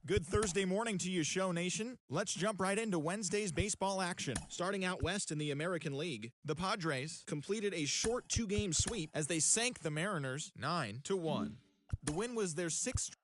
Good Thursday morning to you, Show Nation. Let's jump right into Wednesday's baseball action. Starting out west in the American League, the Padres completed a short two-game sweep as they sank the Mariners 9-1. The win was their sixth.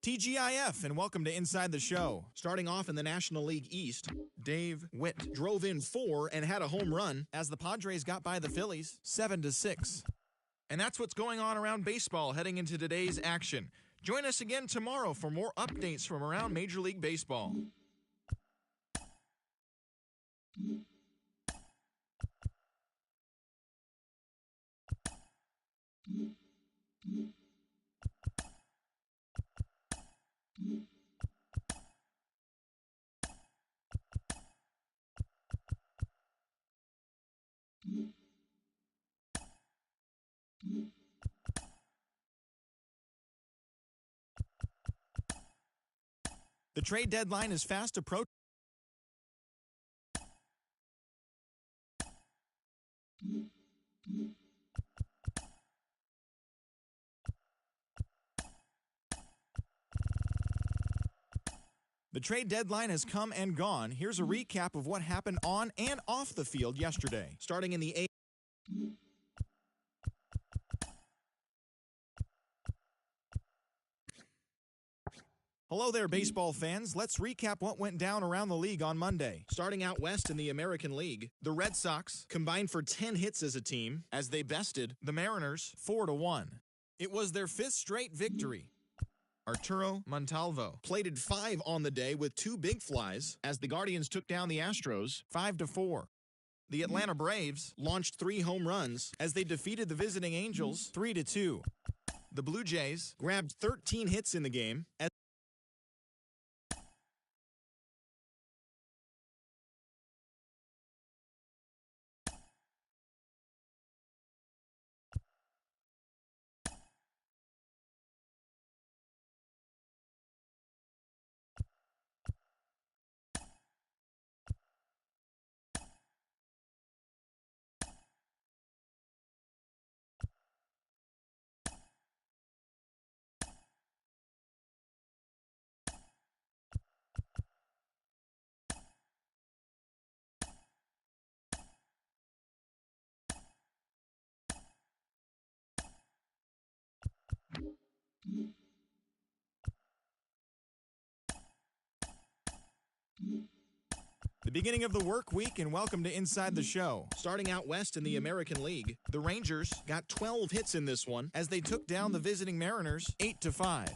TGIF, and welcome to Inside the Show. Starting off in the National League East, Dave Witt drove in 4 and had a home run as the Padres got by the Phillies 7-6. And that's what's going on around baseball heading into today's action. Join us again tomorrow for more updates from around Major League Baseball. The trade deadline is fast approaching. The trade deadline has come and gone. Here's a recap of what happened on and off the field yesterday. Starting in the A. Hello there, baseball fans. Let's recap what went down around the league on Monday. Starting out west in the American League, the Red Sox combined for 10 hits as a team as they bested the Mariners 4-1. It was their 5th straight victory. Arturo Montalvo plated 5 on the day with 2 big flies as the Guardians took down the Astros 5-4. The Atlanta Braves launched 3 home runs as they defeated the visiting Angels 3-2. The Blue Jays grabbed 13 hits in the game as the beginning of the work week, and welcome to Inside the Show. Starting out west in the American League, the Rangers got 12 hits in this one as they took down the visiting Mariners 8-5.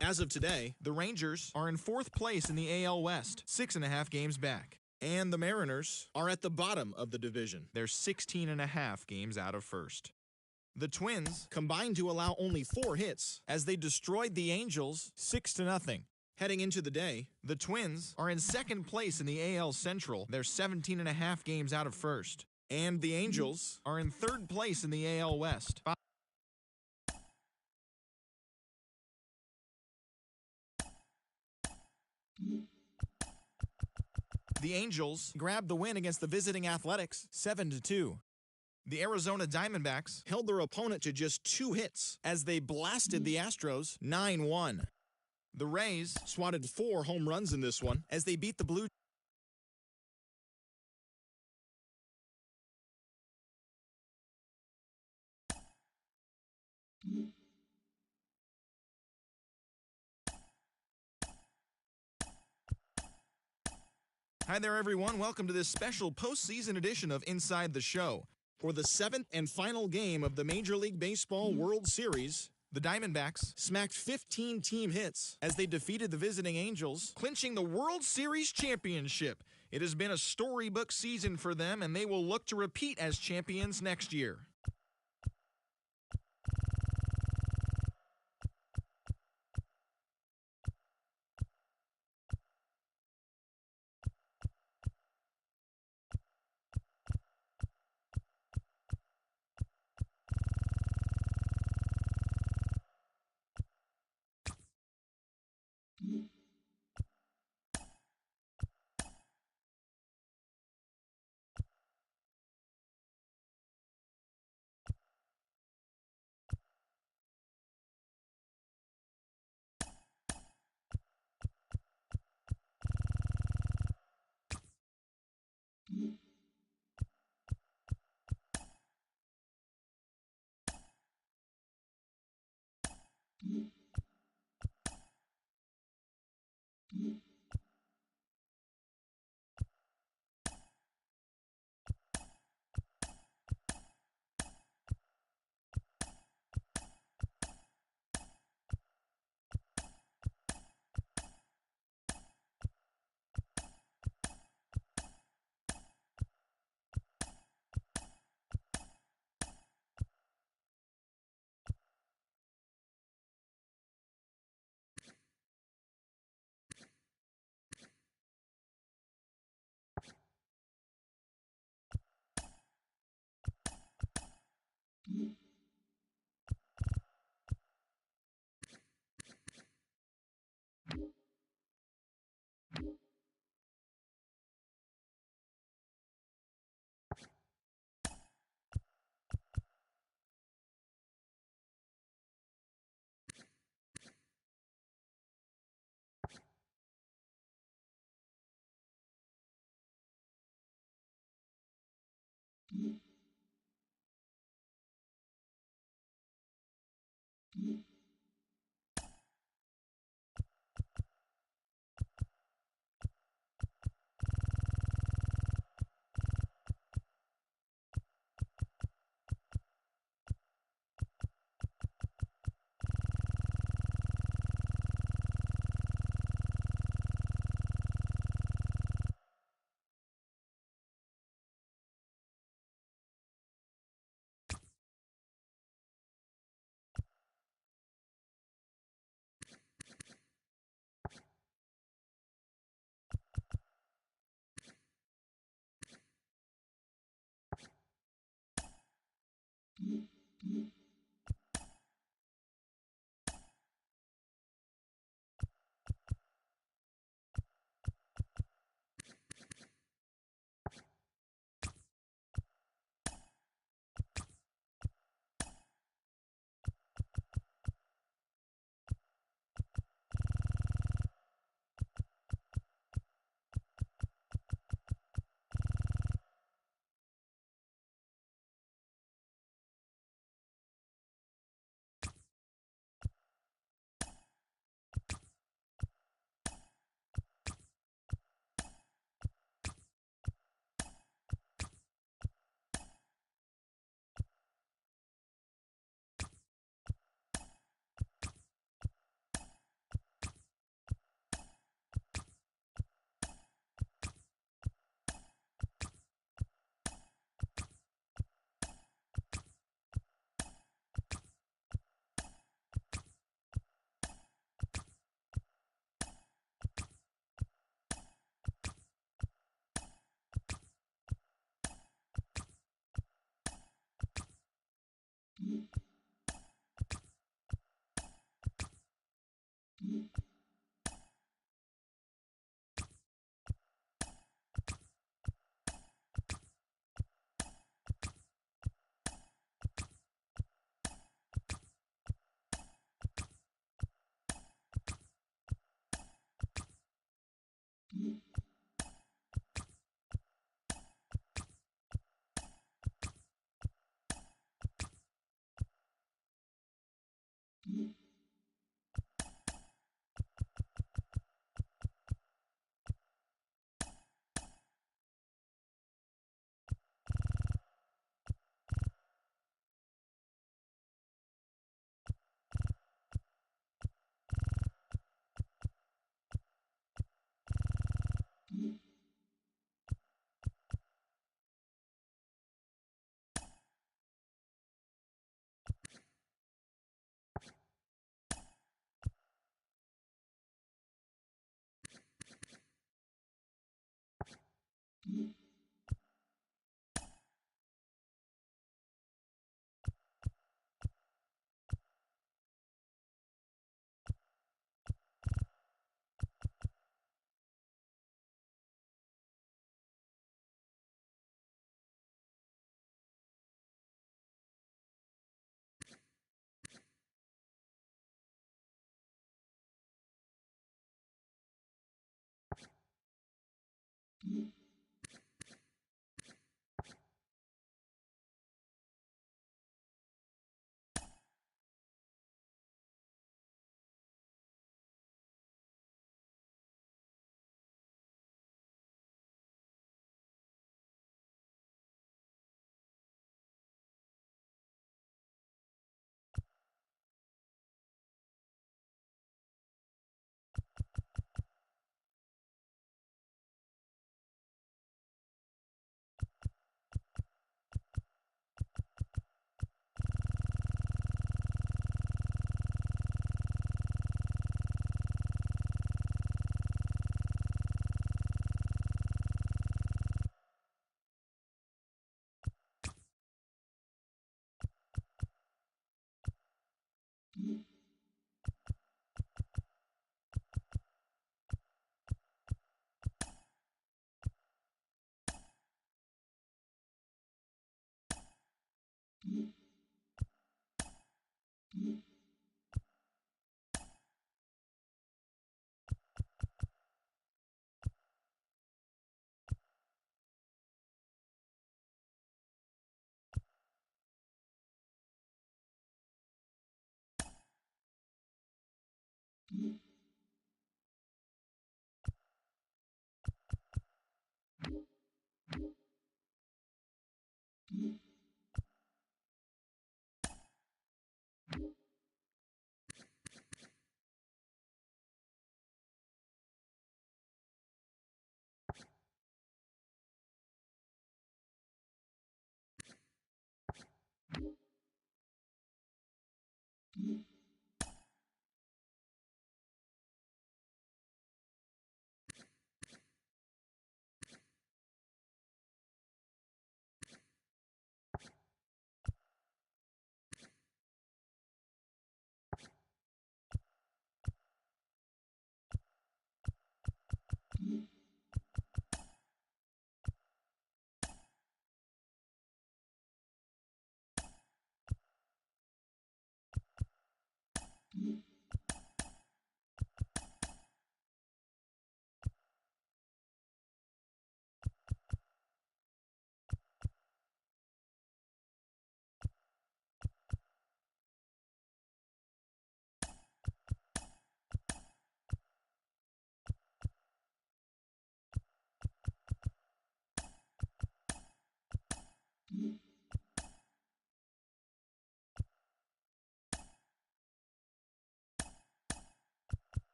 As of today, the Rangers are in 4th place in the AL West, 6.5 games back. And the Mariners are at the bottom of the division. They're 16.5 games out of first. The Twins combined to allow only 4 hits as they destroyed the Angels 6-0. Heading into the day, the Twins are in 2nd place in the AL Central. They're 17.5 games out of first. And the Angels are in 3rd place in the AL West. The Angels grabbed the win against the visiting Athletics 7-2. The Arizona Diamondbacks held their opponent to just 2 hits as they blasted the Astros 9-1. The Rays swatted 4 home runs in this one as they beat the Blue Jays. Hi there, everyone. Welcome to this special postseason edition of Inside the Show. For the 7th and final game of the Major League Baseball World Series, the Diamondbacks smacked 15 team hits as they defeated the visiting Angels, clinching the World Series championship. It has been a storybook season for them, and they will look to repeat as champions next year.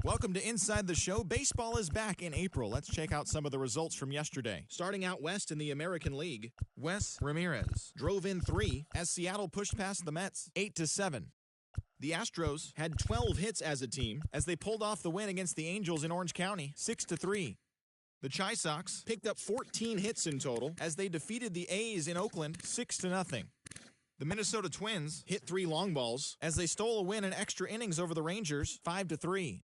Welcome to Inside the Show. Baseball is back in April. Let's check out some of the results from yesterday. Starting out west in the American League, Wes Ramirez drove in 3 as Seattle pushed past the Mets 8-7. The Astros had 12 hits as a team as they pulled off the win against the Angels in Orange County 6-3. The Chi Sox picked up 14 hits in total as they defeated the A's in Oakland 6-0. The Minnesota Twins hit 3 long balls as they stole a win in extra innings over the Rangers 5-3.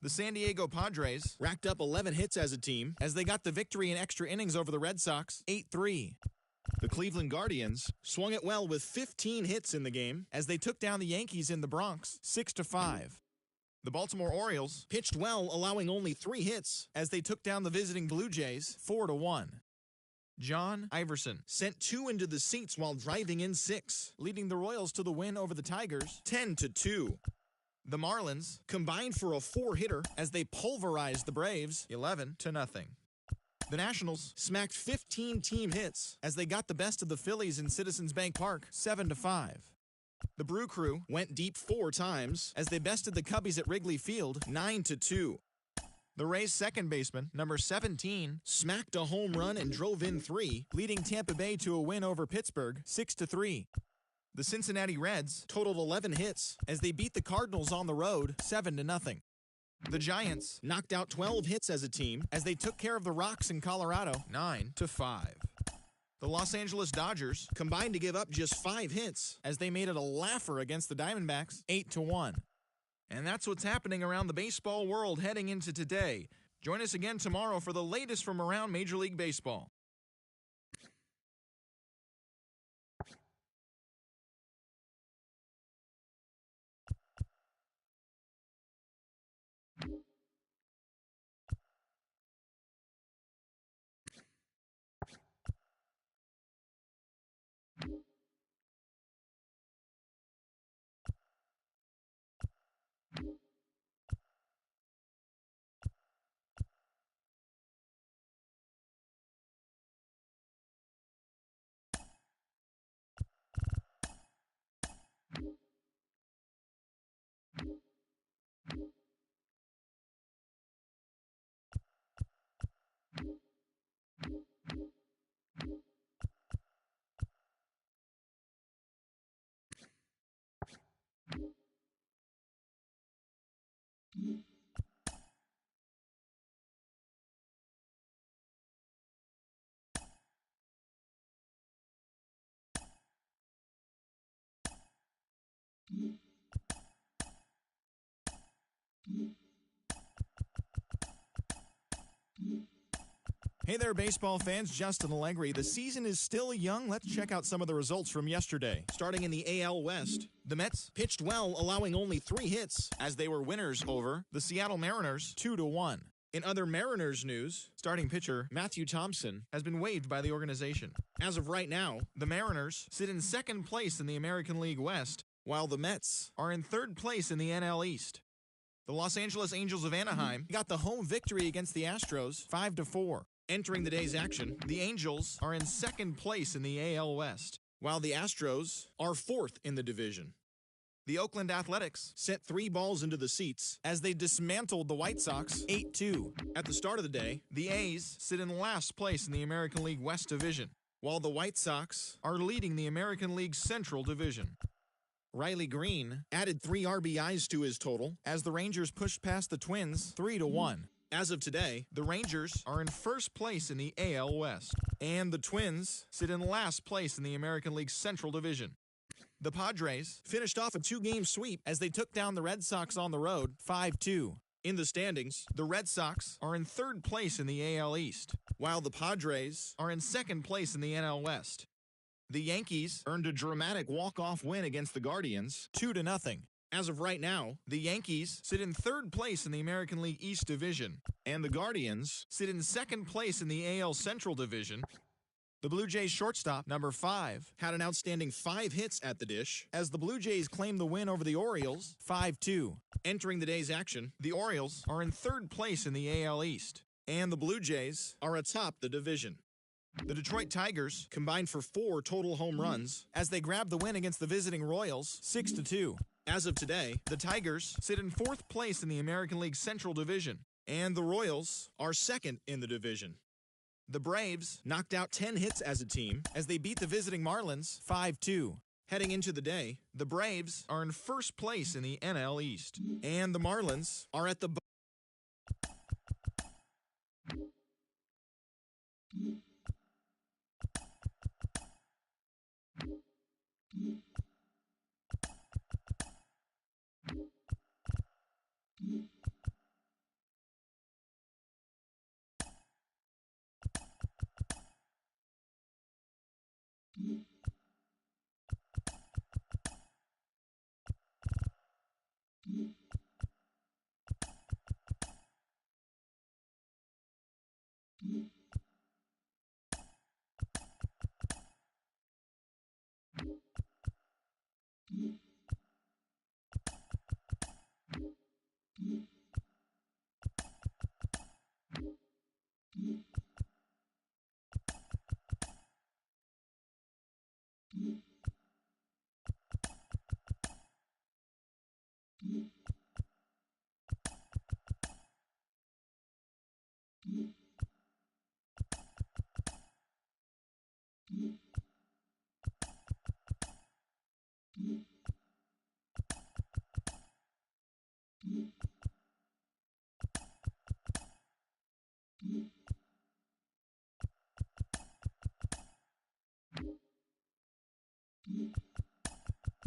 The San Diego Padres racked up 11 hits as a team as they got the victory in extra innings over the Red Sox 8-3. The Cleveland Guardians swung it well with 15 hits in the game as they took down the Yankees in the Bronx 6-5. The Baltimore Orioles pitched well, allowing only 3 hits as they took down the visiting Blue Jays 4-1. John Iverson sent 2 into the seats while driving in 6, leading the Royals to the win over the Tigers 10-2. The Marlins combined for a 4-hitter as they pulverized the Braves 11-0. The Nationals smacked 15 team hits as they got the best of the Phillies in Citizens Bank Park 7-5. The Brew Crew went deep 4 times as they bested the Cubbies at Wrigley Field 9-2. The Rays' second baseman, number 17, smacked a home run and drove in 3, leading Tampa Bay to a win over Pittsburgh 6-3. The Cincinnati Reds totaled 11 hits as they beat the Cardinals on the road 7-0. The Giants knocked out 12 hits as a team as they took care of the Rocks in Colorado 9-5. The Los Angeles Dodgers combined to give up just 5 hits as they made it a laugher against the Diamondbacks 8-1. And that's what's happening around the baseball world heading into today. Join us again tomorrow for the latest from around Major League Baseball. Hey there, baseball fans. Justin Allegri. The season is still young. Let's check out some of the results from yesterday. Starting in the AL West, the Mets pitched well, allowing only 3 hits as they were winners over the Seattle Mariners 2-1. In other Mariners news, starting pitcher Matthew Thompson has been waived by the organization. As of right now, the Mariners sit in second place in the American League West, while the Mets are in third place in the NL East. The Los Angeles Angels of Anaheim got the home victory against the Astros 5-4. Entering the day's action, the Angels are in second place in the AL West, while the Astros are 4th in the division. The Oakland Athletics sent 3 balls into the seats as they dismantled the White Sox 8-2. At the start of the day, the A's sit in last place in the American League West Division, while the White Sox are leading the American League Central Division. Riley Green added 3 RBIs to his total as the Rangers pushed past the Twins 3-1. As of today, the Rangers are in first place in the AL West, and the Twins sit in last place in the American League Central Division. The Padres finished off a 2-game sweep as they took down the Red Sox on the road 5-2. In the standings, the Red Sox are in third place in the AL East, while the Padres are in second place in the NL West. The Yankees earned a dramatic walk-off win against the Guardians 2-0. As of right now, the Yankees sit in third place in the American League East Division, and the Guardians sit in second place in the AL Central Division. The Blue Jays shortstop, number 5, had an outstanding 5 hits at the dish as the Blue Jays claimed the win over the Orioles 5-2. Entering the day's action, the Orioles are in third place in the AL East, and the Blue Jays are atop the division. The Detroit Tigers combined for 4 total home runs as they grabbed the win against the visiting Royals 6-2. As of today, the Tigers sit in 4th place in the American League Central Division, and the Royals are 2nd in the division. The Braves knocked out 10 hits as a team as they beat the visiting Marlins 5-2. Heading into the day, the Braves are in 1st place in the NL East, and the Marlins are at the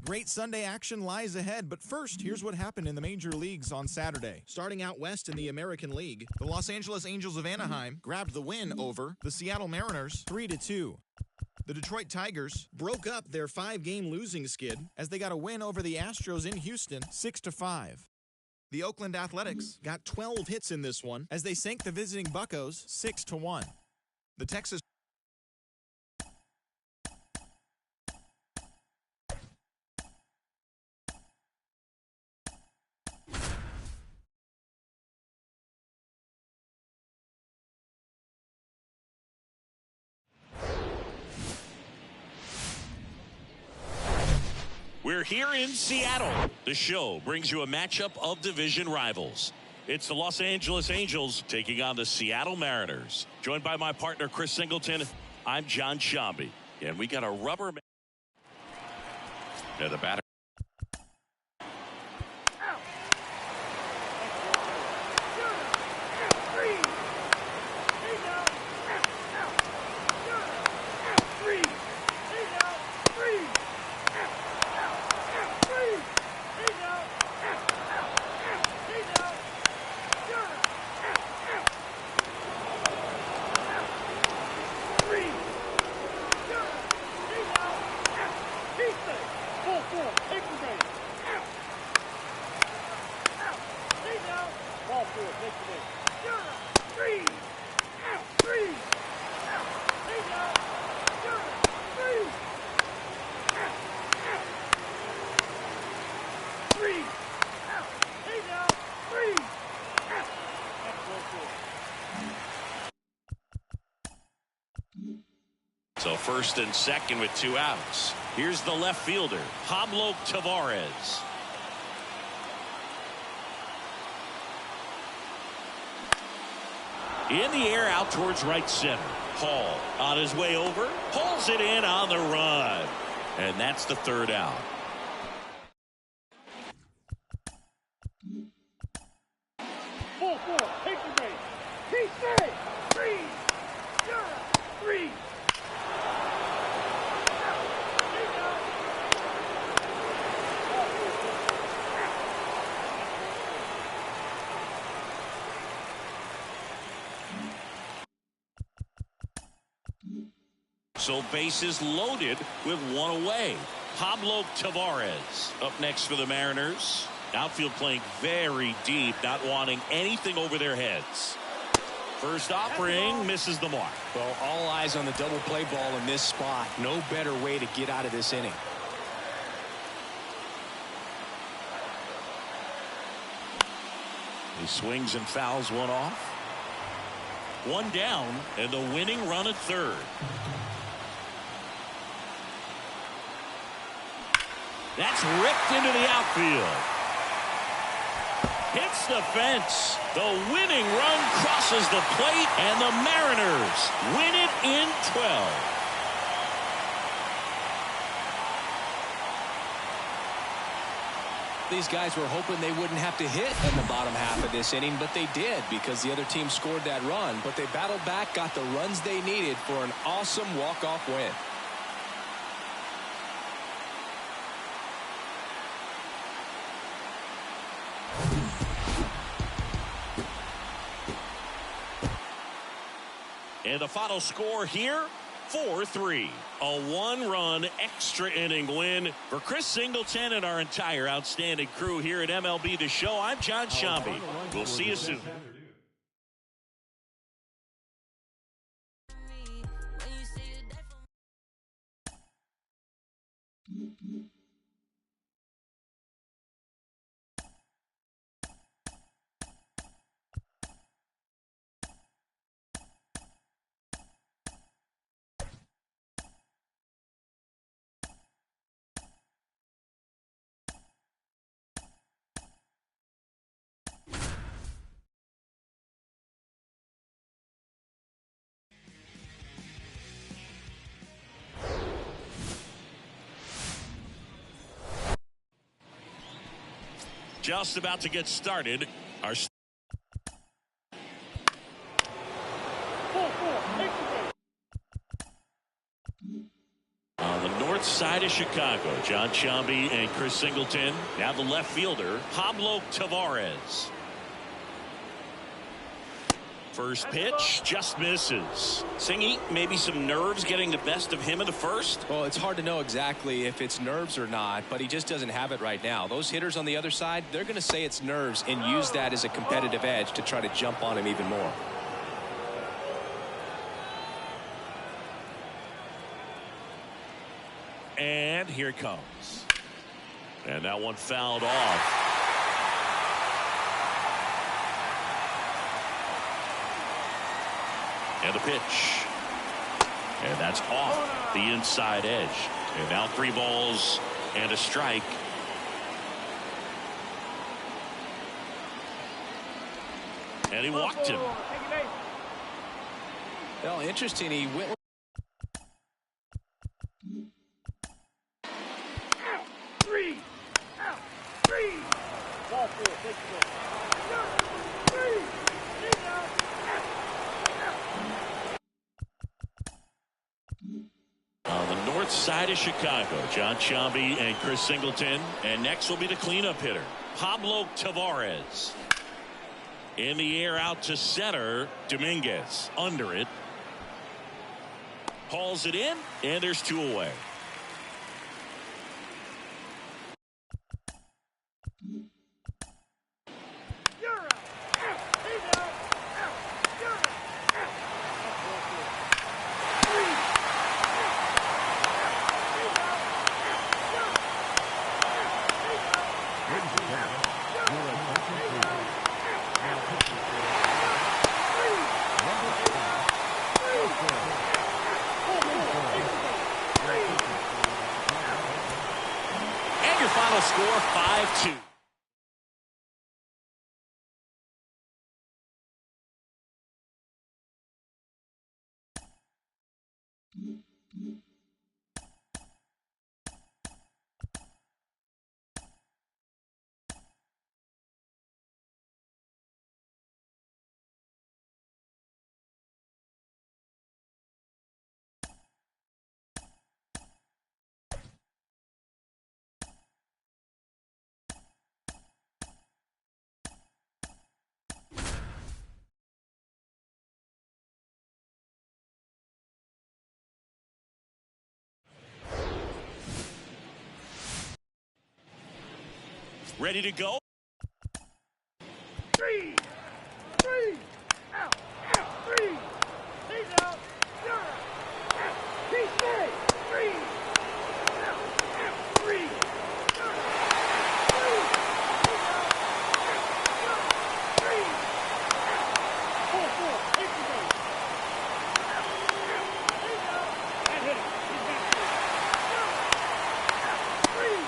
Great Sunday action lies ahead, but first, here's what happened in the major leagues on Saturday. Starting out west in the American League, the Los Angeles Angels of Anaheim grabbed the win over the Seattle Mariners 3-2. The Detroit Tigers broke up their 5-game losing skid as they got a win over the Astros in Houston 6-5. The Oakland Athletics got 12 hits in this one as they sank the visiting Buccos 6-1. The Texas We're here in Seattle. The show brings you a matchup of division rivals. It's the Los Angeles Angels taking on the Seattle Mariners. Joined by my partner, Chris Singleton, I'm John Shambi. And we got a rubber man. Yeah, the batter. So first and second with 2 outs. Here's the left fielder, Pablo Tavares. In the air out towards right center. Hall on his way over, pulls it in on the run. And that's the 3rd out. Take the base. He said, 3. So bases loaded with 1 away. Pablo Tavares up next for the Mariners. Outfield playing very deep, not wanting anything over their heads. First offering misses the mark. Well, all eyes on the double play ball in this spot. No better way to get out of this inning. He swings and fouls one off. 1 down and the winning run at 3rd. That's ripped into the outfield. Hits the fence. The winning run crosses the plate, and the Mariners win it in 12. These guys were hoping they wouldn't have to hit in the bottom half of this inning, but they did because the other team scored that run. But they battled back, got the runs they needed for an awesome walk-off win. And the final score here, 4-3. A one-run extra inning win for Chris Singleton and our entire outstanding crew here at MLB The Show. I'm John Shambi. We'll see you soon. Just about to get started. Our on the north side of Chicago, John Shambi and Chris Singleton. Now the left fielder, Pablo Tavares. First pitch just misses. Singy, maybe some nerves getting the best of him in the first. Well, it's hard to know exactly if it's nerves or not, but he just doesn't have it right now. Those hitters on the other side, they're going to say it's nerves and use that as a competitive edge to try to jump on him even more. And here it comes. And that one fouled off. And the pitch. And that's off the inside edge. And now 3 balls and a strike. And he walked him. Well, interesting. He went. On the north side of Chicago, John Shambi and Chris Singleton. And next will be the cleanup hitter, Pablo Tavares. In the air out to center, Dominguez under it. Hauls it in, and there's 2 away. Final score 5-2. Ready to go. 3, out, 3, he's out, you're out, he's dead, 3, out, 3, you're out, 3, he's out, you're out, 3, 4, take the game, he's out, and hit it, he's back, 3,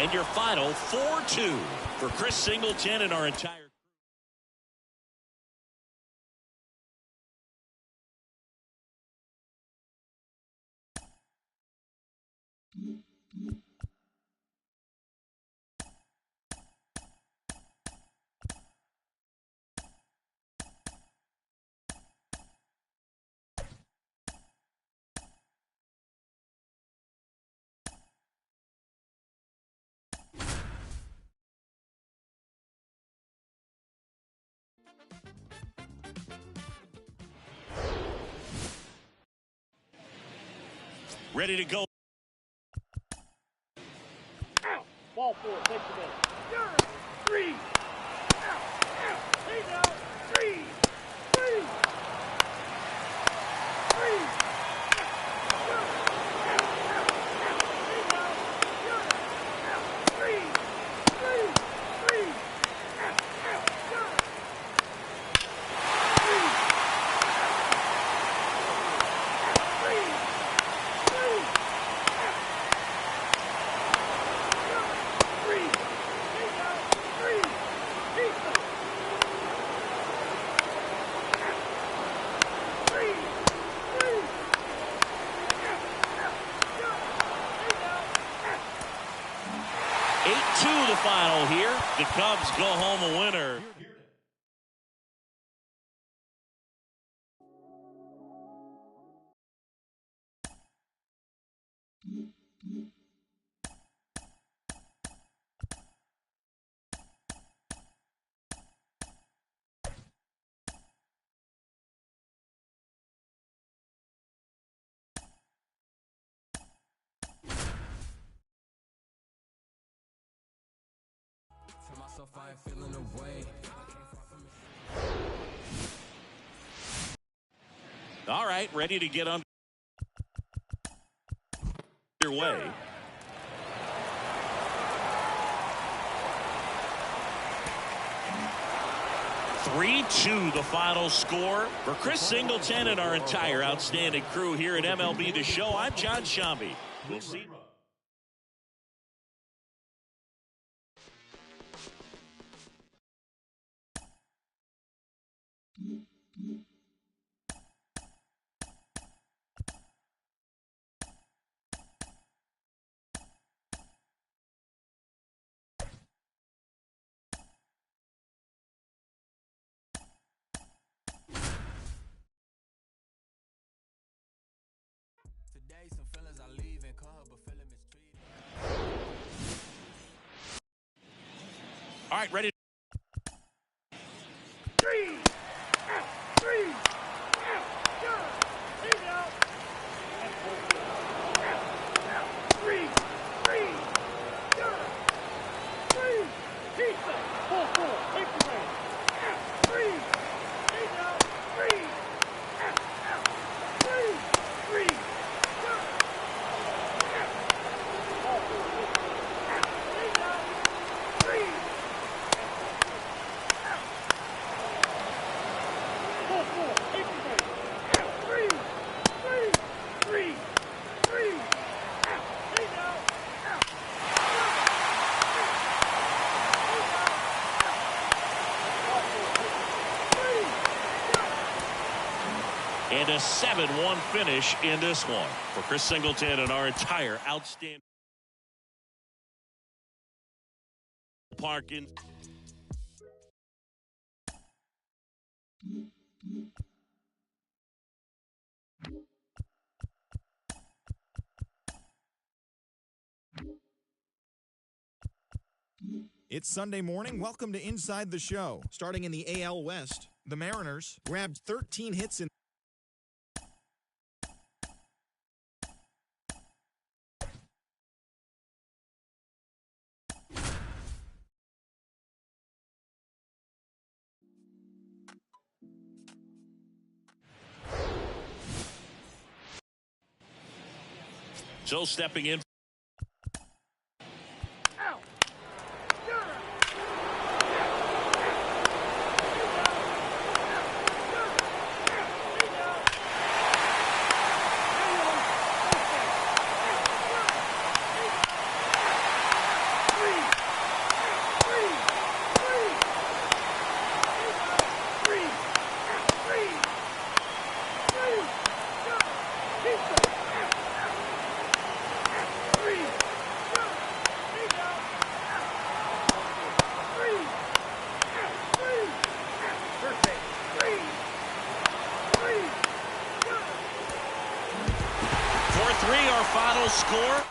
And your final 4-2 for Chris Singleton and our entire. Ready to go. Out. Ball four. Take the ball. You're three. Out. Out. He's out. Three. Three. Three. The final here. The Cubs go home a winner. I ain't feeling the way. All right, ready to get underway. (3-2) the final score for Chris Singleton and our entire outstanding crew here at MLB The Show. I'm John Shambi. We'll see. Today some fellas I leave in club but feeling mistreated. All right, ready. Three. Out. Three. Out. Good. He's out. Out. Three. Three. Good. Three. He's out. 4-4. Take the ball. Out. Three. He's out. Three. Out. Out. Three. Three. Good. Out. Ball four. Out. He's out. Three. And a 7-1 finish in this one for Chris Singleton and our entire outstanding Parkins. It's Sunday morning. Welcome to Inside the Show. Starting in the AL West, the Mariners grabbed 13 hits in So stepping in. Out. score?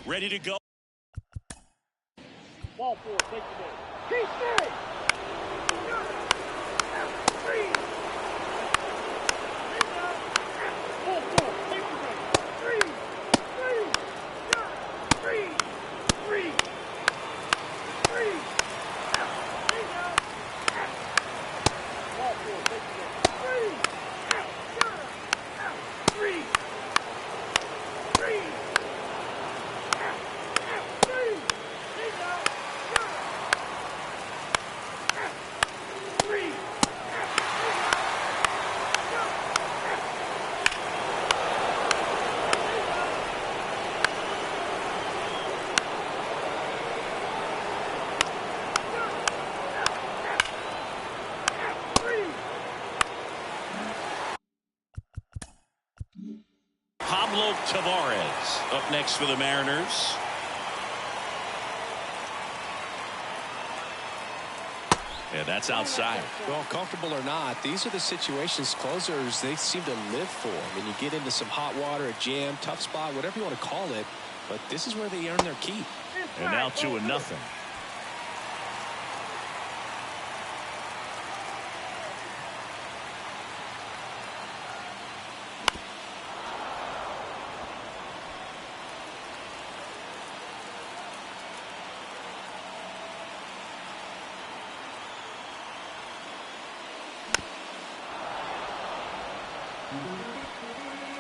Ready to go. Ball four, take the ball. Keep three. Three. Ball four, take the ball. Three. Three. Three. Three. Three. Ball four, take the ball. Three. Three. Three. Tavares up next for the Mariners. Yeah, that's outside. Well, comfortable or not, these are the situations closers they seem to live for. I mean, you get into some hot water, a jam, tough spot, whatever you want to call it, but this is where they earn their keep. And now 2-0.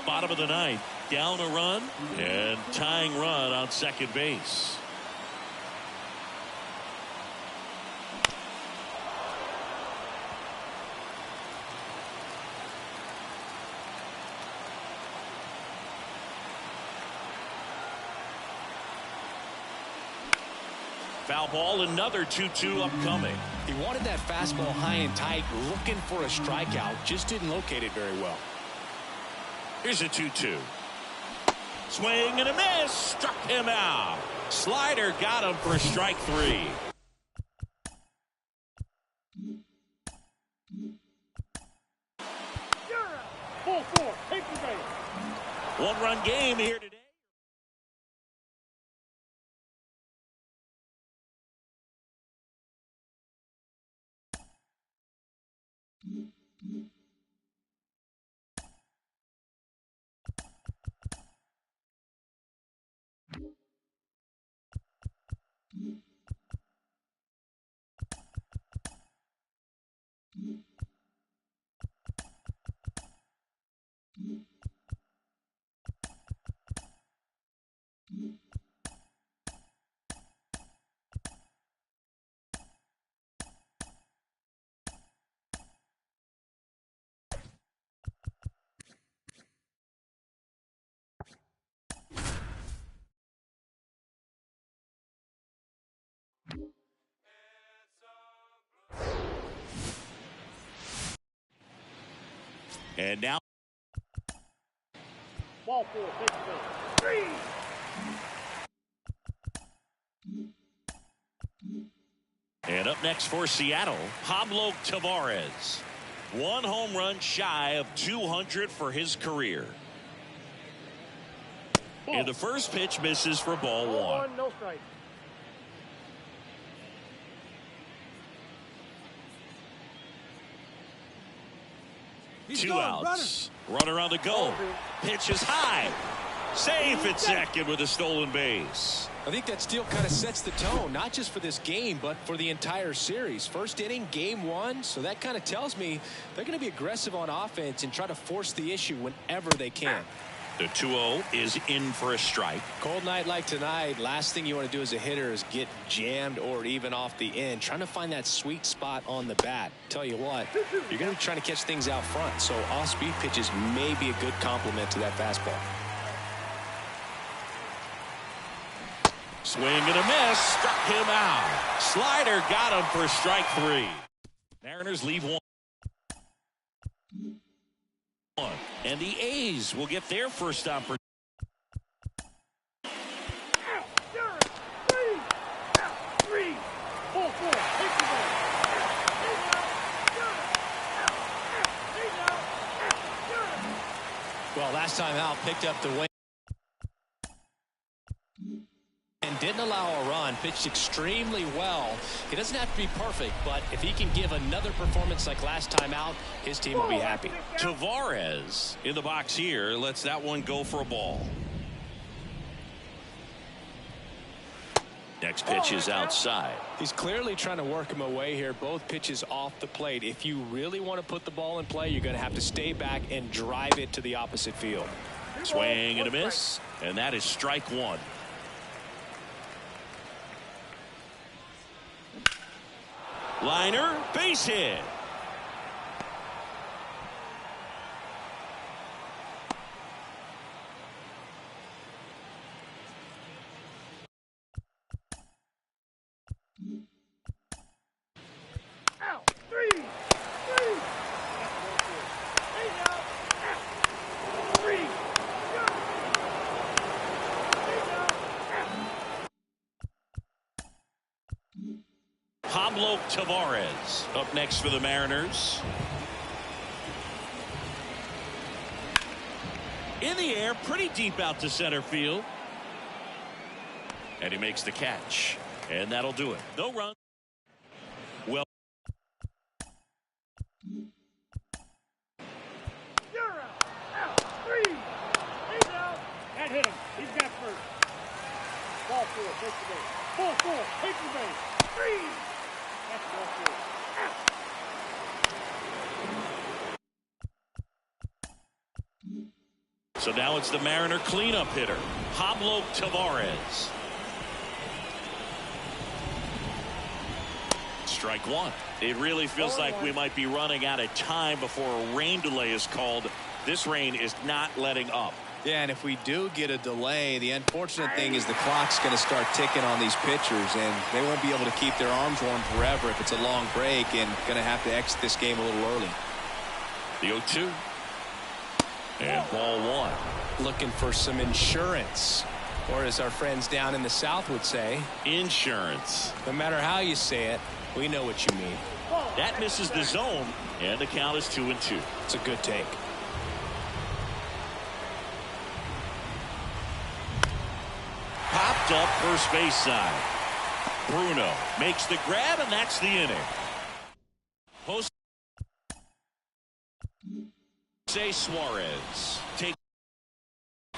Bottom of the ninth, down a run and tying run on second base. Foul ball, another 2-2 upcoming. He wanted that fastball high and tight, looking for a strikeout, just didn't locate it very well. Here's a 2-2. Swing and a miss. Struck him out. Slider got him for strike three. Ball four, take the base. One-run game here today. And now Ball four, take the ball. Three. and up next for Seattle, Pablo Tavares. One home run shy of 200 for his career. And the first pitch misses for ball one. No strike. Two outs. Runner on the go. Pitch is high. Safe at second with a stolen base. I think that steal kind of sets the tone, not just for this game, but for the entire series. First inning, game one, so that kind of tells me they're going to be aggressive on offense and try to force the issue whenever they can. The 2-0 is in for a strike. Cold night like tonight, last thing you want to do as a hitter is get jammed or even off the end. Trying to find that sweet spot on the bat. Tell you what, you're going to be trying to catch things out front, so off-speed pitches may be a good complement to that fastball. Swing and a miss. Struck him out. Slider got him for strike 3. Mariners leave 1. And the A's will get their first opportunity. Well, last time out, picked up the win and didn't allow a run. Pitched extremely well. He doesn't have to be perfect, but if he can give another performance like last time out, his team will be happy. Tavares in the box here lets that one go for a ball. Next pitch is outside. He's clearly trying to work him away here. Both pitches off the plate. If you really want to put the ball in play, you're going to have to stay back and drive it to the opposite field. Swing and a miss, and that is strike 1. Liner, base hit. Pablo Tavares up next for the Mariners. In the air, pretty deep out to center field. And he makes the catch. And that'll do it. No run. Well. You're out. Out. 3. He's out. That hit him. He's got first. Ball 4. Take the base. Ball 4. Take the base. 3. That's ball 4. Out. So now it's the Mariner cleanup hitter, Pablo Tavares. Strike 1. It really feels like we might be running out of time before a rain delay is called. This rain is not letting up. Yeah, and if we do get a delay, the unfortunate thing is the clock's going to start ticking on these pitchers, and they won't be able to keep their arms warm forever if it's a long break, and going to have to exit this game a little early. The 0-2. And ball 1. Looking for some insurance, or as our friends down in the South would say, insurance. No matter how you say it, we know what you mean. That misses the zone, and the count is 2-2. It's a good take. Popped up first base side. Bruno makes the grab, and that's the inning. Jose Suarez takes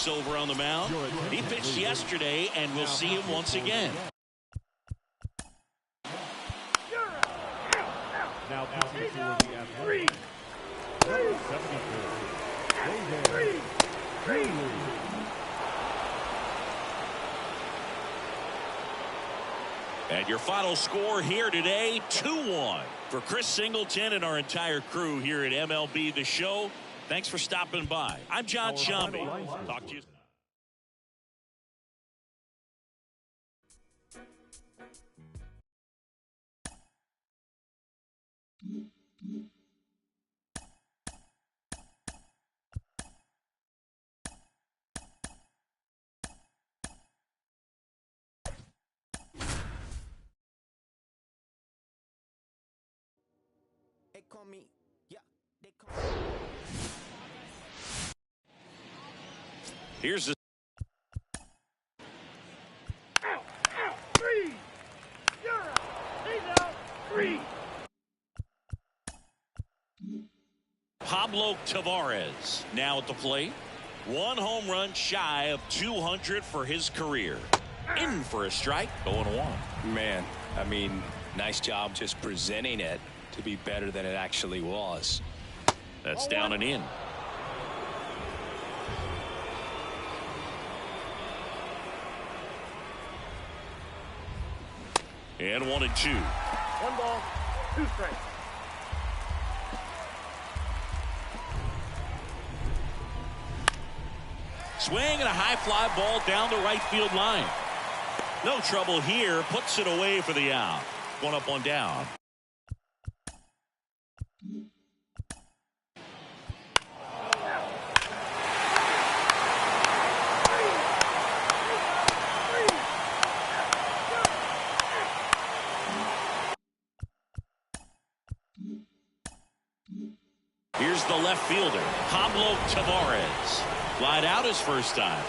over on the mound. He pitched yesterday, and we'll see him once again. Now pitching for the Athletics. 3. And your final score here today, 2-1. For Chris Singleton and our entire crew here at MLB The Show, thanks for stopping by. I'm John Shambi. Talk to you. They call me, yeah, they call me. Here's the 3. You're out. He's out. 3. Pablo Tavares now at the plate. 1 home run shy of 200 for his career. In for a strike, 0-1. Man, I mean, nice job just presenting it to be better than it actually was. That's down and in. And 1-2. 1 ball, 2 strikes. Swing and a high fly ball down the right field line. No trouble here. Puts it away for the out. One up, one down. Here's the left fielder, Pablo Tavares. Flied out his first time.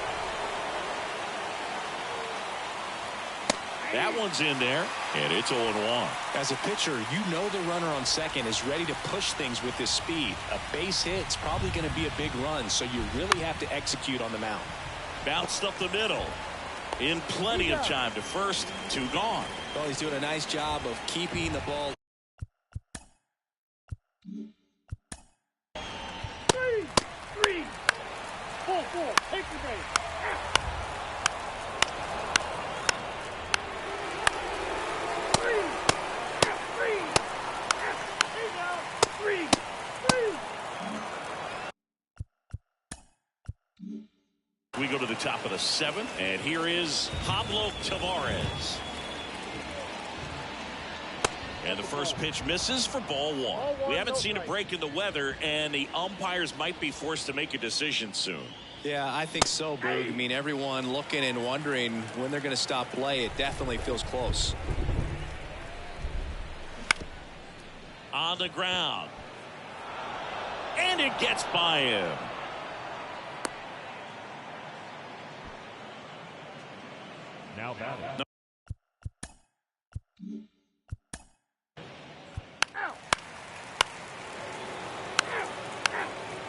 That one's in there, and it's 0-1. As a pitcher, you know the runner on second is ready to push things with his speed. A base hit is probably going to be a big run, so you really have to execute on the mound. Bounced up the middle. In plenty of time to first, 2 gone. Well, he's doing a nice job of keeping the ball. Three. Full, take the base. We go to the top of the 7th, and here is Pablo Tavares. And the first pitch misses for ball 1. We haven't seen a break in the weather, and the umpires might be forced to make a decision soon. Yeah, I think so, Boog. I mean, everyone looking and wondering when they're going to stop play. It definitely feels close. On the ground. And it gets by him. Now batting.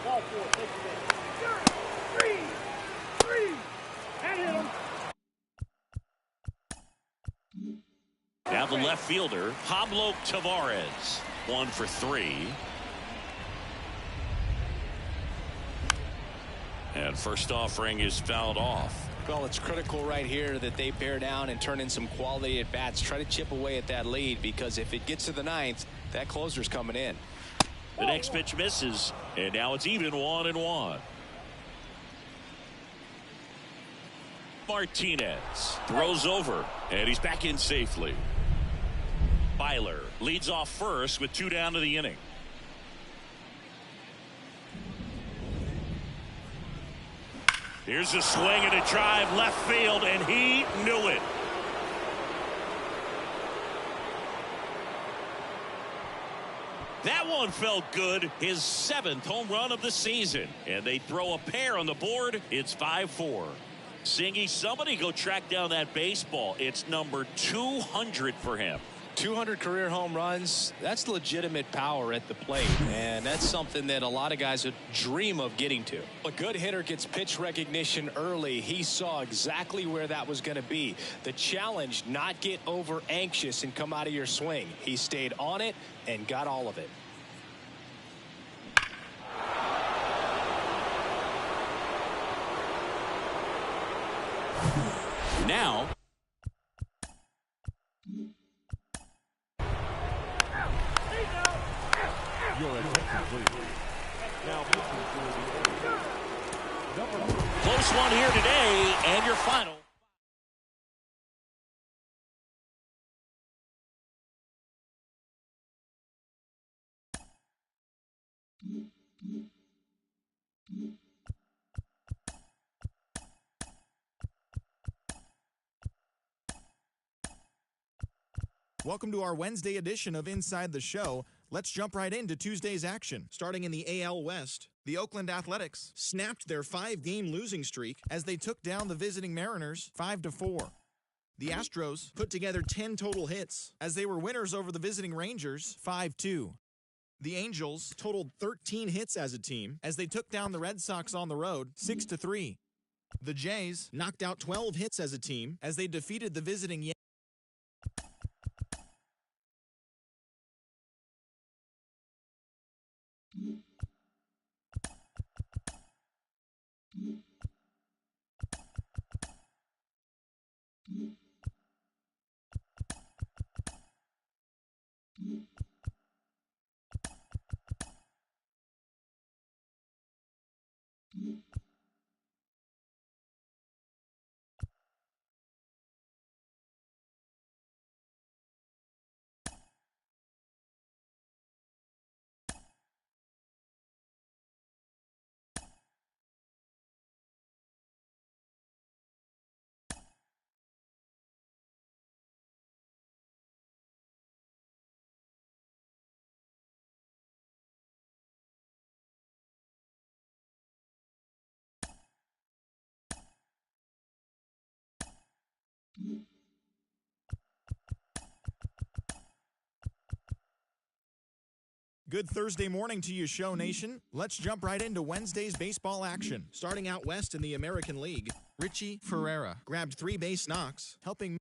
Ball 4, take the base. Three. And hit him. Now the left fielder, Pablo Tavares. 1 for 3. And first offering is fouled off. Well, it's critical right here that they bear down and turn in some quality at bats. Try to chip away at that lead, because if it gets to the 9th, that closer's coming in. The next pitch misses, and now it's even 1-1. Martinez throws over, and he's back in safely. Byler leads off first with 2 down to the inning. Here's a swing and a drive left field, and he knew it. That one felt good. His 7th home run of the season. And they throw a pair on the board. It's 5-4. Singy, somebody go track down that baseball. It's number 200 for him. 200 career home runs, that's legitimate power at the plate, and that's something that a lot of guys would dream of getting to. A good hitter gets pitch recognition early. He saw exactly where that was going to be. The challenge, not get over anxious and come out of your swing. He stayed on it and got all of it. Now close one here today, and your final. Welcome to our Wednesday edition of Inside the Show. Let's jump right into Tuesday's action. Starting in the AL West, the Oakland Athletics snapped their 5-game losing streak as they took down the visiting Mariners 5-4. The Astros put together 10 total hits as they were winners over the visiting Rangers 5-2. The Angels totaled 13 hits as a team as they took down the Red Sox on the road 6-3. The Jays knocked out 12 hits as a team as they defeated the visiting Yankees Good Thursday morning to you, Show Nation. Let's jump right into Wednesday's baseball action. Starting out west in the American League, Richie Ferreira grabbed 3 base knocks, helping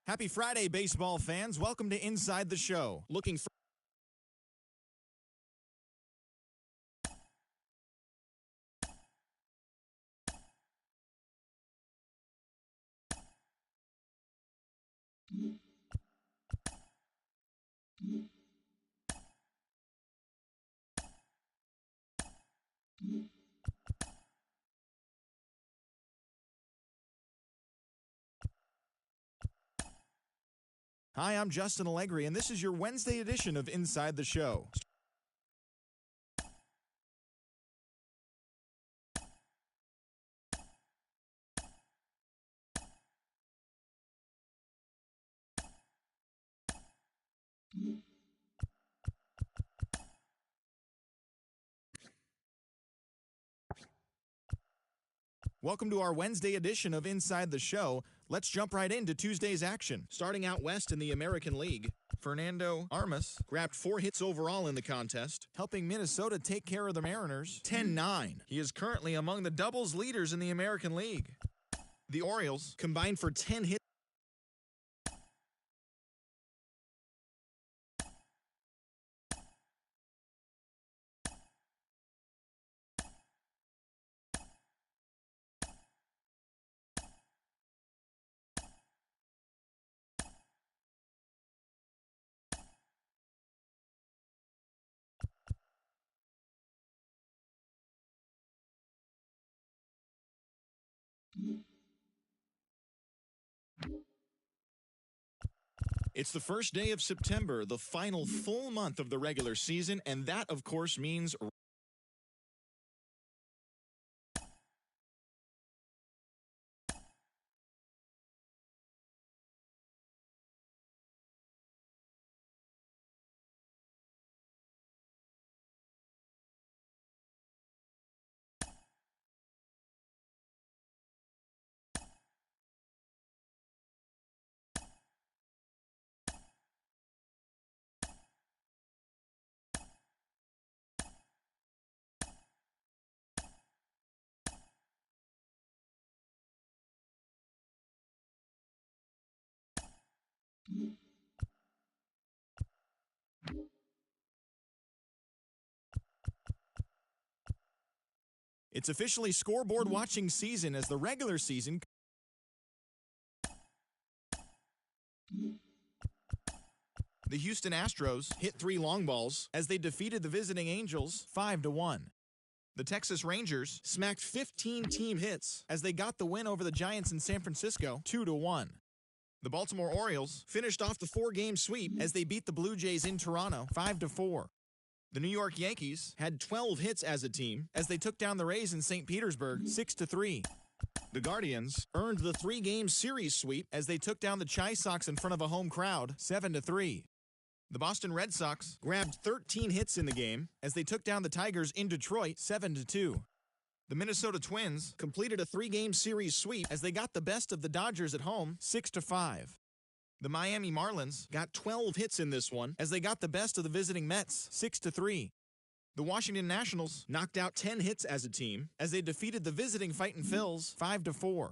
Happy Friday, baseball fans. Welcome to Inside the Show. Looking for Hi, I'm Justin Allegri, and this is your Wednesday edition of Inside the Show. Welcome to our Wednesday edition of Inside the Show. Let's jump right into Tuesday's action. Starting out west in the American League, Fernando Armas grabbed 4 hits overall in the contest, helping Minnesota take care of the Mariners 10-9. He is currently among the doubles leaders in the American League. The Orioles combined for 10 hits. It's the first day of September, the final full month of the regular season, and that, of course, means it's officially scoreboard watching season as the regular season. The Houston Astros hit 3 long balls as they defeated the visiting Angels 5-1. The Texas Rangers smacked 15 team hits as they got the win over the Giants in San Francisco 2-1. The Baltimore Orioles finished off the 4-game sweep as they beat the Blue Jays in Toronto 5-4. The New York Yankees had 12 hits as a team as they took down the Rays in St. Petersburg 6-3. The Guardians earned the 3-game series sweep as they took down the Chi Sox in front of a home crowd 7-3. The Boston Red Sox grabbed 13 hits in the game as they took down the Tigers in Detroit 7-2. The Minnesota Twins completed a 3-game series sweep as they got the best of the Dodgers at home 6-5. The Miami Marlins got 12 hits in this one as they got the best of the visiting Mets 6-3. The Washington Nationals knocked out 10 hits as a team as they defeated the visiting Fightin' Phils 5-4.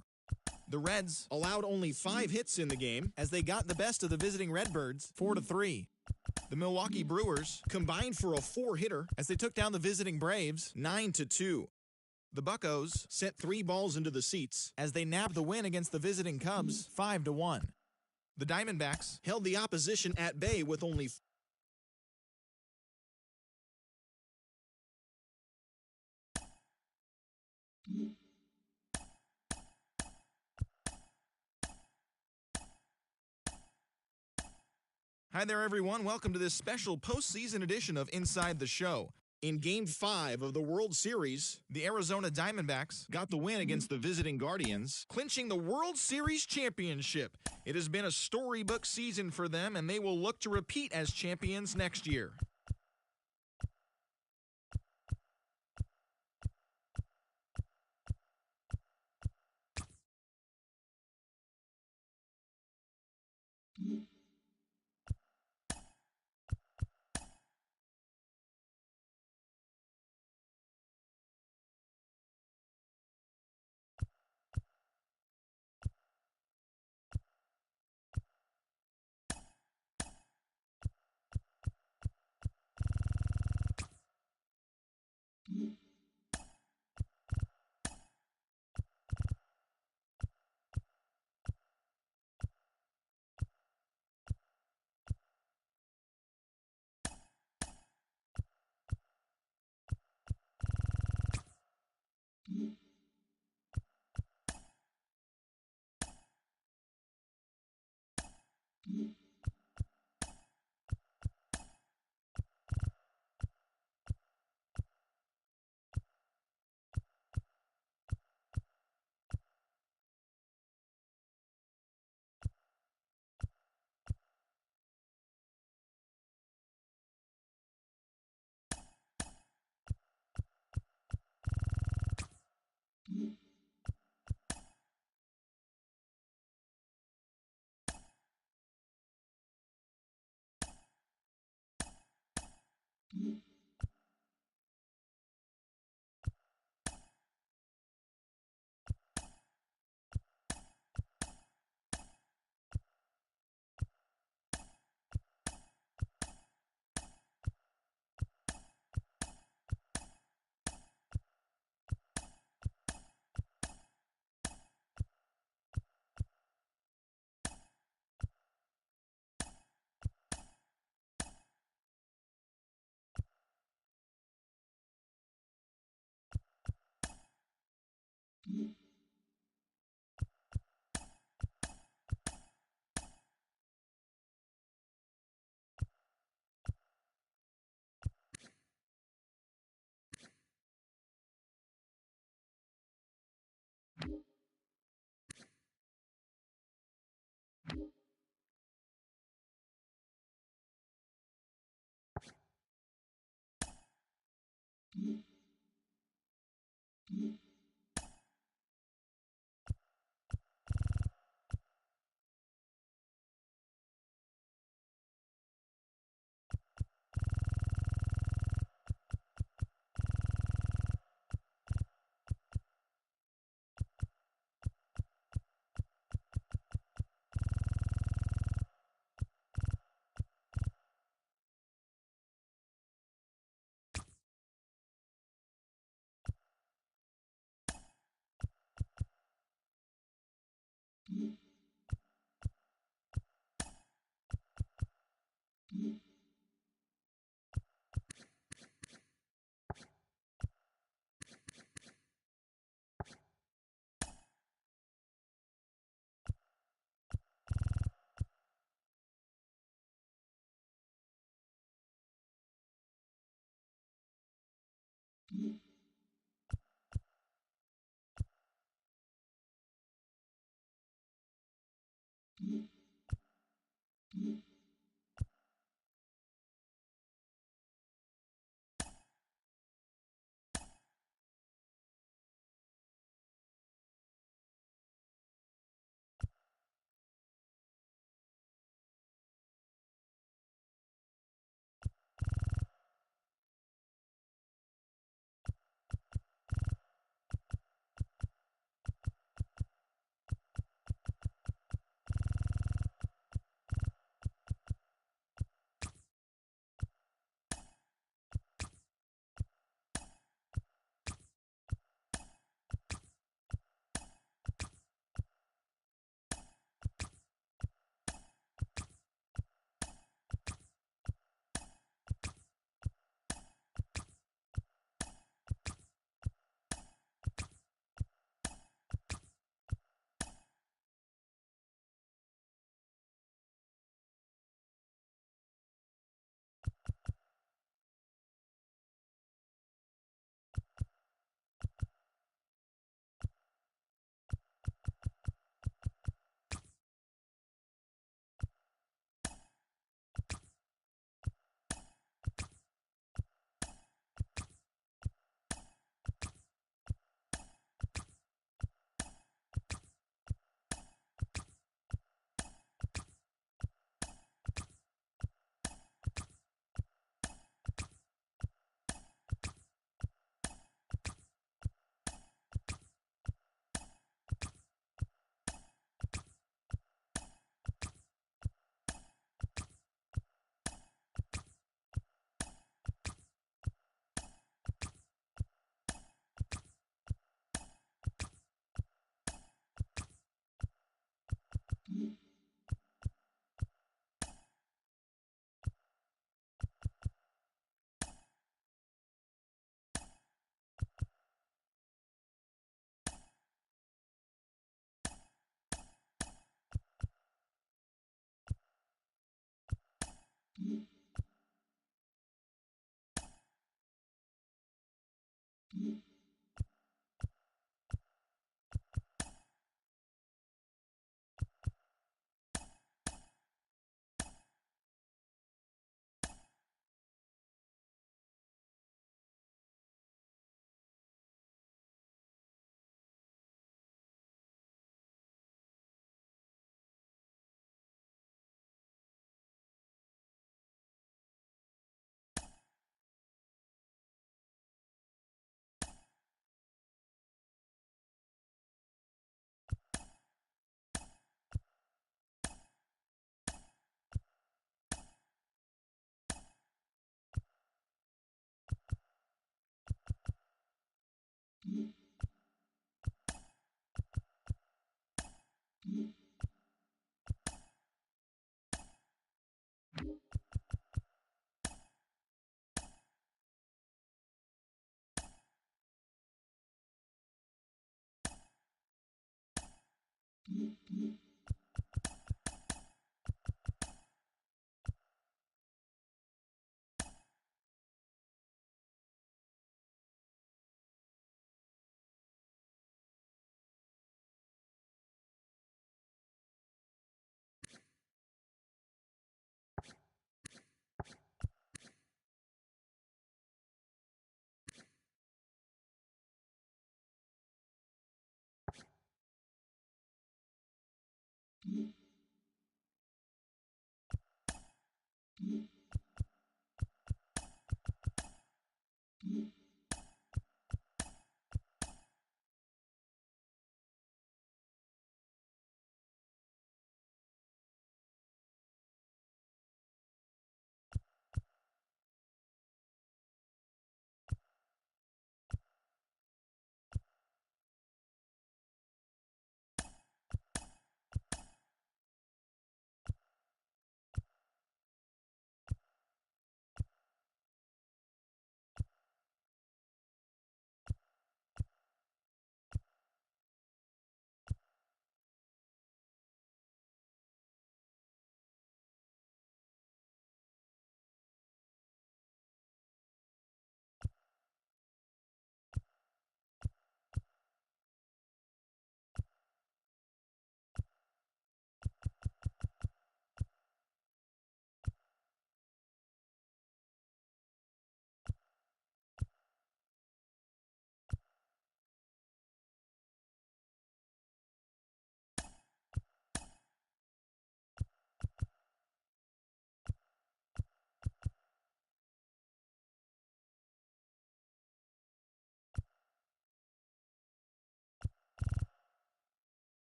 The Reds allowed only 5 hits in the game as they got the best of the visiting Redbirds 4-3. The Milwaukee Brewers combined for a 4-hitter as they took down the visiting Braves 9-2. The Buccos sent 3 balls into the seats as they nabbed the win against the visiting Cubs 5-1. The Diamondbacks held the opposition at bay with only Hi there, everyone. Welcome to this special postseason edition of Inside the Show. In Game 5 of the World Series, the Arizona Diamondbacks got the win against the visiting Guardians, clinching the World Series championship. It has been a storybook season for them, and they will look to repeat as champions next year.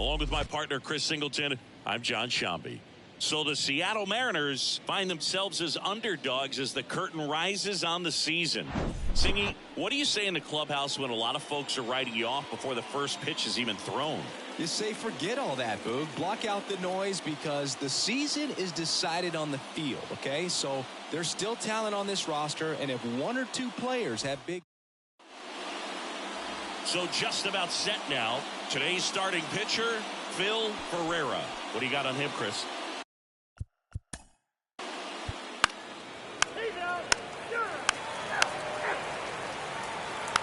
Along with my partner, Chris Singleton, I'm John Shambi. So the Seattle Mariners find themselves as underdogs as the curtain rises on the season. Singy, what do you say in the clubhouse when a lot of folks are writing you off before the first pitch is even thrown? You say forget all that, Boog. Block out the noise because the season is decided on the field, okay? So there's still talent on this roster, and if one or two players have big... So just about set now. Today's starting pitcher, Phil Ferreira. What do you got on him, Chris? He's out. You're out.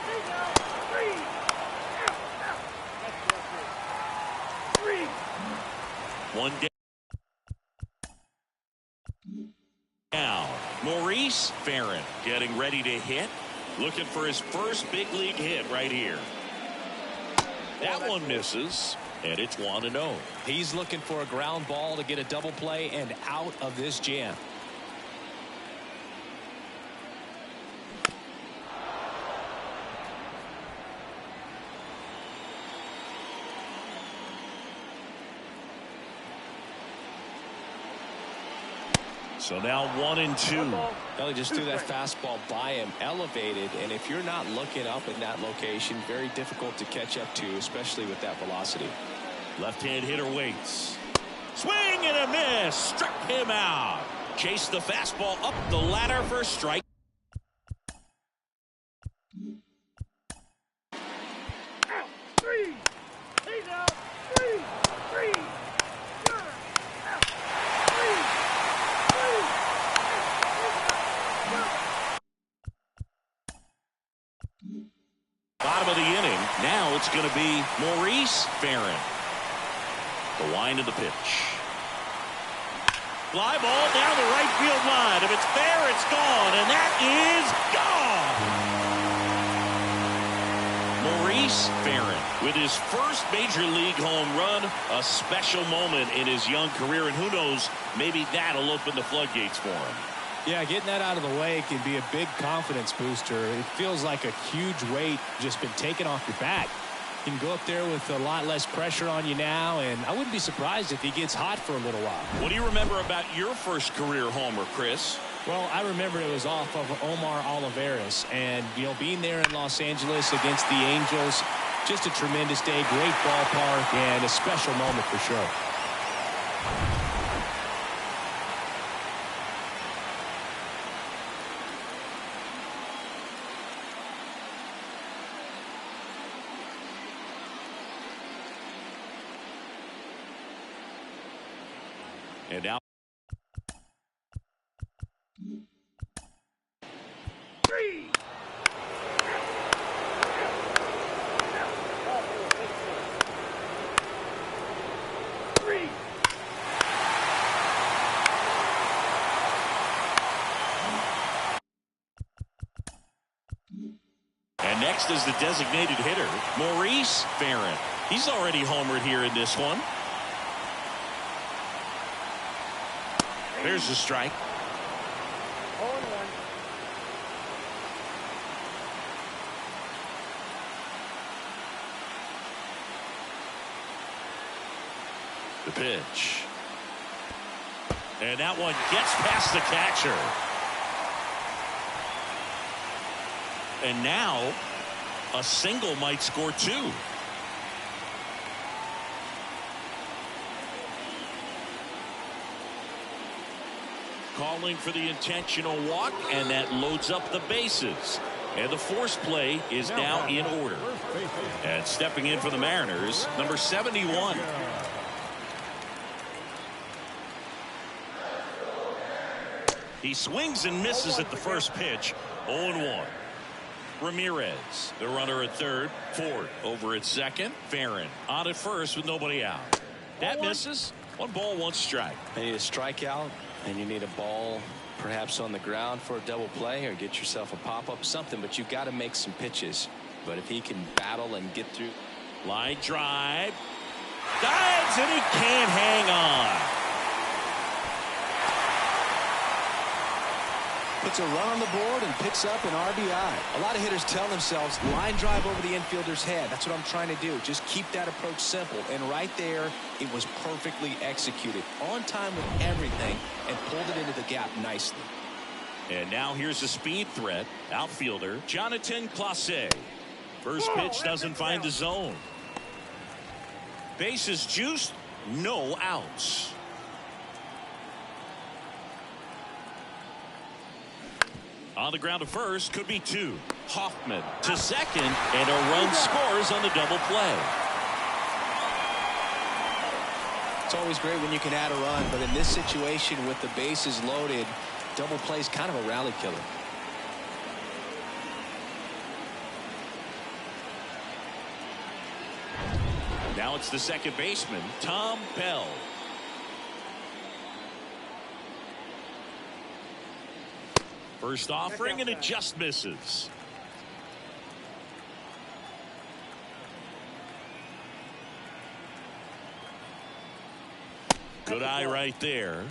He's out. 3. Out. That's 3. One down. Maurice Farron getting ready to hit. Looking for his first big league hit right here. That one misses, and it's 1-0. He's looking for a ground ball to get a double play and out of this jam. So now 1-2. Ellie just threw that fastball by him, elevated, and if you're not looking up in that location, very difficult to catch up to, especially with that velocity. Left-hand hitter waits. Swing and a miss. Struck him out. Chased the fastball up the ladder for a strike. Out. 3. He's out. 3. 3. You're out. 3. Bottom of the inning. Now it's going to be Maurice Farron. The wind of the pitch. Fly ball down the right field line. If it's fair, it's gone. And that is gone. Maurice Farron with his first major league home run. A special moment in his young career. And who knows, maybe that'll open the floodgates for him. Yeah, getting that out of the way can be a big confidence booster. It feels like a huge weight just been taken off your back. You can go up there with a lot less pressure on you now, and I wouldn't be surprised if he gets hot for a little while. What do you remember about your first career homer, Chris? Well, I remember it was off of Omar Olivares, and, you know, being there in Los Angeles against the Angels, just a tremendous day, great ballpark, and a special moment for sure. And now 3. and next is the designated hitter, Maurice Farron. He's already homered here in this one. There's the strike. 0-1. The pitch. And that one gets past the catcher. And now a single might score 2. Calling for the intentional walk, and that loads up the bases. And the force play is now in order. And stepping in for the Mariners, number 71. He swings and misses at the first pitch. 0-1. Ramirez, the runner at third. Ford over at second. Farron on at first with nobody out. That misses. 1 ball, 1 strike. You need a strikeout, and you need a ball perhaps on the ground for a double play, or get yourself a pop-up, something, but you've got to make some pitches. But if he can battle and get through. Line drive. Dives, and he can't hang on. puts a run on the board and picks up an RBI. A lot of hitters tell themselves, line drive over the infielder's head. That's what I'm trying to do. Just keep that approach simple. And right there, it was perfectly executed. On time with everything and pulled it into the gap nicely. And now here's a speed threat. Outfielder Jonathan Clase. First pitch doesn't find the zone. Bases juiced, no outs. On the ground to first, could be two. Hoffman to second, and a run scores on the double play. It's always great when you can add a run, but in this situation with the bases loaded, double play is kind of a rally killer. Now it's the second baseman, Tom Bell. First offering, and it just misses. Good eye right there.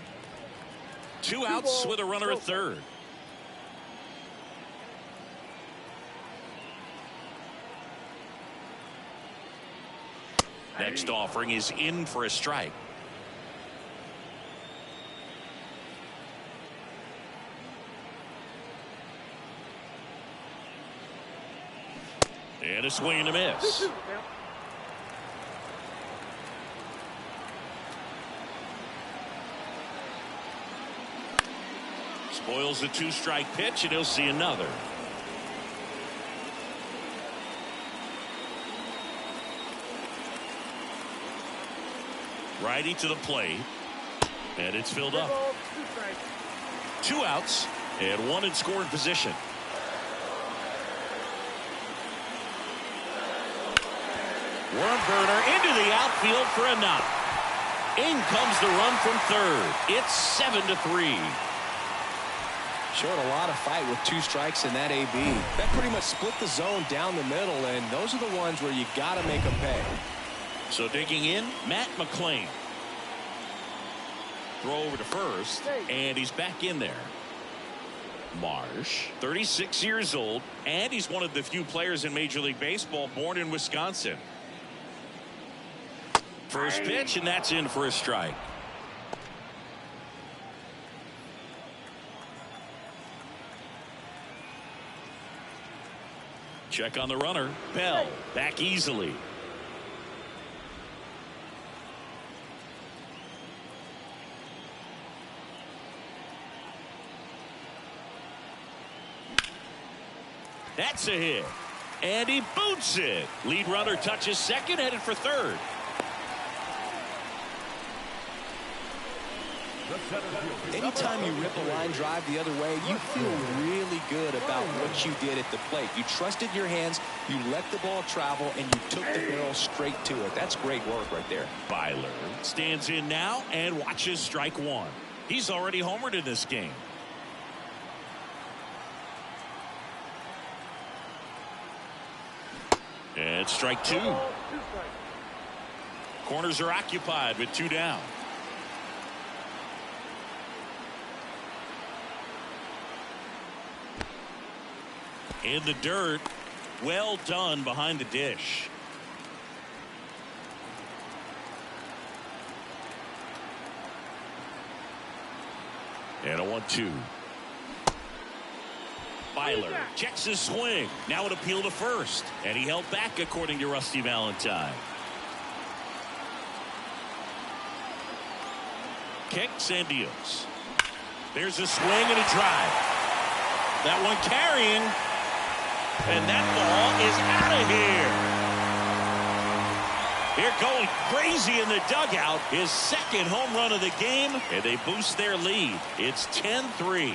Two outs with a runner at third. Next offering is in for a strike. And a swing and a miss. Spoils the two-strike pitch, and he'll see another. Righty to the plate, and it's filled up. Two outs and one in scoring position. Worm burner into the outfield for a knock. In comes the run from third. It's 7-3. Showed a lot of fight with two strikes in that AB. That pretty much split the zone down the middle, and those are the ones where you got to make them pay. So digging in, Matt McClain. Throw over to first, and he's back in there. Marsh, 36 years old, and he's one of the few players in Major League Baseball born in Wisconsin. First pitch, and that's in for a strike. Check on the runner. Bell back easily. That's a hit. And he boots it. Lead runner touches second, headed for third. Anytime you rip a line drive the other way, you feel really good about what you did at the plate. You trusted your hands, you let the ball travel, and you took the barrel straight to it. That's great work right there. Byler stands in now and watches strike one. He's already homered in this game. And strike two. Corners are occupied with two down. In the dirt. Well done behind the dish. And a 1-2. Byler checks his swing. Now an appeal to first. And he held back, according to Rusty Valentine. Kicks and deals. There's a swing and a drive. That one carrying. And that ball is out of here. Here going crazy in the dugout. His second home run of the game. And they boost their lead. It's 10-3.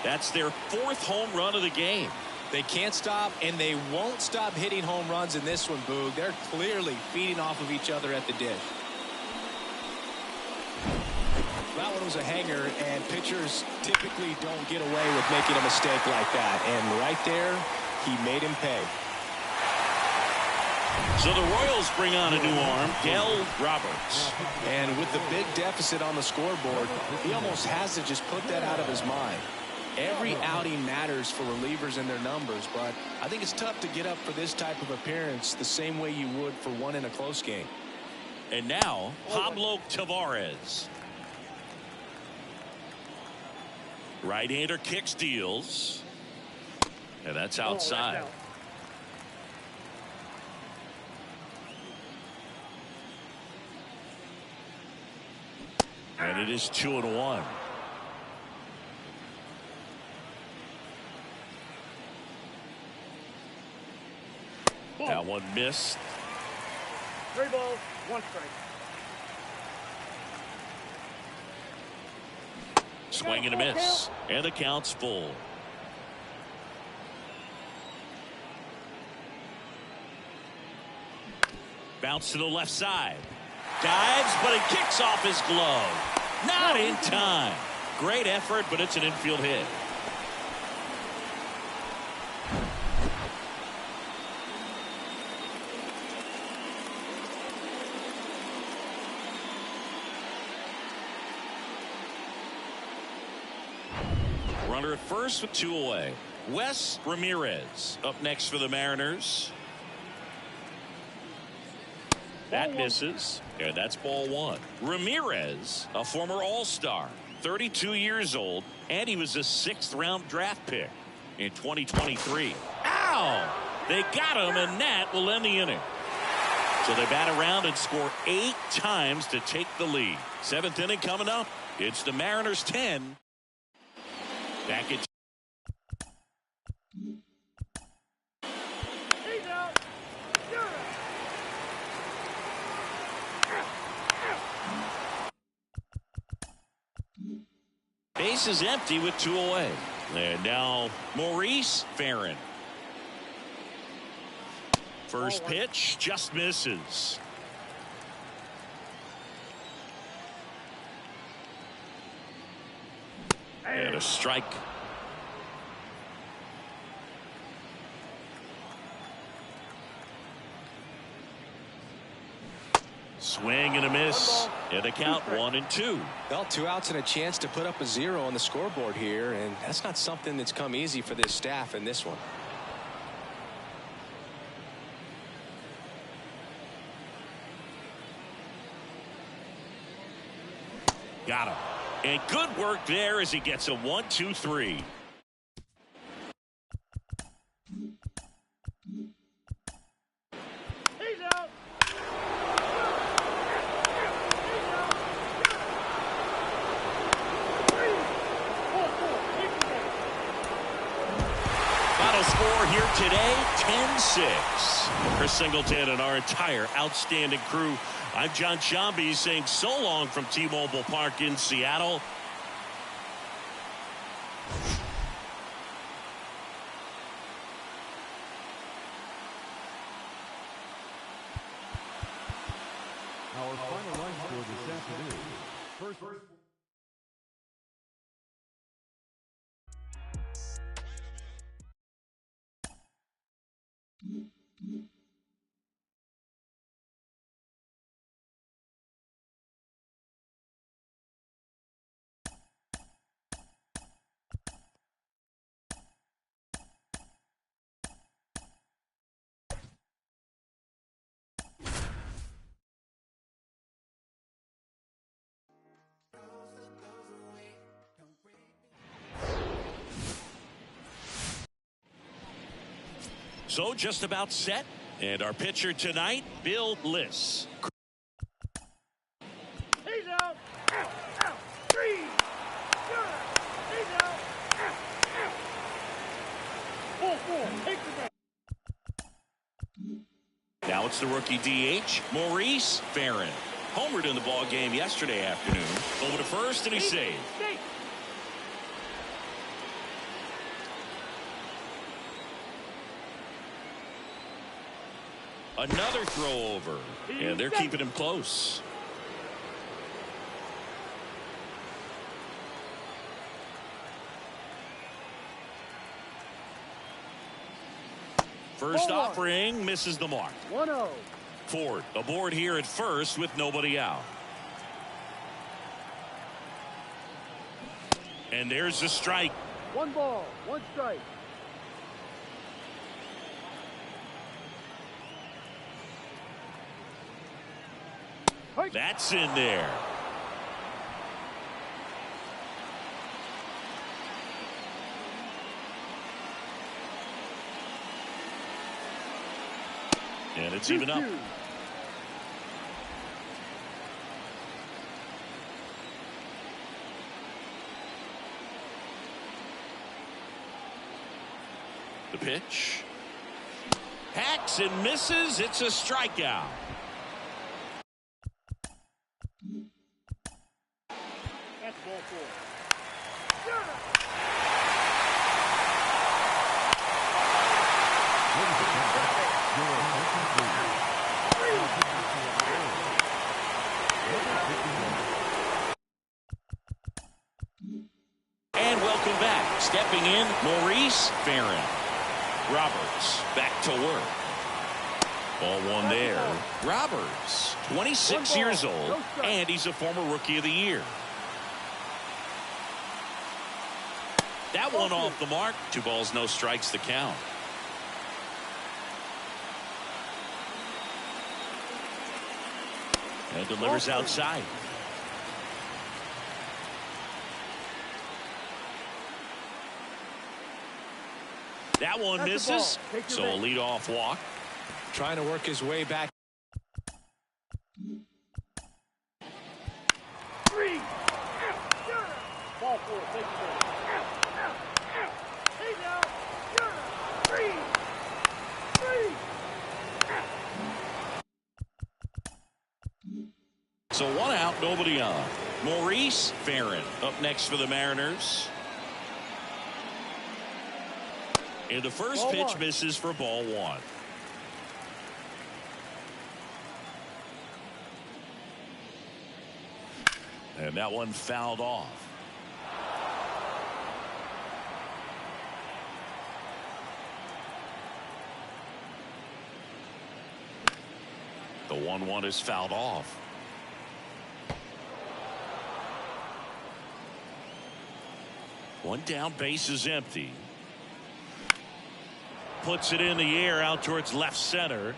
That's their fourth home run of the game. They can't stop, and they won't stop hitting home runs in this one, Boog. They're clearly feeding off of each other at the dish. That one was a hanger, and pitchers typically don't get away with making a mistake like that. And right there, he made him pay. So the Royals bring on a new arm, Dell Roberts. And with the big deficit on the scoreboard, he almost has to just put that out of his mind. Every outing matters for relievers and their numbers, but I think it's tough to get up for this type of appearance the same way you would for one in a close game. And now, Pablo Tavares. Right-hander kick steals. And that's outside. And it is 2-1. That one missed. 3 balls, 1 strike. Swing and a miss. And the count's full. Bounce to the left side. Dives, but it kicks off his glove. Not in time. Great effort, but it's an infield hit. Runner at first with 2 away. Wes Ramirez up next for the Mariners. That misses, and that's ball 1. Ramirez, a former All-Star, 32 years old, and he was a 6th-round draft pick in 2023. Ow! They got him, and that will end the inning. So they bat around and score 8 times to take the lead. 7th inning coming up. It's the Mariners 10. Back at He's out. You're out. base is empty with 2 away. And now Maurice Farron. First pitch just misses. And a strike. Swing and a miss. And the count 1-2. Well, 2 outs and a chance to put up a 0 on the scoreboard here, and that's not something that's come easy for this staff in this one. Got him. And good work there as he gets a 1-2-3. He's out. Final score here today, 10-6. Chris Singleton and our entire outstanding crew. I'm John Shambi saying so long from T-Mobile Park in Seattle. Our final line score this afternoon. First. So just about set. And our pitcher tonight, Bill Liss. He's out. Out. Out. 3. You're out. He's out. Out. Out. Ball 4. Take the base. Now it's the rookie DH, Maurice Farron. Homered in the ball game yesterday afternoon. Over to first, and he saved. Stay. Another throw over, and they're keeping him close. First offering misses the mark. 1-0. Ford aboard here at first with nobody out. And there's the strike. One ball, one strike. That's in there. And it's even up. The pitch. Hacks and misses. It's a strikeout. That's ball four. And welcome back. Stepping in, Maurice Farron. Roberts back to work. Ball one there. Roberts, 26 years old, and he's a former Rookie of the Year. That one off the mark. 2 balls, no strikes, the count. And delivers outside. That one misses, so a leadoff walk. Trying to work his way back. Three. Ball four. Take the ball. He's out. Three. So 1 out, nobody on. Maurice Farron up next for the Mariners. And the first pitch misses for ball one. And that one fouled off. The 1-1 is fouled off. One down, base is empty. Puts it in the air out towards left center.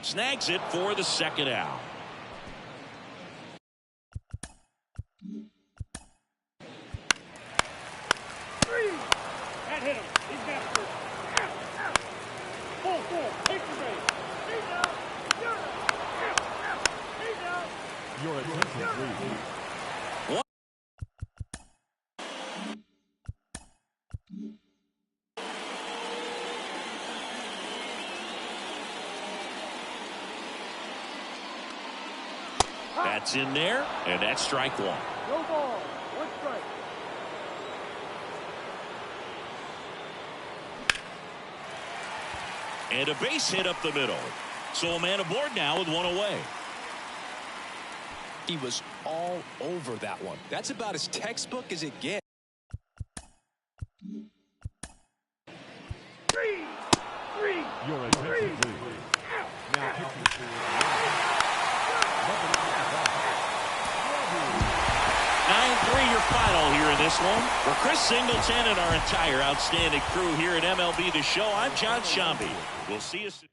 Snags it for the second out. That hit him. He's got first. Ball four. Take the base. He's out. He's out. Your attention, please. That's in there, and that's strike one. No ball. One strike. And a base hit up the middle. So a man aboard now with one away. He was all over that one. That's about as textbook as it gets. Three. Your attention, please. Now pitching for 9-3 your final here in this one. For Chris Singleton and our entire outstanding crew here at MLB The Show, I'm John Shambi. We'll see you soon.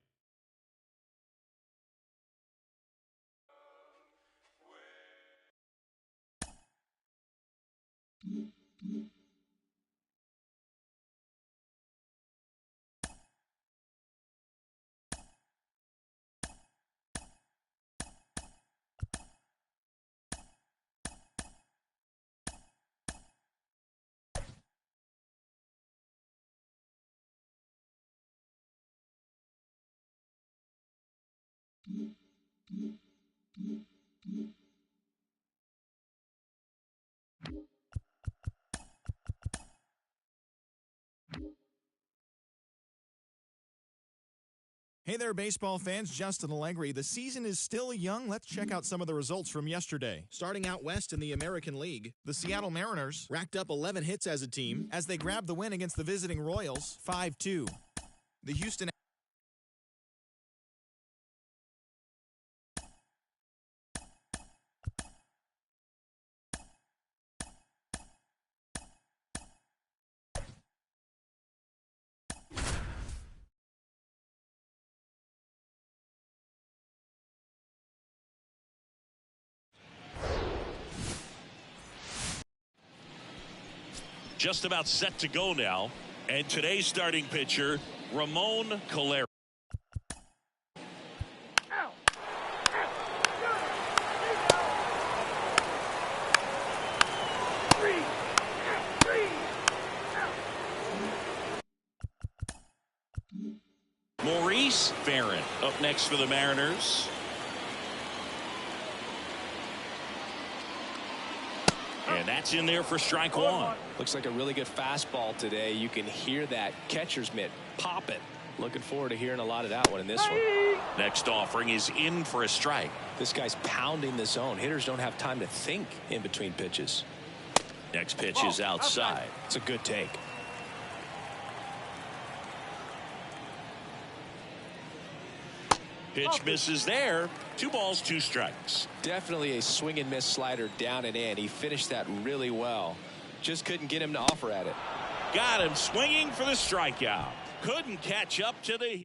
Hey there, baseball fans. Justin Allegri. The season is still young. Let's check out some of the results from yesterday. Starting out west in the American League, the Seattle Mariners racked up 11 hits as a team as they grabbed the win against the visiting Royals 5-2. The Houston just about set to go now. And today's starting pitcher, Ramon Calera. Maurice Farron up next for the Mariners. And that's in there for strike one. Looks like a really good fastball today. You can hear that catcher's mitt popping. Looking forward to hearing a lot of that one in this one. Next offering is in for a strike. This guy's pounding the zone. Hitters don't have time to think in between pitches. Next pitch is outside. It's a good take. Pitch misses there. 2 balls, 2 strikes. Definitely a swing and miss slider down and in. He finished that really well. Just couldn't get him to offer at it. Got him swinging for the strikeout. Couldn't catch up to the...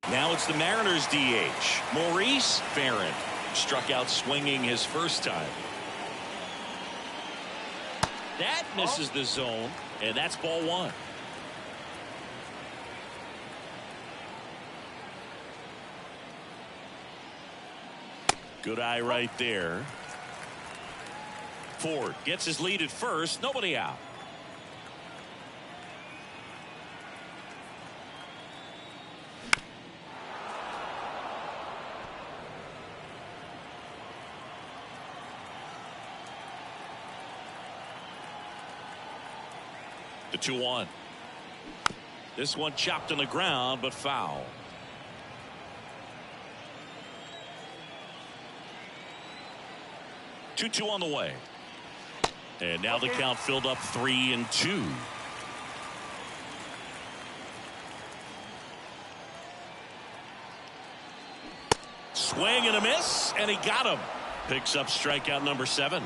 Now it's the Mariners DH. Maurice Farron struck out swinging his first time. That misses the zone, and that's ball 1. Good eye right there. Ford gets his lead at first. Nobody out. The 2-1. This one chopped on the ground, but foul. Two on the way. And now the count filled up 3-2. Swing and a miss, and he got him. Picks up strikeout number 7.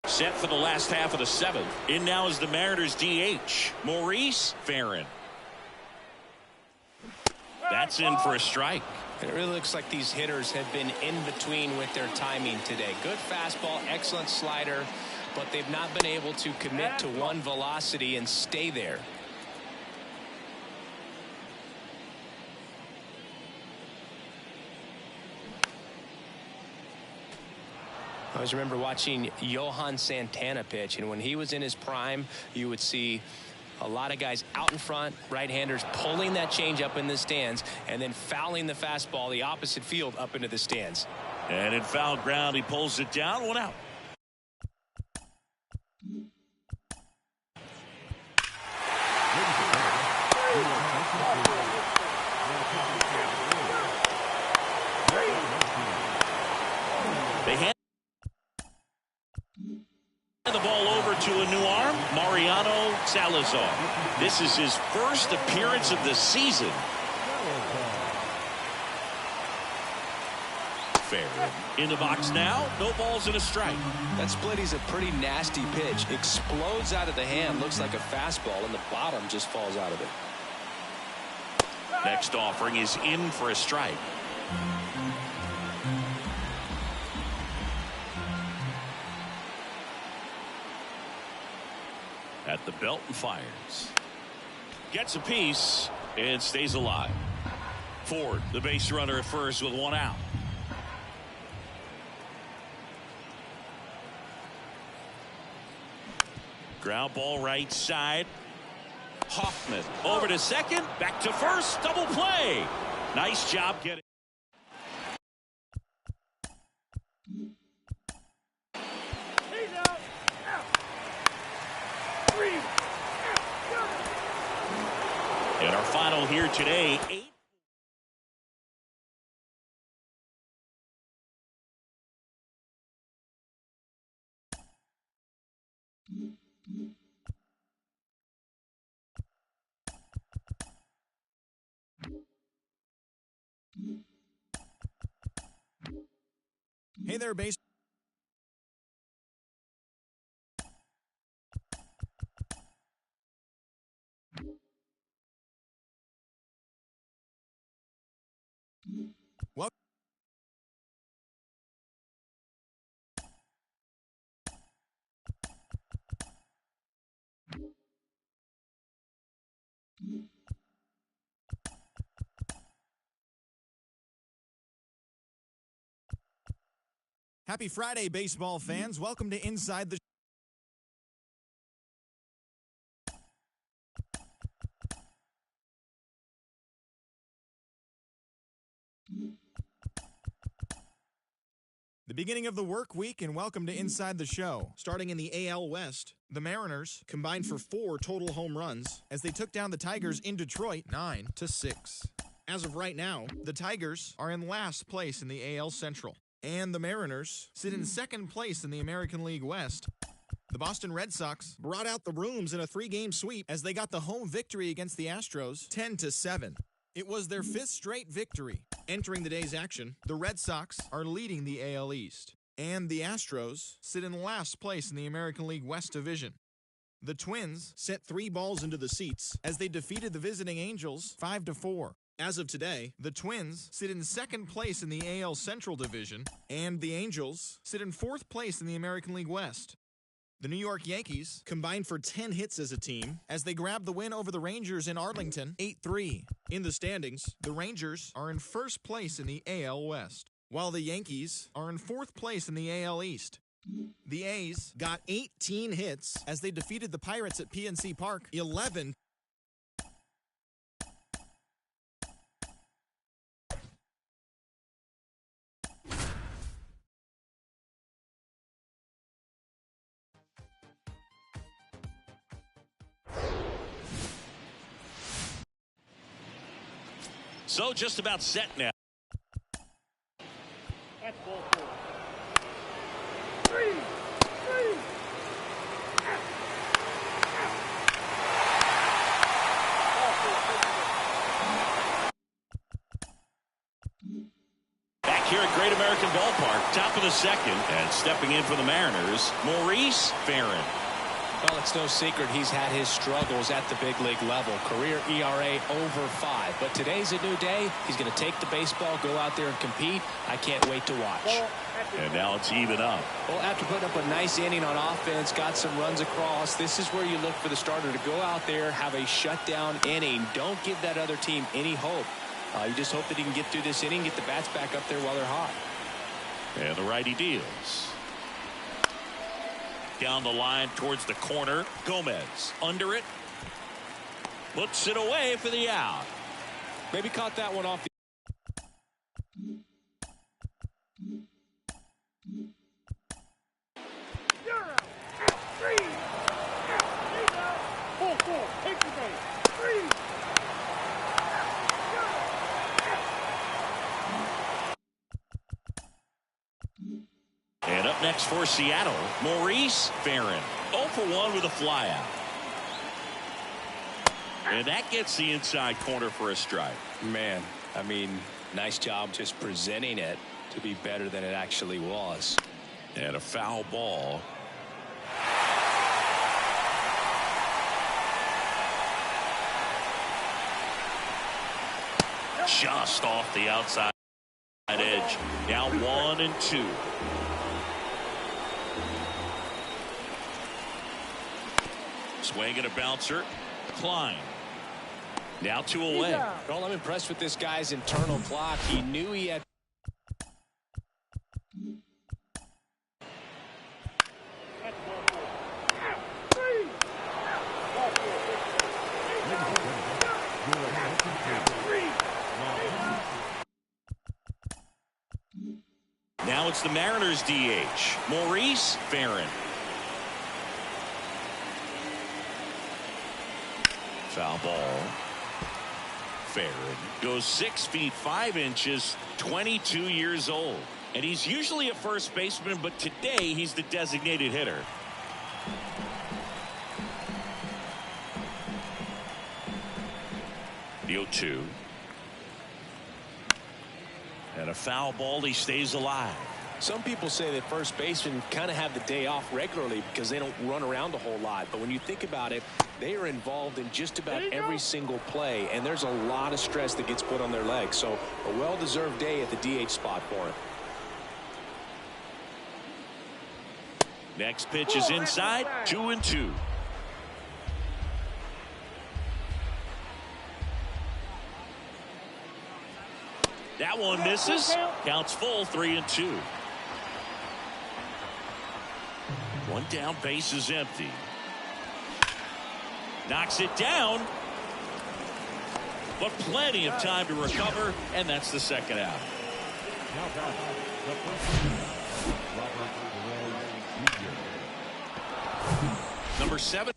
Set for the last half of the 7th. In now is the Mariners DH, Maurice Farron. That's in for a strike. It really looks like these hitters have been in between with their timing today. Good fastball, excellent slider, but they've not been able to commit to one velocity and stay there. I always remember watching Johan Santana pitch, and when he was in his prime, you would see a lot of guys out in front, right-handers pulling that change up in the stands and then fouling the fastball the opposite field up into the stands. And in foul ground, he pulls it down. 1 out. They hand the ball over to a new arm, Mariano Salazar. This is his first appearance of the season. Fair. In the box now, no balls and a strike. That splitty's a pretty nasty pitch. Explodes out of the hand, looks like a fastball, and the bottom just falls out of it. Next offering is in for a strike. At the belt and fires. Gets a piece and stays alive. Ford, the base runner at first with 1 out. Ground ball right side. Hoffman over to second, back to first, double play. Nice job getting. And our final here today, 8. Hey there, base. What? Happy Friday, baseball fans. Welcome to Inside the beginning of the work week, and welcome to Inside the Show. Starting in the AL West, the Mariners combined for 4 total home runs as they took down the Tigers in Detroit 9-6. As of right now, the Tigers are in last place in the AL Central, and the Mariners sit in second place in the American League West. The Boston Red Sox brought out the brooms in a 3-game sweep as they got the home victory against the Astros 10-7. It was their 5th straight victory. Entering the day's action, the Red Sox are leading the AL East, and the Astros sit in last place in the American League West Division. The Twins sent 3 balls into the seats as they defeated the visiting Angels 5-4. As of today, the Twins sit in second place in the AL Central Division, and the Angels sit in 4th place in the American League West. The New York Yankees combined for 10 hits as a team as they grabbed the win over the Rangers in Arlington 8-3. In the standings, the Rangers are in first place in the AL West, while the Yankees are in 4th place in the AL East. The A's got 18 hits as they defeated the Pirates at PNC Park 11. So just about set now. That's ball 4. 3. Back here at Great American Ballpark, top of the second, and stepping in for the Mariners, Maurice Farron. Well, it's no secret he's had his struggles at the big league level. Career ERA over 5. But today's a new day. He's going to take the baseball, go out there and compete. I can't wait to watch. And now it's even up. Well, after putting up a nice inning on offense, got some runs across, this is where you look for the starter to go out there, have a shutdown inning. Don't give that other team any hope. You just hope that he can get through this inning, get the bats back up there while they're hot. And the righty deals. Down the line towards the corner. Gomez under it. Puts it away for the out. Maybe caught that one off the You're out. 3. He's out. Ball 4. Take the base. 3. And up next for Seattle, Maurice Farron. 0 for 1 with a flyout. And that gets the inside corner for a strike. man. I mean, nice job just presenting it to be better than it actually was. And a foul ball. Just off the outside edge. Now 1-2. Swing and a bouncer. Klein. Now 2 away. Well, I'm impressed with this guy's internal clock. He knew he had. That's ball 4. 3. Ball 4. Now it's the Mariners DH, Maurice Farron. Foul ball. Farron goes 6 feet 5 inches, 22 years old. And he's usually a first baseman, but today he's the designated hitter. The 0-2. And a foul ball. He stays alive. Some people say that first basemen kind of have the day off regularly because they don't run around a whole lot. But when you think about it, they are involved in just about every single play, and there's a lot of stress that gets put on their legs. So a well-deserved day at the DH spot for him. Next pitch is inside, 2-2. That one misses. Counts full, 3-2. One down, base is empty. Knocks it down. But plenty of time to recover, and that's the second out. Now back, the first Robert Perez Jr. Number 71.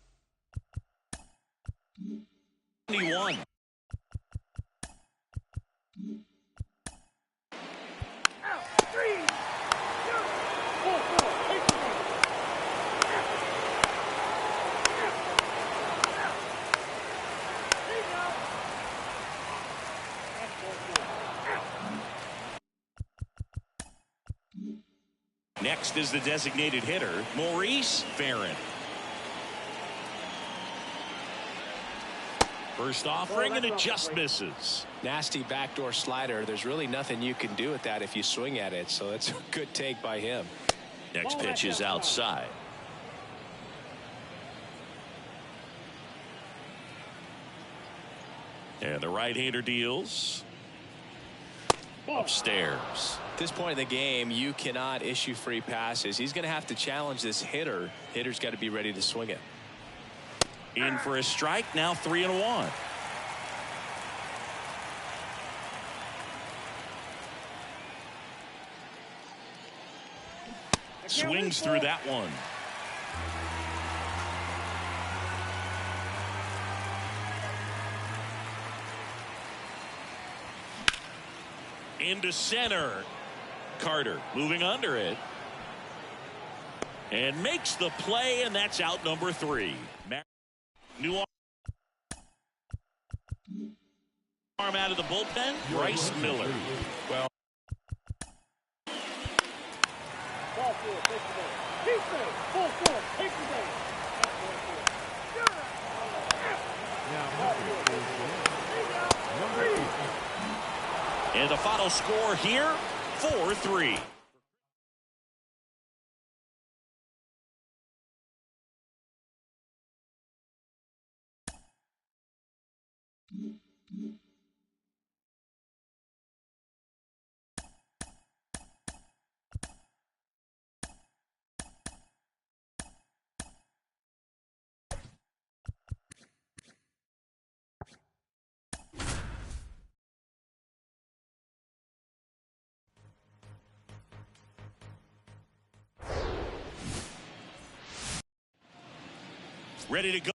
Next is the designated hitter, Maurice Farron. First offering, and it just misses. Nasty backdoor slider. There's really nothing you can do with that if you swing at it. So that's a good take by him. Next pitch is outside. And the right-hander deals upstairs. At this point in the game, you cannot issue free passes. He's going to have to challenge this hitter. Hitter's got to be ready to swing it. In for a strike, now 3-1. Swings through that one. Into center. Carter moving under it. And makes the play, and that's out number 3. New arm out of the bullpen, Bryce Miller. Well, Ball 4, take the base. Keep it. Ball 4, take the base. Now number 8. and the final score here, 4-3. Ready to go.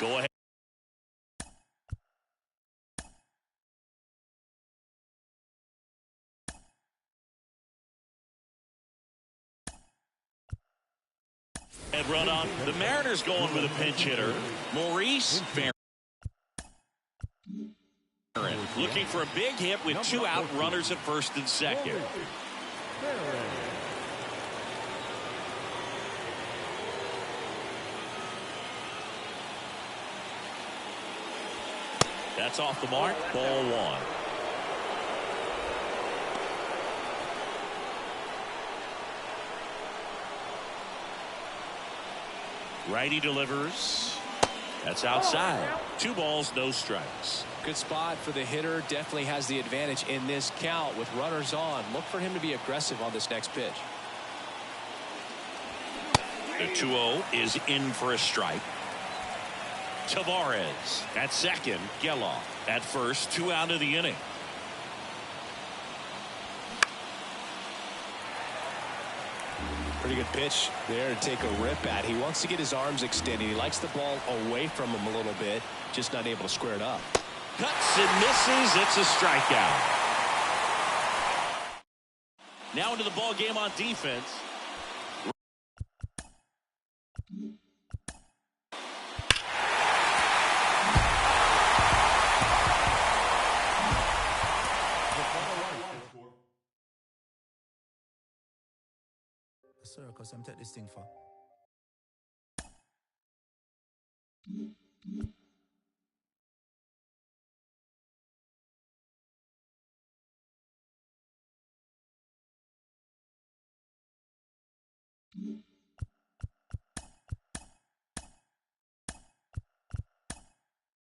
Go ahead. ahead run on. The Mariners going with a pinch hitter, Maurice Farron. Looking for a big hit with 2 out, runners at first and second. That's off the mark. Ball 1. Righty delivers. That's outside. 2 balls, no strikes. Good spot for the hitter. Definitely has the advantage in this count with runners on. Look for him to be aggressive on this next pitch. The 2-0 is in for a strike. Tavares at second. Geloff at first. 2 out of the inning. Pretty good pitch there to take a rip at. He wants to get his arms extended. He likes the ball away from him a little bit. Just not able to square it up. Cuts and misses. It's a strikeout. Now into the ball game on defense. Sir, because I'm take this thing for.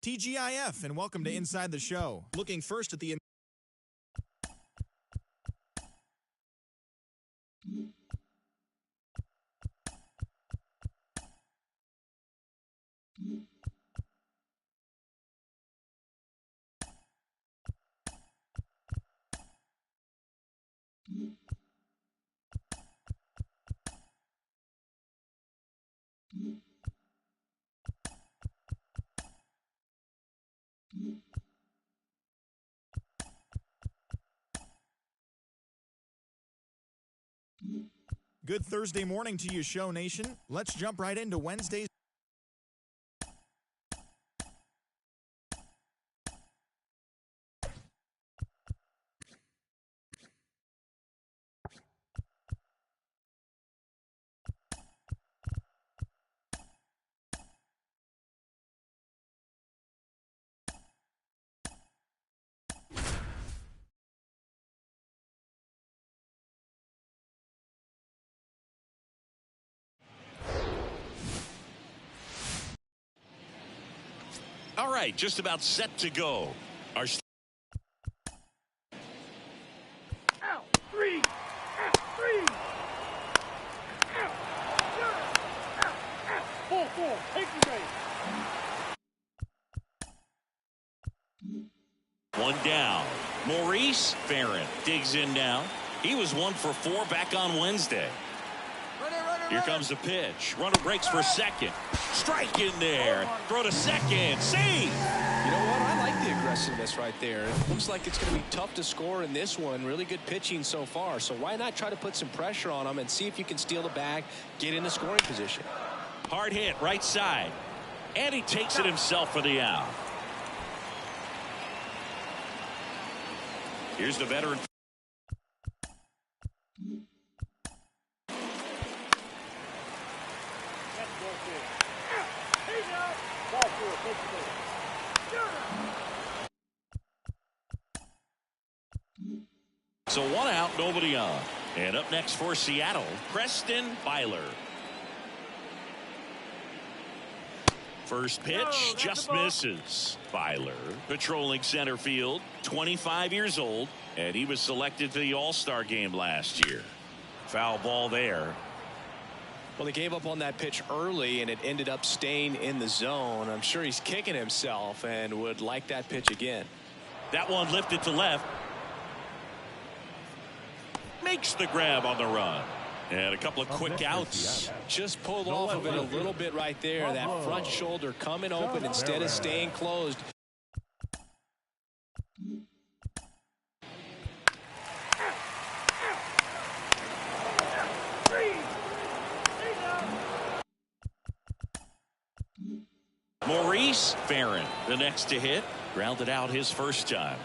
TGIF, and welcome to Inside the Show. Looking first at the Good Thursday morning to you, Show Nation. Let's jump right into Wednesday's. All right, just about set to go. Our Out. 3. Out. 3. Out. Out. Full. Take the base. 1 down. Maurice Farron digs in now. He was 1 for 4 back on Wednesday. Here comes the pitch. Runner breaks for second. Strike in there. Throw to second. Save. You know what? I like the aggressiveness right there. It looks like it's going to be tough to score in this one. Really good pitching so far. So why not try to put some pressure on him and see if you can steal the bag, get in the scoring position. Hard hit right side. And he takes it himself for the out. Here's the veteran. So 1 out, nobody on. And up next for Seattle, Preston Byler. First pitch just misses. Byler patrolling center field, 25 years old, and he was selected to the All-Star game last year. Foul ball there. Well, they gave up on that pitch early, and it ended up staying in the zone. I'm sure he's kicking himself and would like that pitch again. That one lifted to left. Makes the grab on the run. And a couple of quick outs. Just pulled off of it a little bit right there. That front shoulder coming open instead of staying closed. Maurice Farron, the next to hit, grounded out his first time.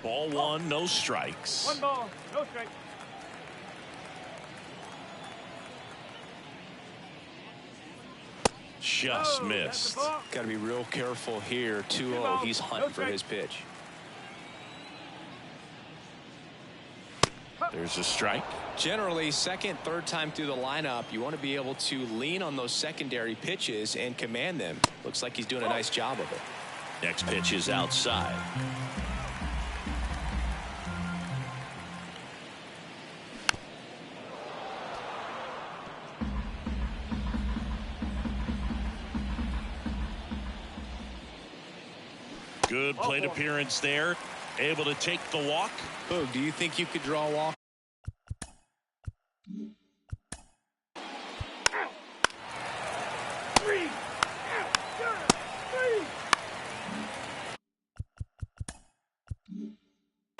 Ball one, no strikes. One ball, no strikes. Just missed. Got to be real careful here. 2-0. He's hunting for his pitch. There's a strike. Generally, second, third time through the lineup, you want to be able to lean on those secondary pitches and command them. Looks like he's doing a nice job of it. Next pitch is outside. Good plate appearance there. Able to take the walk. Boog, do you think you could draw a walk?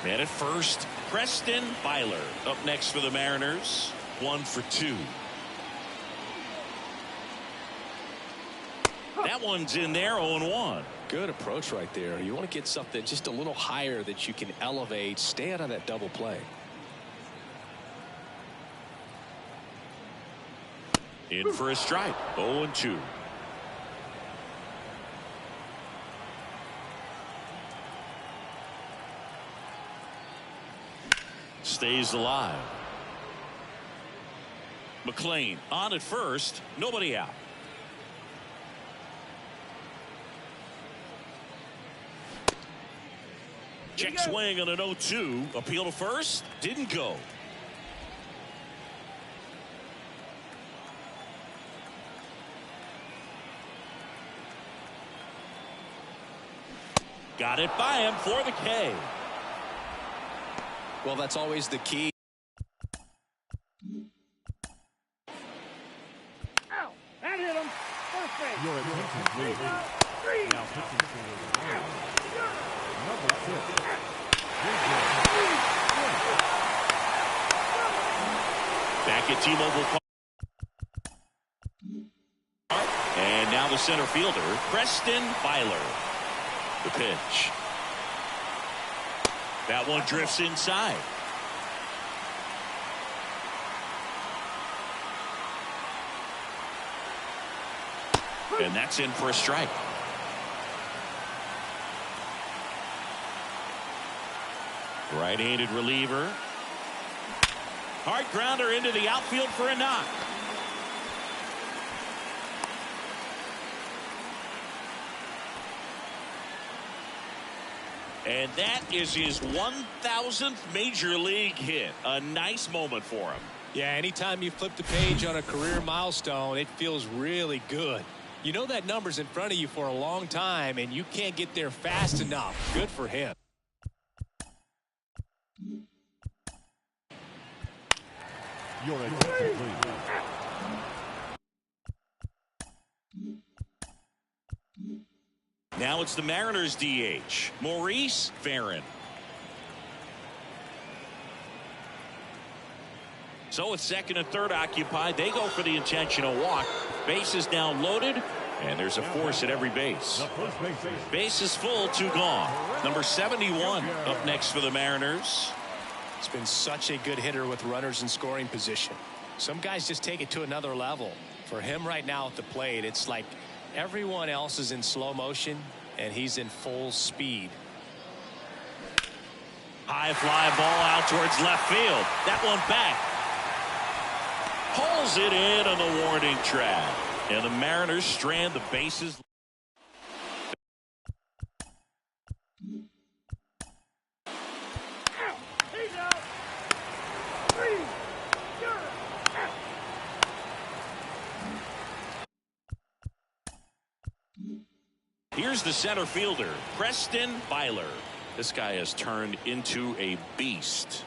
Man at first, Preston Byler up next for the Mariners. 1 for 2. That one's in there, 0-1. Good approach right there. You want to get something just a little higher that you can elevate. Stay out of that double play. In for a strike. 0-2. Stays alive. McLean on at first. Nobody out. Check swing on an 0-2. Appeal to first. Didn't go. Got it by him for the K. Well, that's always the key. Ow! That hit him. First base. Your attention, please. Now pitching for the Mariners, number 6. Back at T-Mobile Park. And now the center fielder, Preston Byler. The pitch. That one drifts inside. And that's in for a strike. Right-handed reliever. Hard grounder into the outfield for a knock. And that is his 1,000th major league hit. A nice moment for him. Yeah, anytime you flip the page on a career milestone, it feels really good. You know that number's in front of you for a long time, and you can't get there fast enough. Good for him. Your attention, please. Now it's the Mariners DH, Maurice Farron. So with second and third occupied, they go for the intentional walk. Base is now loaded, and there's a force at every base. Base is full, 2 gone. Number 71 up next for the Mariners. It's been such a good hitter with runners in scoring position. Some guys just take it to another level. For him right now at the plate, it's like everyone else is in slow motion, and he's in full speed. High fly ball out towards left field. That one back. Pulls it in on the warning track. And the Mariners strand the bases. He's out. 3. You're out. Here's the center fielder, Preston Byler. This guy has turned into a beast.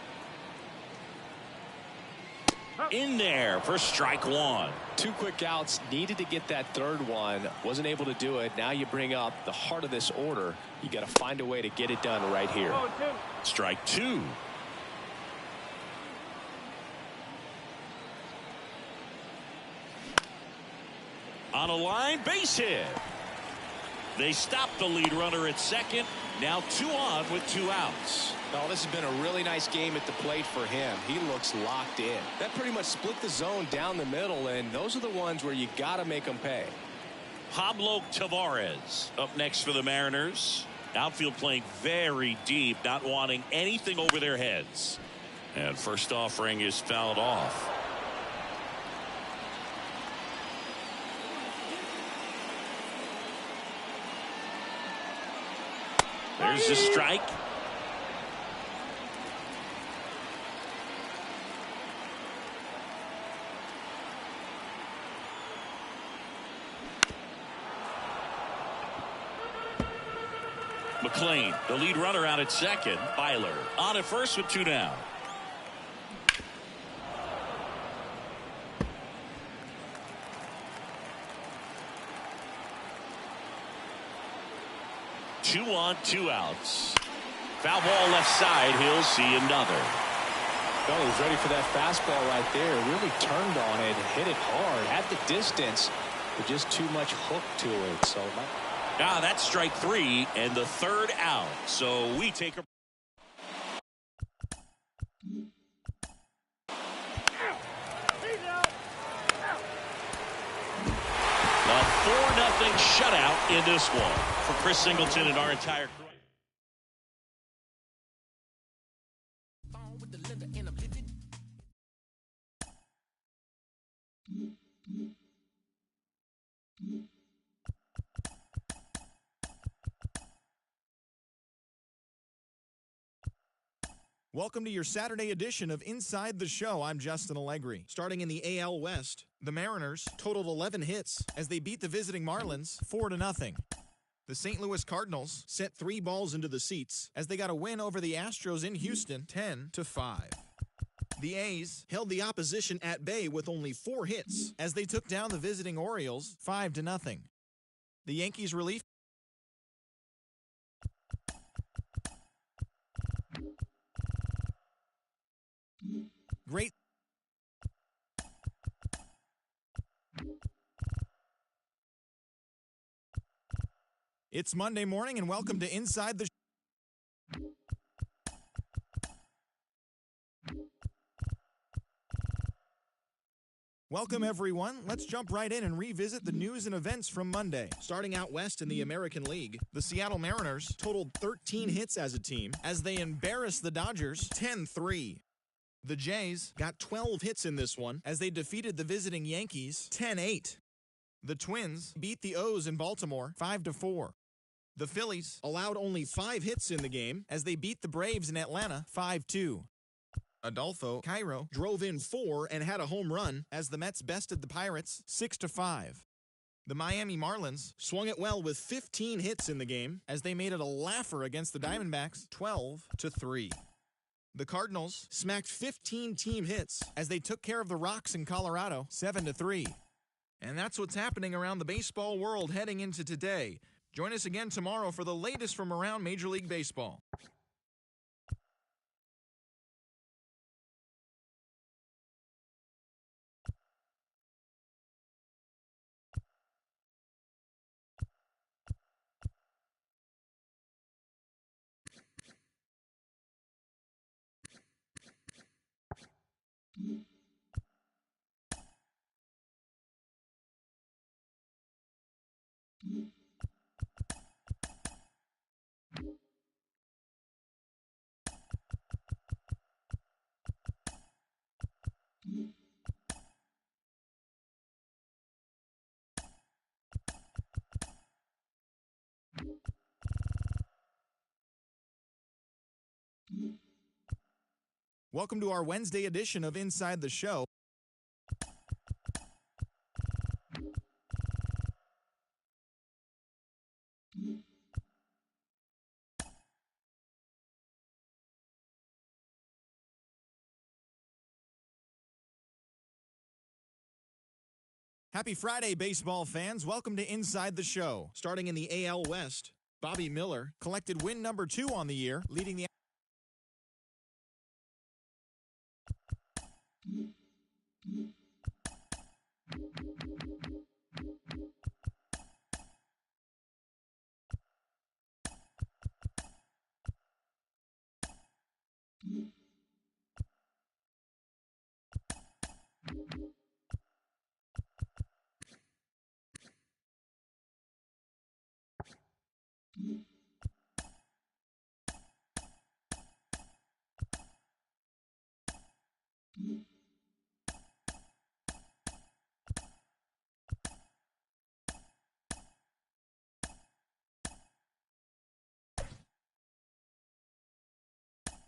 In there for strike 1. 2 quick outs, needed to get that third one, wasn't able to do it. Now you bring up the heart of this order. You got to find a way to get it done right here. Strike 2. On a line, base hit. They stop the lead runner at second. Now 2 on with 2 outs. Oh, this has been a really nice game at the plate for him. He looks locked in. That pretty much split the zone down the middle, and those are the ones where you got to make them pay. Pablo Tavares up next for the Mariners. Outfield playing very deep, not wanting anything over their heads. And first offering is fouled off. There's the strike. McLean, the lead runner, out at second. Byler on at first with 2 down. Two on, 2 outs. Foul ball left side. He'll see another. Oh, he's ready for that fastball right there. Really turned on it, hit it hard, had the distance, but just too much hook to it. So that's strike 3 and the 3rd out. So we take a. A 4-0 shutout in this one for Chris Singleton and our entire crew. Welcome to your Saturday edition of Inside the Show. I'm Justin Allegri. Starting in the AL West, the Mariners totaled 11 hits as they beat the visiting Marlins 4-0. The St. Louis Cardinals sent 3 balls into the seats as they got a win over the Astros in Houston 10-5. The A's held the opposition at bay with only 4 hits as they took down the visiting Orioles 5-0. The Yankees relief great. It's Monday morning and welcome to Inside the Welcome everyone. Let's jump right in and revisit the news and events from Monday. Starting out west in the American League, the Seattle Mariners totaled 13 hits as a team as they embarrassed the Dodgers 10-3. The Jays got 12 hits in this one as they defeated the visiting Yankees 10-8. The Twins beat the O's in Baltimore 5-4. The Phillies allowed only 5 hits in the game as they beat the Braves in Atlanta 5-2. Adolfo Cairo drove in 4 and had a home run as the Mets bested the Pirates 6-5. The Miami Marlins swung it well with 15 hits in the game as they made it a laugher against the Diamondbacks 12-3. The Cardinals smacked 15 team hits as they took care of the Rocks in Colorado 7-3. And that's what's happening around the baseball world heading into today. Join us again tomorrow for the latest from around Major League Baseball. Welcome to our Wednesday edition of Inside the Show. Happy Friday, baseball fans. Welcome to Inside the Show. Starting in the AL West, Bobby Miller collected win number 2 on the year, leading the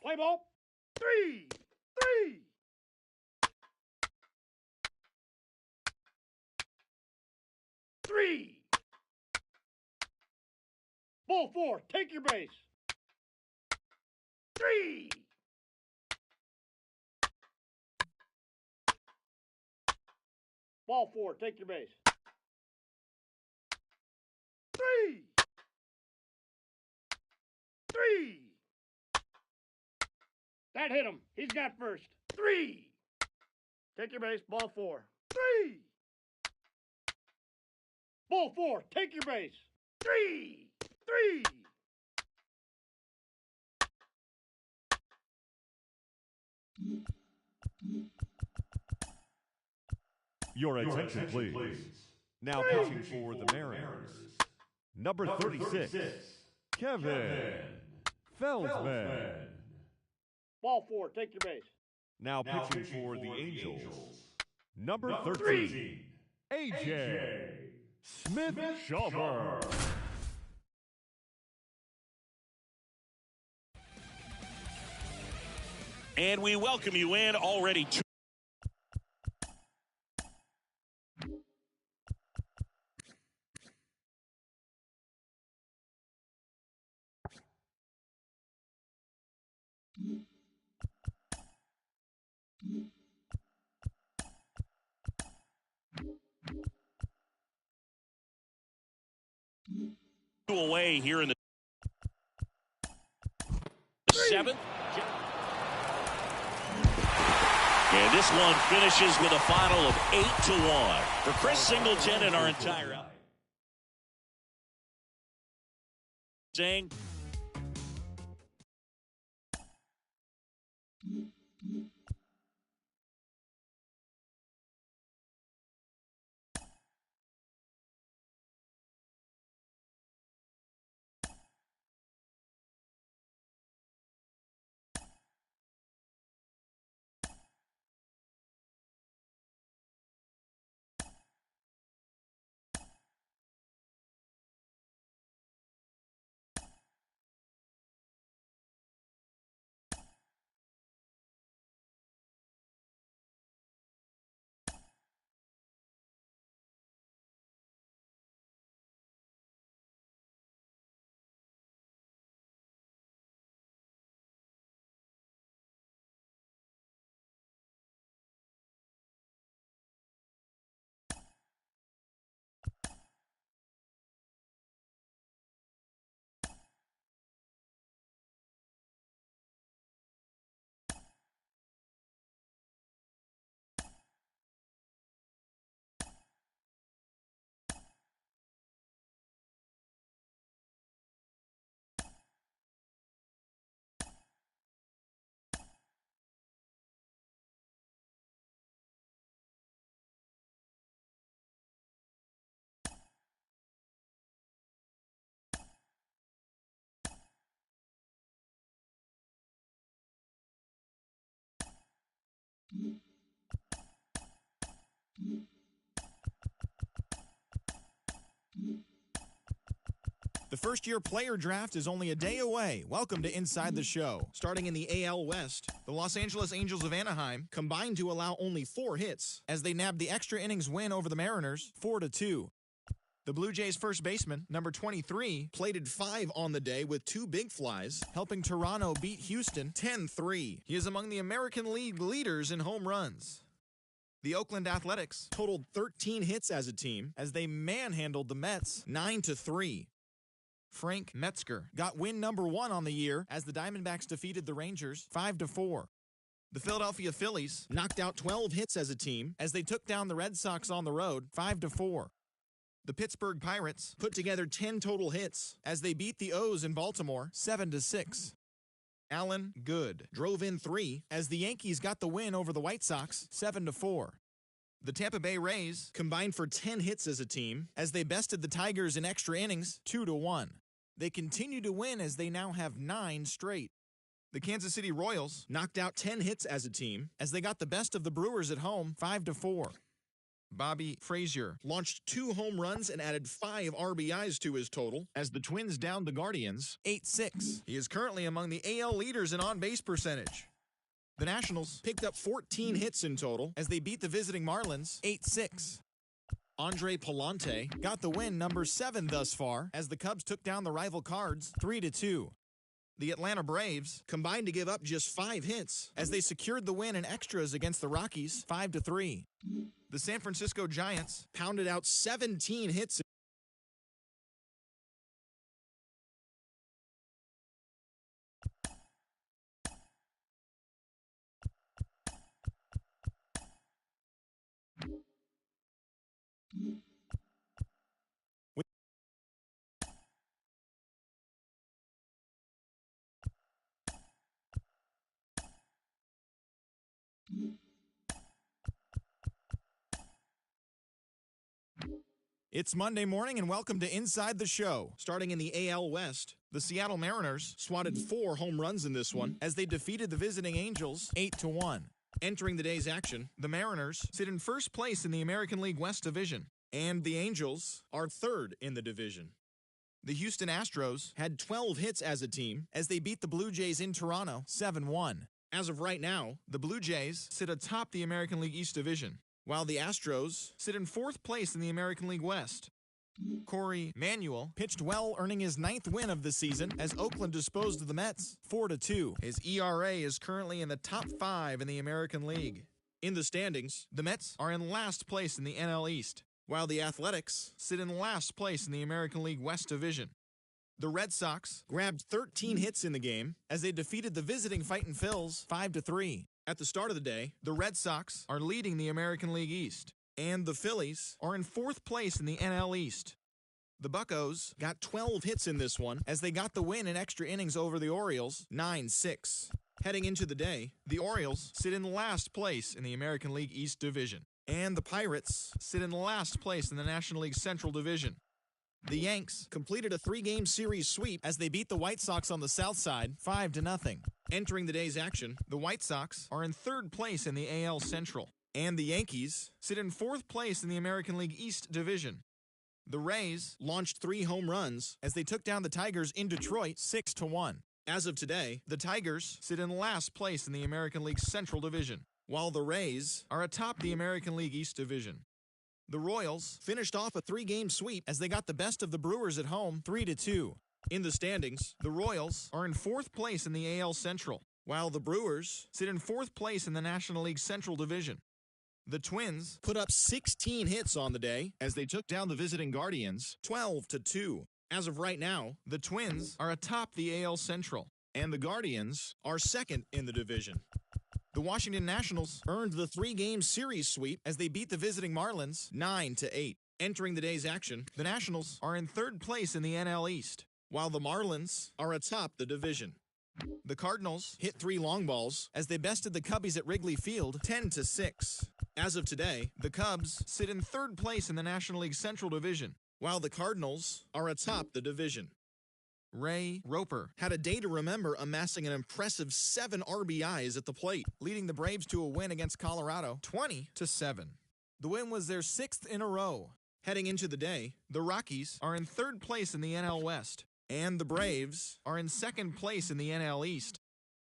Play ball. 3, 3. Three. Ball 4, take your base. 3. Ball 4, take your base. 3. 3. That hit him. He's got first. 3. Take your base. Ball 4. 3. Ball 4. Take your base. 3. 3. Your attention, please. Now pitching for the Mariners. Number 36, Kevin Feldman. Ball 4. Take your base. Now pitching for the Angels. Number 13, AJ Smith-Shawver. And we welcome you in already. Away here in the 7th. And this one finishes with a final of 8-1 for Chris Singleton and our entire saying. The first-year player draft is only a day away. Welcome to Inside the Show. Starting in the AL West, the Los Angeles Angels of Anaheim combined to allow only 4 hits as they nabbed the extra innings win over the Mariners 4-2. The Blue Jays' first baseman, number 23, plated 5 on the day with 2 big flies, helping Toronto beat Houston 10-3. He is among the American League leaders in home runs. The Oakland Athletics totaled 13 hits as a team as they manhandled the Mets 9-3. Frank Metzger got win number 1 on the year as the Diamondbacks defeated the Rangers 5-4. The Philadelphia Phillies knocked out 12 hits as a team as they took down the Red Sox on the road 5-4. The Pittsburgh Pirates put together 10 total hits as they beat the O's in Baltimore 7-6. Allen Good drove in 3 as the Yankees got the win over the White Sox 7-4. The Tampa Bay Rays combined for 10 hits as a team as they bested the Tigers in extra innings 2-1. They continue to win as they now have 9 straight. The Kansas City Royals knocked out 10 hits as a team as they got the best of the Brewers at home 5-4. Bobby Frazier launched 2 home runs and added 5 RBIs to his total as the Twins downed the Guardians 8-6. He is currently among the AL leaders in on-base percentage. The Nationals picked up 14 hits in total as they beat the visiting Marlins 8-6. Andre Palante got the win, number 7 thus far, as the Cubs took down the rival Cards 3-2. The Atlanta Braves combined to give up just 5 hits as they secured the win in extras against the Rockies 5-3. The San Francisco Giants pounded out 17 hits. It's Monday morning and welcome to Inside the Show. Starting in the AL West, the Seattle Mariners swatted 4 home runs in this one as they defeated the visiting Angels 8-1. Entering the day's action, the Mariners sit in first place in the American League West Division, and the Angels are third in the division. The Houston Astros had 12 hits as a team as they beat the Blue Jays in Toronto 7-1. As of right now, the Blue Jays sit atop the American League East Division, while the Astros sit in 4th place in the American League West. Corey Manuel pitched well, earning his 9th win of the season as Oakland disposed of the Mets 4-2. His ERA is currently in the top 5 in the American League. In the standings, the Mets are in last place in the NL East, while the Athletics sit in last place in the American League West Division. The Red Sox grabbed 13 hits in the game as they defeated the visiting Fightin' Phils 5-3. At the start of the day, the Red Sox are leading the American League East, and the Phillies are in 4th place in the NL East. The Buccos got 12 hits in this one as they got the win in extra innings over the Orioles 9-6. Heading into the day, the Orioles sit in last place in the American League East Division, and the Pirates sit in last place in the National League Central Division. The Yanks completed a 3-game series sweep as they beat the White Sox on the south side 5-0. Entering the day's action, the White Sox are in 3rd place in the AL Central, and the Yankees sit in 4th place in the American League East Division. The Rays launched 3 home runs as they took down the Tigers in Detroit 6-1. As of today, the Tigers sit in last place in the American League Central Division, while the Rays are atop the American League East Division. The Royals finished off a 3-game sweep as they got the best of the Brewers at home 3-2. In the standings, the Royals are in 4th place in the AL Central, while the Brewers sit in 4th place in the National League Central Division. The Twins put up 16 hits on the day as they took down the visiting Guardians 12-2. As of right now, the Twins are atop the AL Central, and the Guardians are 2nd in the division. The Washington Nationals earned the 3-game series sweep as they beat the visiting Marlins 9-8. Entering the day's action, the Nationals are in 3rd place in the NL East, while the Marlins are atop the division. The Cardinals hit 3 long balls as they bested the Cubbies at Wrigley Field 10-6. As of today, the Cubs sit in 3rd place in the National League Central Division, while the Cardinals are atop the division. Ray Roper had a day to remember, amassing an impressive 7 RBIs at the plate, leading the Braves to a win against Colorado 20-7. The win was their 6th in a row. Heading into the day, the Rockies are in 3rd place in the NL West, and the Braves are in 2nd place in the NL East.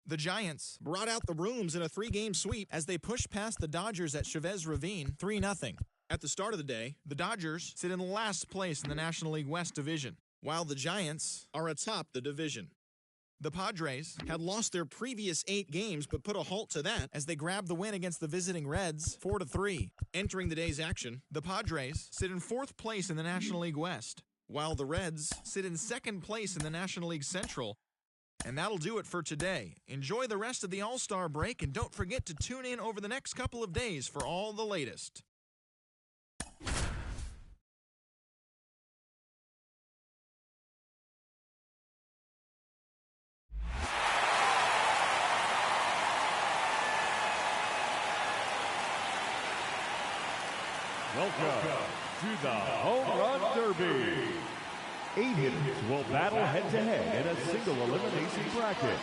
The Giants brought out the brooms in a 3-game sweep as they pushed past the Dodgers at Chavez Ravine 3-0. At the start of the day, the Dodgers sit in last place in the National League West Division, while the Giants are atop the division. The Padres had lost their previous 8 games but put a halt to that as they grabbed the win against the visiting Reds 4-3. Entering the day's action, the Padres sit in 4th place in the National League West, while the Reds sit in 2nd place in the National League Central. And that'll do it for today. Enjoy the rest of the All-Star break and don't forget to tune in over the next couple of days for all the latest. Welcome to the Home Run Derby. 8 hitters will battle head-to-head in a single elimination bracket.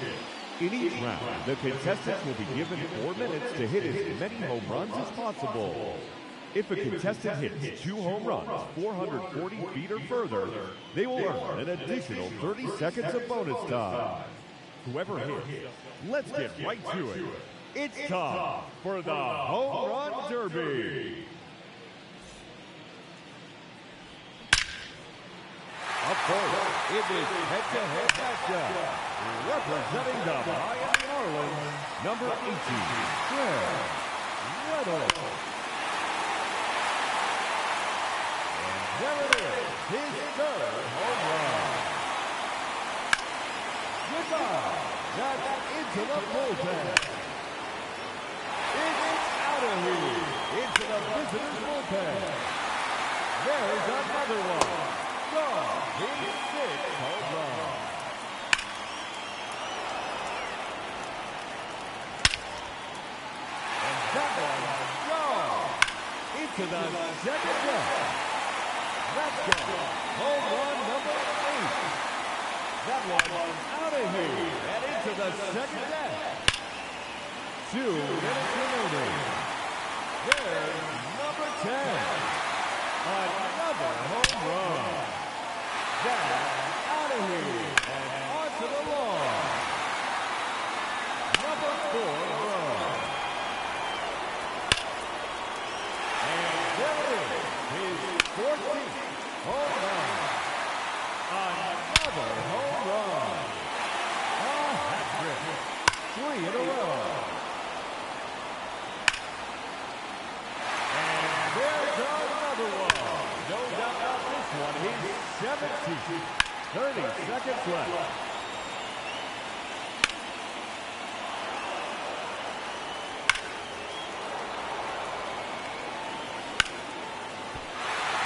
In each round, the contestants will be given 4 minutes to hit as many home runs as possible. If a contestant hits 2 home runs 440 feet or further, they will earn an additional 30 seconds of bonus time. Whoever hits, let's get right to it. It's time for the Home Run Derby. Up first, in this head-to-head matchup, representing the Miami Marlins, number 18, Fred Reynolds. And there it is, his third home run. Goodbye. That's into the bullpen. It's out of here, into the visitor's bullpen. There's another one. Gone, his 6th home run. And that one gone into the second deck. That's gone. Home run number 8. That one out of here and into the second deck. 2 minutes remaining. There's number 10. Another home run. That's out of here and onto the lawn. Number 4 run. And there it is, his 14th home run. Another home run. A hat trick. 3 in a row. And there's another one. No doubt about this one. He's 17. 30 seconds left.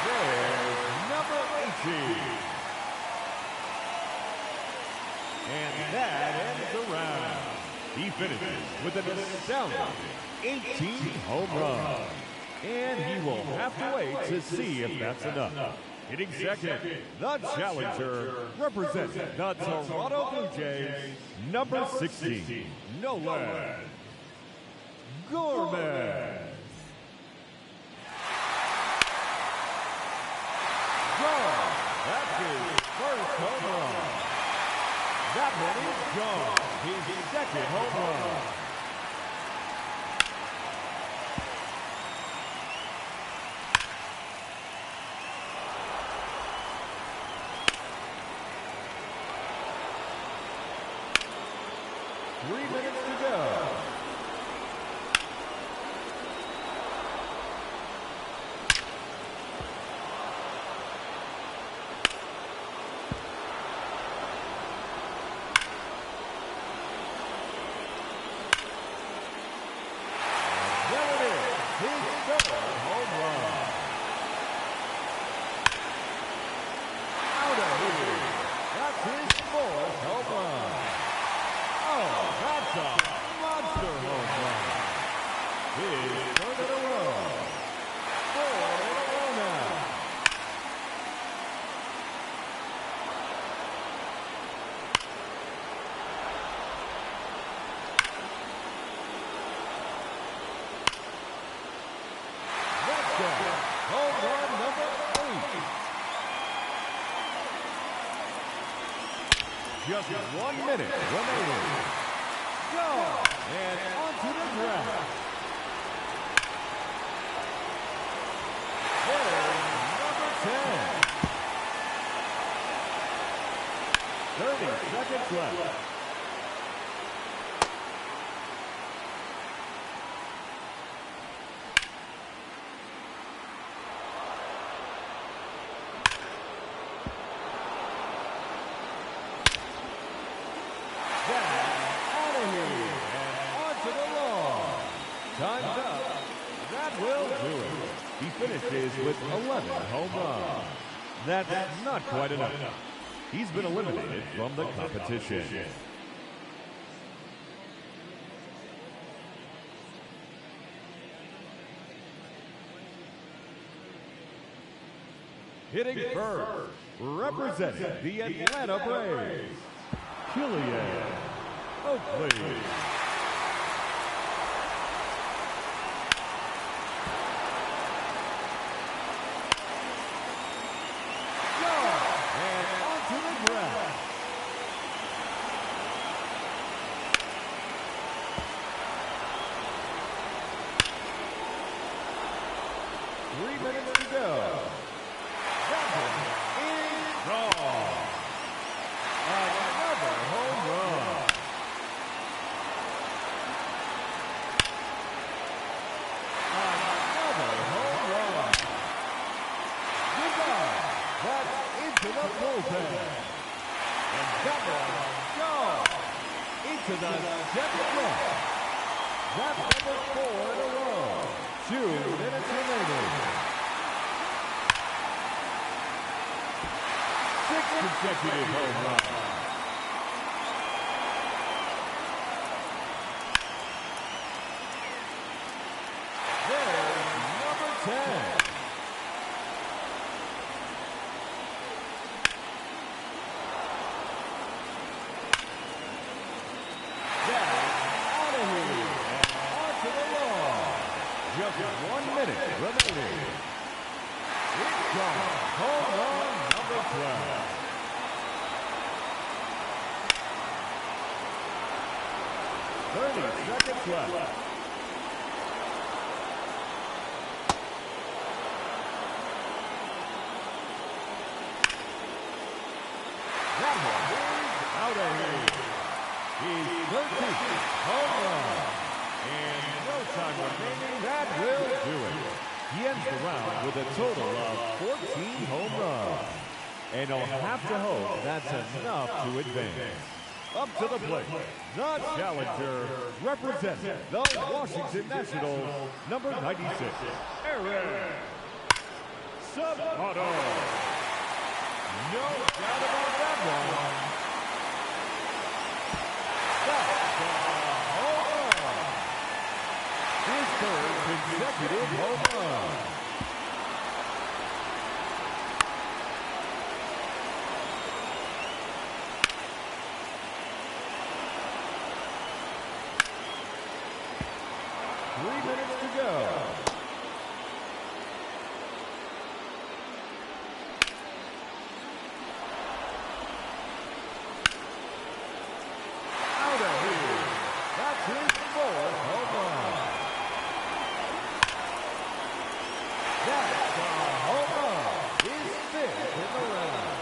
There's number 18. And that ends the round. He finishes with an astounding 18 home run. And he will have to wait to see if that's enough. Hitting second, the challenger, representing the Toronto Blue Jays, number 16, Nolan Gorman. Gone. That's his first home run. That one is gone. His second home run. Just 1 minute remaining. Go! And onto the ground. There's number 10. 30 seconds left. Time's up. That will do it. He finishes with 11 home runs. That's not quite enough. He's been eliminated from the competition. Hitting first, representing the Atlanta Braves, Killian Oakley. 3 minutes to go. That one is gone. Another home run. Another home run. Goodbye. That's into the bullpen. And that one gone into the second deck. That's number 4 in a row. 2 minutes remaining. 6 consecutive home runs. There's number 10. Just 1 minute remaining. It's gone. Home run number 12. Seconds left. That one is out of here. He's 13th home run. And no time remaining, that will do it. He ends the round with a total of 14 home runs. And he'll have to hope that's enough to advance. Up to the plate, the challenger, representing the Washington Nationals, number 96, Aaron Sabato. No doubt about that one. That's a home run. His third consecutive home run. To go. Out of here. That's his 4th home run. That's a home run. His 5th in the round.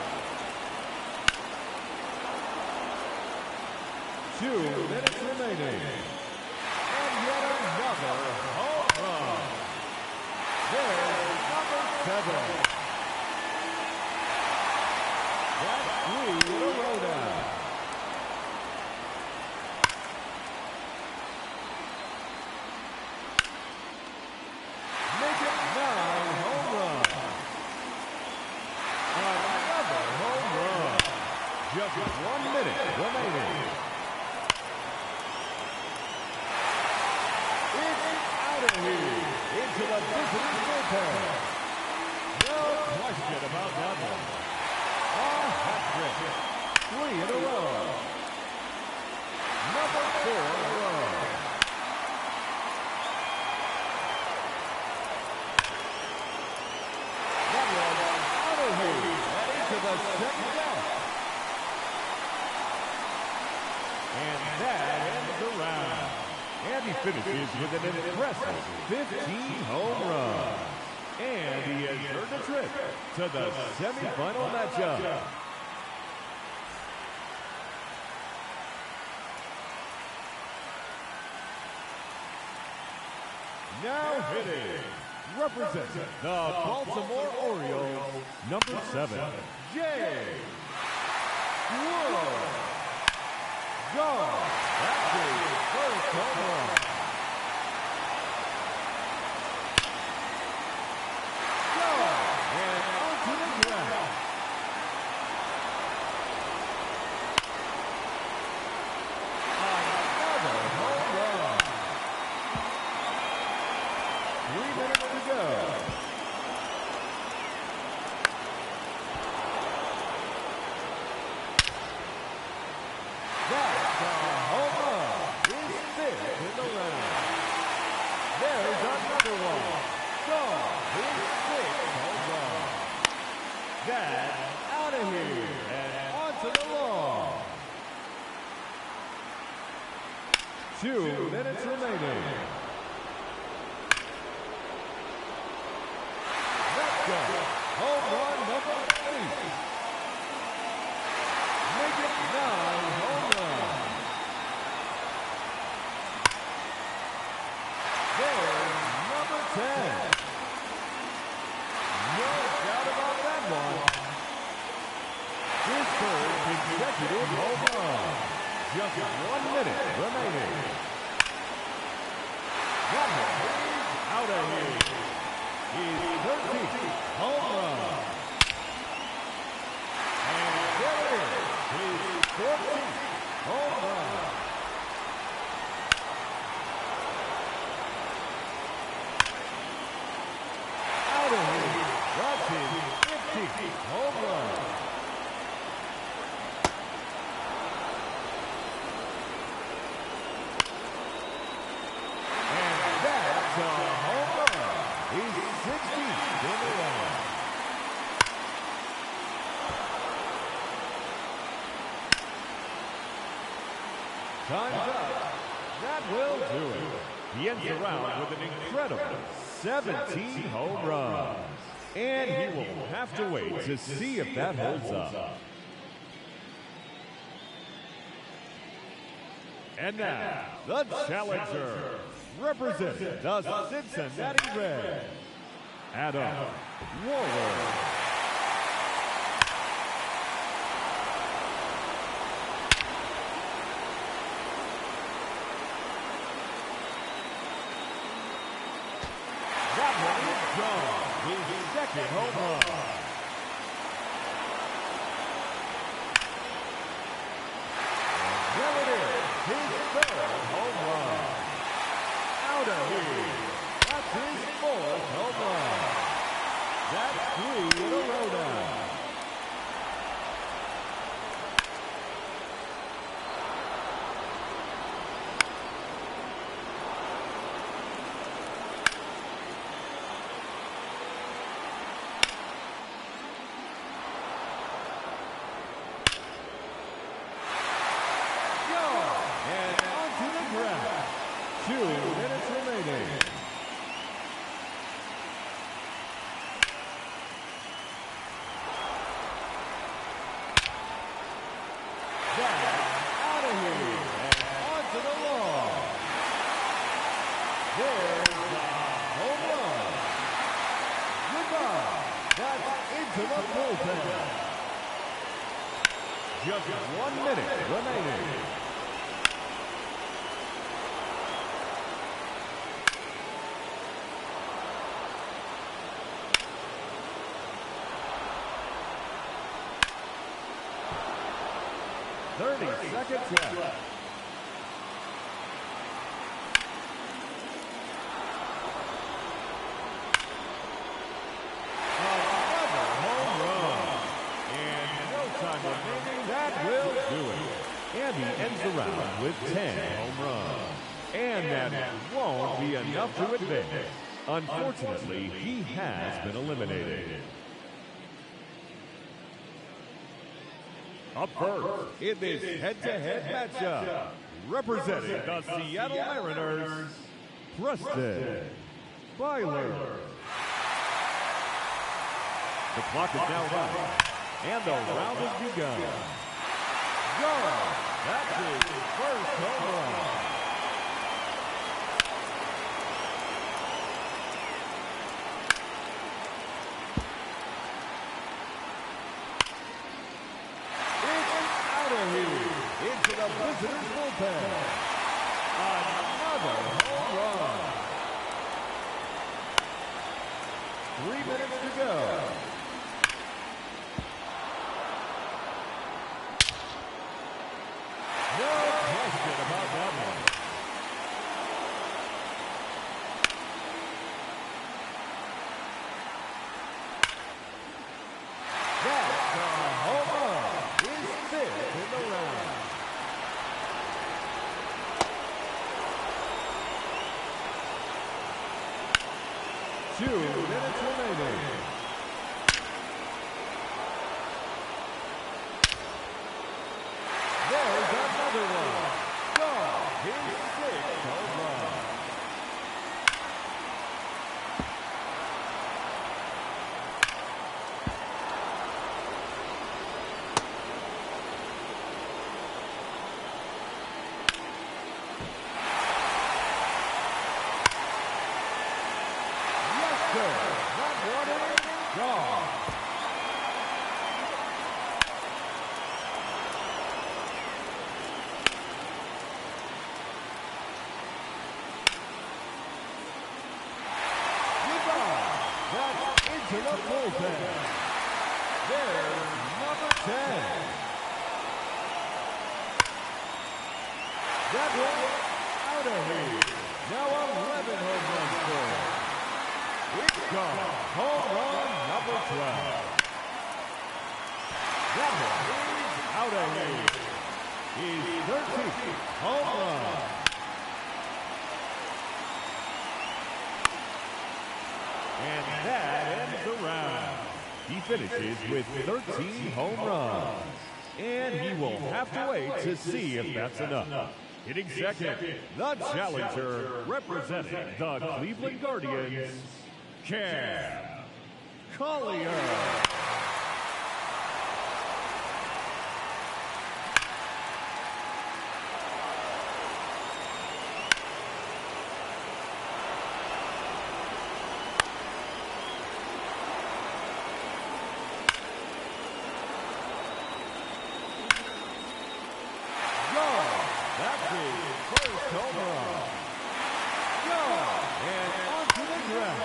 2 minutes remaining. And yet another home run. There's number 7. That's 3 in a row now. Make it 9 home runs. Another home run. Just 1 minute remaining. Here into the visiting bullpen. No question about that one. A hat trick. 3 in a row. Number 4 in a row. That one out of here and into the second deck. And that ends the round. And he finishes with an impressive 15 home runs. And he has earned a trip to the semifinal matchup. Now hitting, representing the Baltimore Orioles, number 7, Jay Wood. Gone. That's his first home run. Gone. And onto the ground. Another home run. 3 minutes to go. That's a home run. His 5th in the round. There's another one. Gone. His 6th home run. That's out of here and onto the lawn. 2 minutes remaining. his 13th home run. And there it is, his 14th home run. Out of here, that's his 50th home run. And that's a home run. He's 60th in the line. Time's up. That will do it. He ends the round with an incredible 17 home runs. And he will have to wait to see if that holds up. And now, the challenger, representing the Cincinnati Reds, Adam Waller. That one is gone. His second home run. And there it is, his third home run. Out of here. That's his fourth home run. That's 3 in a row now. And onto the ground. 2 minutes remaining. That's out of here. And onto the lawn. There's the home run. Goodbye. That's into the bullpen. Just 1 minute remaining. Thirty seconds left. Another home run. And no time remaining. That will do it. And he ends the round with 10 home runs. And that won't be enough to advance. Unfortunately, he has been eliminated. Up first in this head-to-head matchup, representing the Seattle Mariners, Preston Byler. The clock is now running, and the round has begun. Gone. That's his first home run. Into the visitors' bullpen. Another home run. 3 minutes to go. No question about that one. That's a home run. His 5th in the round. Two minutes remaining. There's another one. Gone. His 6th home run. into the bullpen. There's number 10. That one out of here. Now 11 home runs scored. It's gone. Home run number 12. That one is out of here. His 13th home run. And that ends the round. He finishes with 13 home runs. And he will have to wait to see if that's enough. Hitting second, the challenger representing the Cleveland Guardians, Cam Collier. That's his first home run. And onto the ground.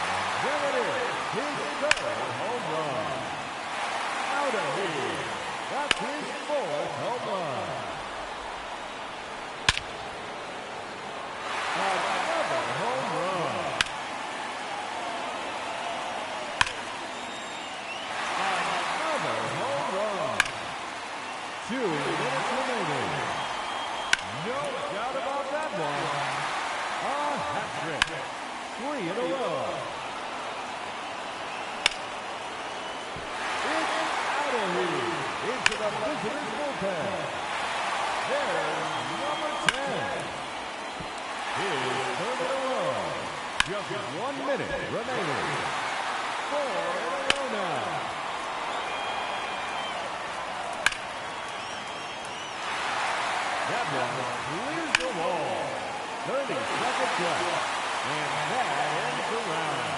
And there it is, his third home run. Out of here. That's his fourth home run. Another home run. Another home run. 2 minutes remaining. No doubt about that one. A hat trick. 3 in a row. It's out of here. Into the visitor's bullpen. There's number 10. His third in a row. Just 1 minute remaining. 4 in a row now. That one clears the wall. 30-second left. And that ends the round.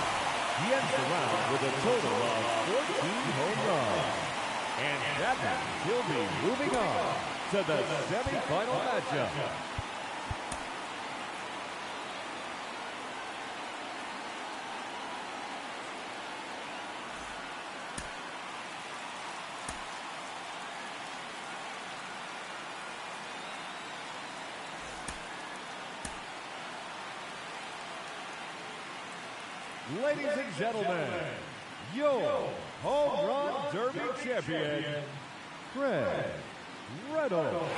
He ends the round with a total of 14 home runs. And that means he'll be moving on to the semifinal matchup. Ladies and gentlemen, your home run derby champion, Craig Reynolds.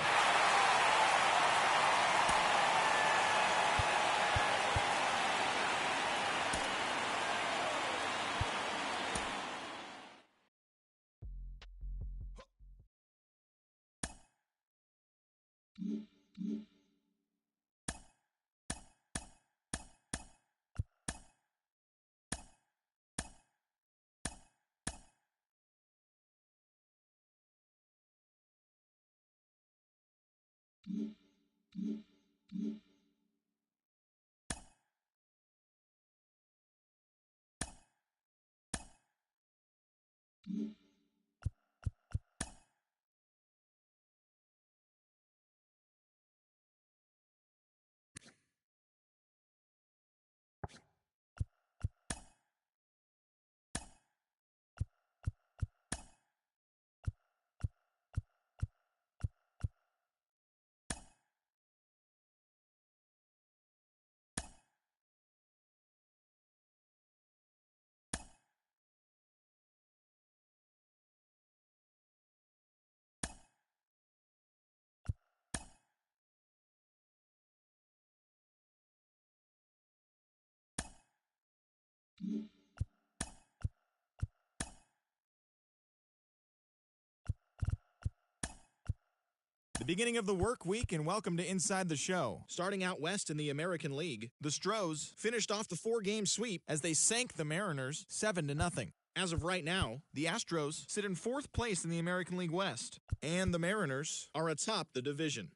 The beginning of the work week, and welcome to Inside the Show. Starting out west in the American League, the Stros finished off the 4-game sweep as they sank the Mariners 7-0. As of right now, the Astros sit in 4th place in the American League West, and the Mariners are atop the division.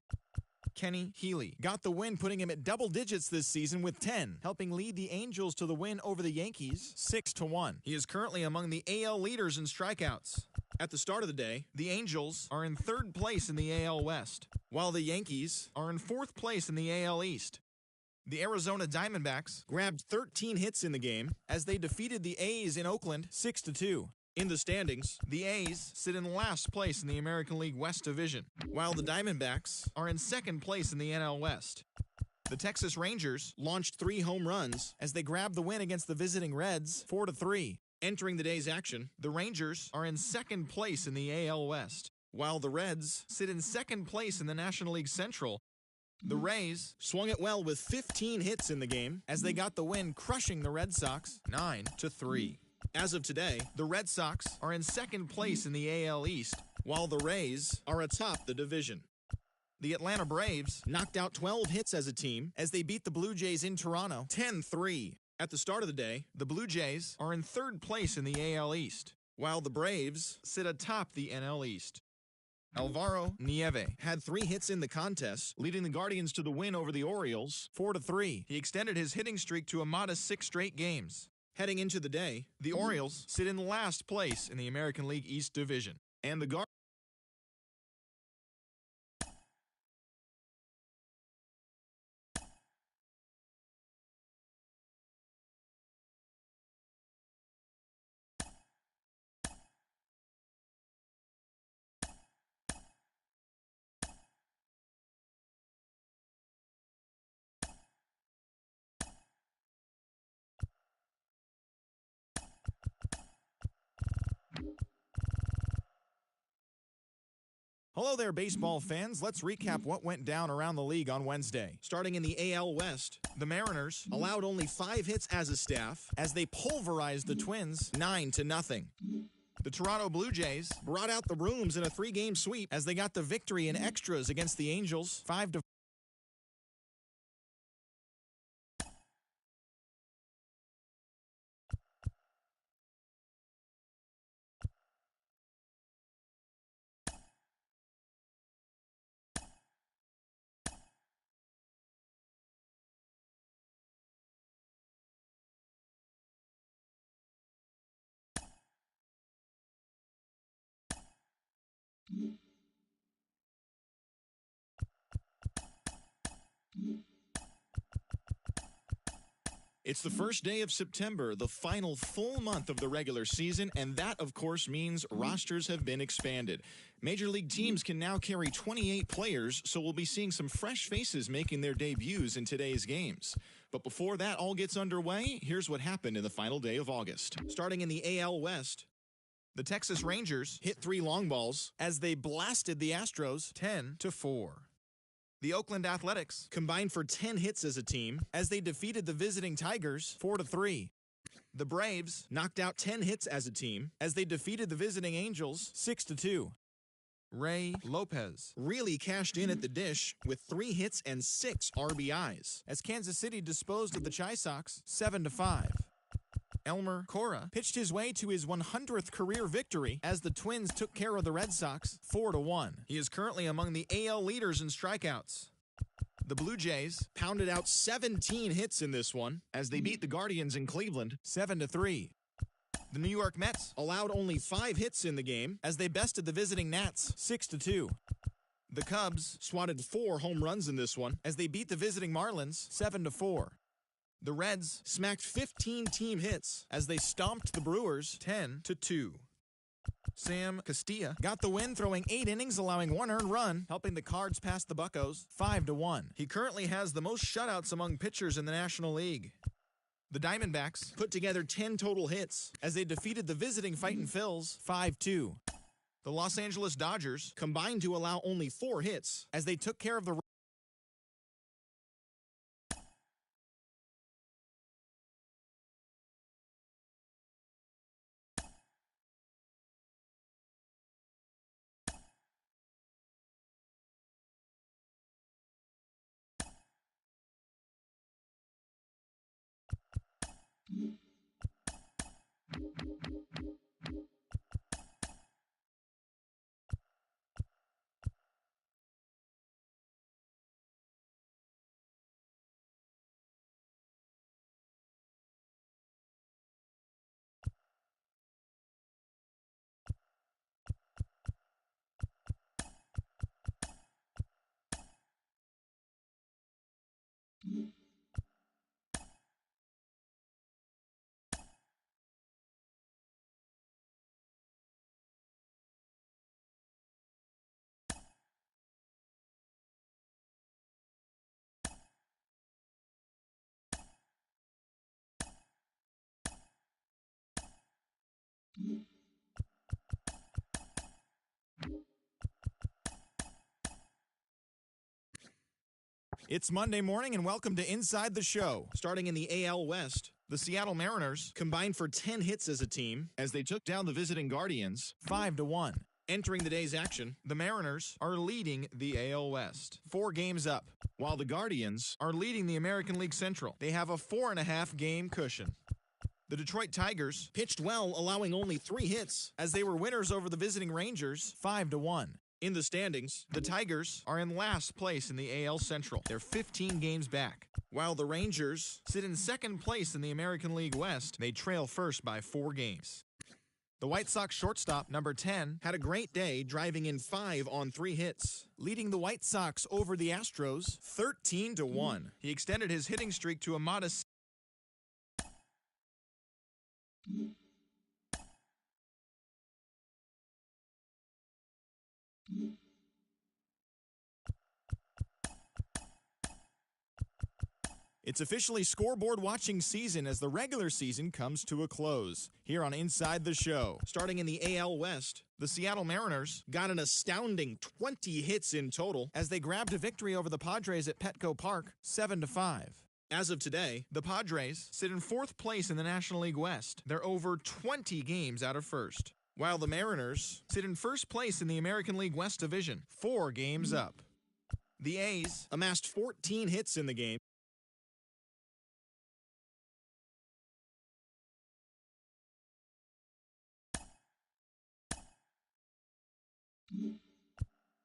Kenny Healy got the win, putting him at double digits this season with 10, helping lead the Angels to the win over the Yankees 6-1. He is currently among the AL leaders in strikeouts. At the start of the day, the Angels are in 3rd place in the AL West, while the Yankees are in 4th place in the AL East. The Arizona Diamondbacks grabbed 13 hits in the game as they defeated the A's in Oakland 6-2. In the standings, the A's sit in last place in the American League West Division, while the Diamondbacks are in second place in the NL West. The Texas Rangers launched 3 home runs as they grabbed the win against the visiting Reds 4-3. Entering the day's action, the Rangers are in second place in the AL West, while the Reds sit in second place in the National League Central. The Rays swung it well with 15 hits in the game as they got the win, crushing the Red Sox 9-3. As of today, the Red Sox are in second place in the AL East, while the Rays are atop the division. The Atlanta Braves knocked out 12 hits as a team as they beat the Blue Jays in Toronto 10-3. At the start of the day, the Blue Jays are in third place in the AL East, while the Braves sit atop the NL East. Alvaro Nieve had 3 hits in the contest, leading the Guardians to the win over the Orioles 4-3. He extended his hitting streak to a modest 6 straight games. Heading into the day, the Orioles sit in last place in the American League East Division, and the Guardians Hello there, baseball fans. Let's recap what went down around the league on Wednesday. Starting in the AL West, the Mariners allowed only 5 hits as a staff as they pulverized the Twins 9-0. The Toronto Blue Jays brought out the rooms in a 3-game sweep as they got the victory in extras against the Angels 5-4. It's the first day of September, the final full month of the regular season, and that, of course, means rosters have been expanded. Major League teams can now carry 28 players, so we'll be seeing some fresh faces making their debuts in today's games. But before that all gets underway, here's what happened in the final day of August. Starting in the AL West, the Texas Rangers hit 3 long balls as they blasted the Astros 10-4. The Oakland Athletics combined for 10 hits as a team as they defeated the visiting Tigers 4-3. The Braves knocked out 10 hits as a team as they defeated the visiting Angels 6-2. Ray Lopez really cashed in at the dish with 3 hits and 6 RBIs as Kansas City disposed of the Chi Sox 7-5. Elmer Cora pitched his way to his 100th career victory as the Twins took care of the Red Sox 4-1. He is currently among the AL leaders in strikeouts. The Blue Jays pounded out 17 hits in this one as they beat the Guardians in Cleveland 7-3. The New York Mets allowed only 5 hits in the game as they bested the visiting Nats 6-2. The Cubs swatted 4 home runs in this one as they beat the visiting Marlins 7-4. The Reds smacked 15 team hits as they stomped the Brewers 10-2. Sam Castilla got the win, throwing 8 innings, allowing 1 earned run, helping the Cards pass the Buccos 5-1. He currently has the most shutouts among pitchers in the National League. The Diamondbacks put together 10 total hits as they defeated the visiting Fightin' Phils 5-2. The Los Angeles Dodgers combined to allow only 4 hits as they took care of the It's Monday morning and welcome to Inside the Show. Starting in the AL West, the Seattle Mariners combined for 10 hits as a team as they took down the visiting Guardians 5-1. Entering the day's action, the Mariners are leading the AL West, 4 games up, while the Guardians are leading the American League Central. They have a 4.5 game cushion. The Detroit Tigers pitched well, allowing only 3 hits as they were winners over the visiting Rangers 5-1. In the standings, the Tigers are in last place in the AL Central. They're 15 games back. While the Rangers sit in second place in the American League West, they trail first by 4 games. The White Sox shortstop, number 10, had a great day, driving in 5 on 3 hits, leading the White Sox over the Astros 13-1. He extended his hitting streak to a modest It's officially scoreboard watching season as the regular season comes to a close. Here on Inside the Show, starting in the AL West, the Seattle Mariners got an astounding 20 hits in total as they grabbed a victory over the Padres at Petco Park 7-5. As of today, the Padres sit in 4th place in the National League West. They're over 20 games out of first, while the Mariners sit in 1st place in the American League West Division, 4 games up. The A's amassed 14 hits in the game.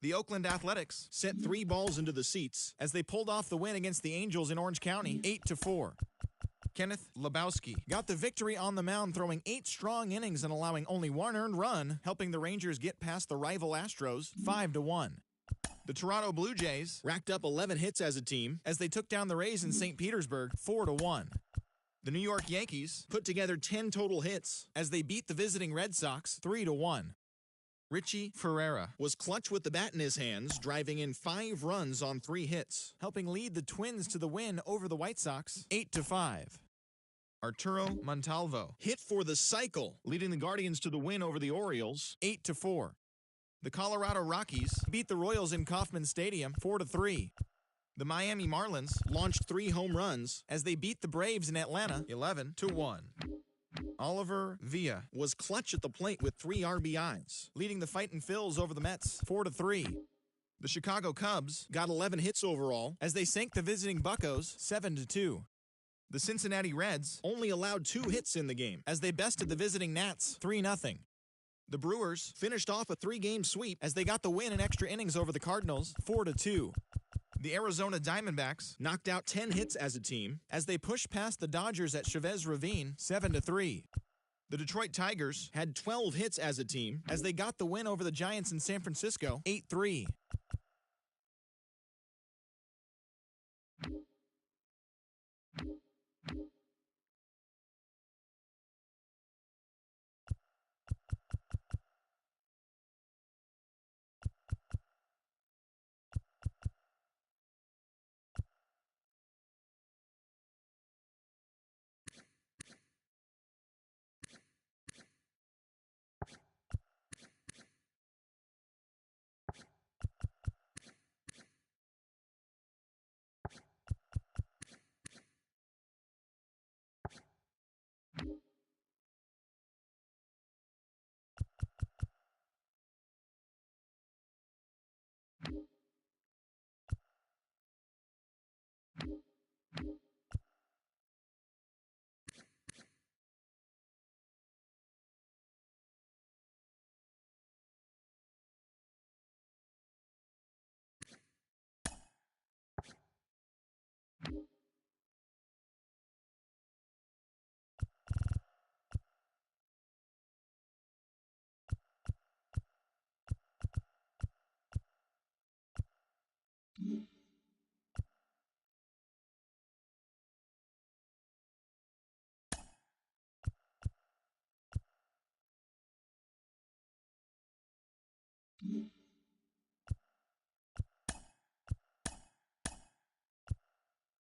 The Oakland Athletics sent 3 balls into the seats as they pulled off the win against the Angels in Orange County, 8-4. Kenneth Lebowski got the victory on the mound, throwing 8 strong innings and allowing only 1 earned run, helping the Rangers get past the rival Astros 5-1. The Toronto Blue Jays racked up 11 hits as a team as they took down the Rays in St. Petersburg 4-1. The New York Yankees put together 10 total hits as they beat the visiting Red Sox 3-1. Richie Ferreira was clutch with the bat in his hands, driving in 5 runs on 3 hits, helping lead the Twins to the win over the White Sox 8-5. Arturo Montalvo hit for the cycle, leading the Guardians to the win over the Orioles 8-4. The Colorado Rockies beat the Royals in Kauffman Stadium 4-3. The Miami Marlins launched 3 home runs as they beat the Braves in Atlanta 11-1. Oliver Villa was clutch at the plate with 3 RBIs, leading the Fightin' Phils over the Mets 4-3. The Chicago Cubs got 11 hits overall as they sank the visiting Buccos 7-2. The Cincinnati Reds only allowed 2 hits in the game as they bested the visiting Nats 3-0. The Brewers finished off a 3-game sweep as they got the win in extra innings over the Cardinals 4-2. The Arizona Diamondbacks knocked out 10 hits as a team as they pushed past the Dodgers at Chavez Ravine 7-3. The Detroit Tigers had 12 hits as a team as they got the win over the Giants in San Francisco 8-3.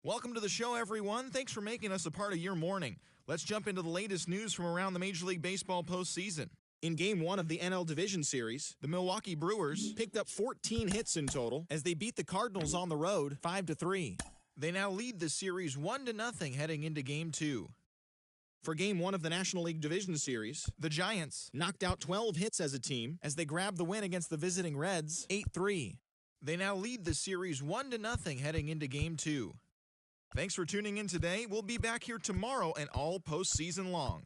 Welcome to the show, everyone. Thanks for making us a part of your morning. Let's jump into the latest news from around the Major League Baseball postseason. In Game 1 of the NL Division Series, the Milwaukee Brewers picked up 14 hits in total as they beat the Cardinals on the road 5-3. They now lead the series 1-0 heading into Game 2. For Game 1 of the National League Division Series, the Giants knocked out 12 hits as a team as they grabbed the win against the visiting Reds 8-3. They now lead the series 1-0 heading into Game 2. Thanks for tuning in today. We'll be back here tomorrow and all postseason long.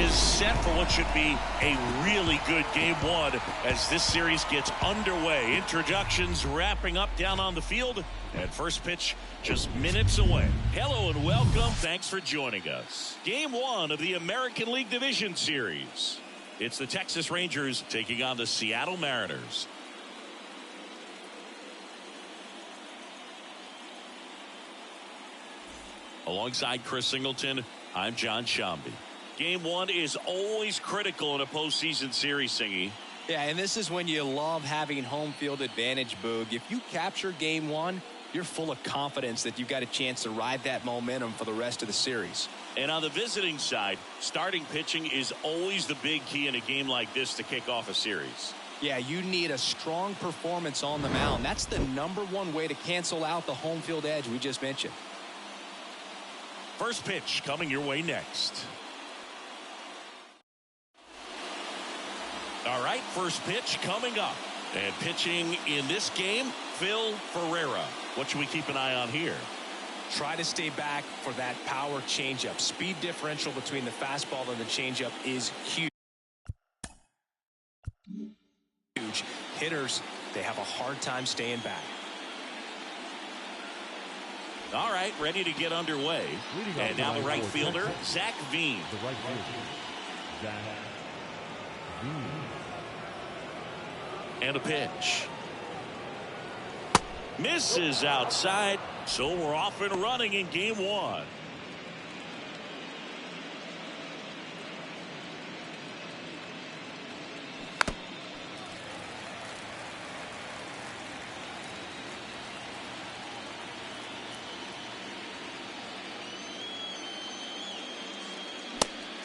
Set for what should be a really good Game 1 as this series gets underway. Introductions wrapping up down on the field, and first pitch just minutes away. Hello and welcome. Thanks for joining us. Game 1 of the American League Division Series. It's the Texas Rangers taking on the Seattle Mariners. Alongside Chris Singleton, I'm John Shambi. Game 1 is always critical in a postseason series, Singy. Yeah, and this is when you love having home field advantage, Boog. If you capture Game 1, you're full of confidence that you've got a chance to ride that momentum for the rest of the series. And on the visiting side, starting pitching is always the big key in a game like this to kick off a series. Yeah, you need a strong performance on the mound. That's the #1 way to cancel out the home field edge we just mentioned. First pitch coming your way next. All right, first pitch coming up. And pitching in this game, Phil Ferreira. What should we keep an eye on here? Try to stay back for that power changeup. Speed differential between the fastball and the changeup is huge. Hitters, they have a hard time staying back. All right, ready to get underway. And now the right fielder, Zach Veen. The right fielder, Zach Veen. And a pitch. Misses outside, so we're off and running in game 1.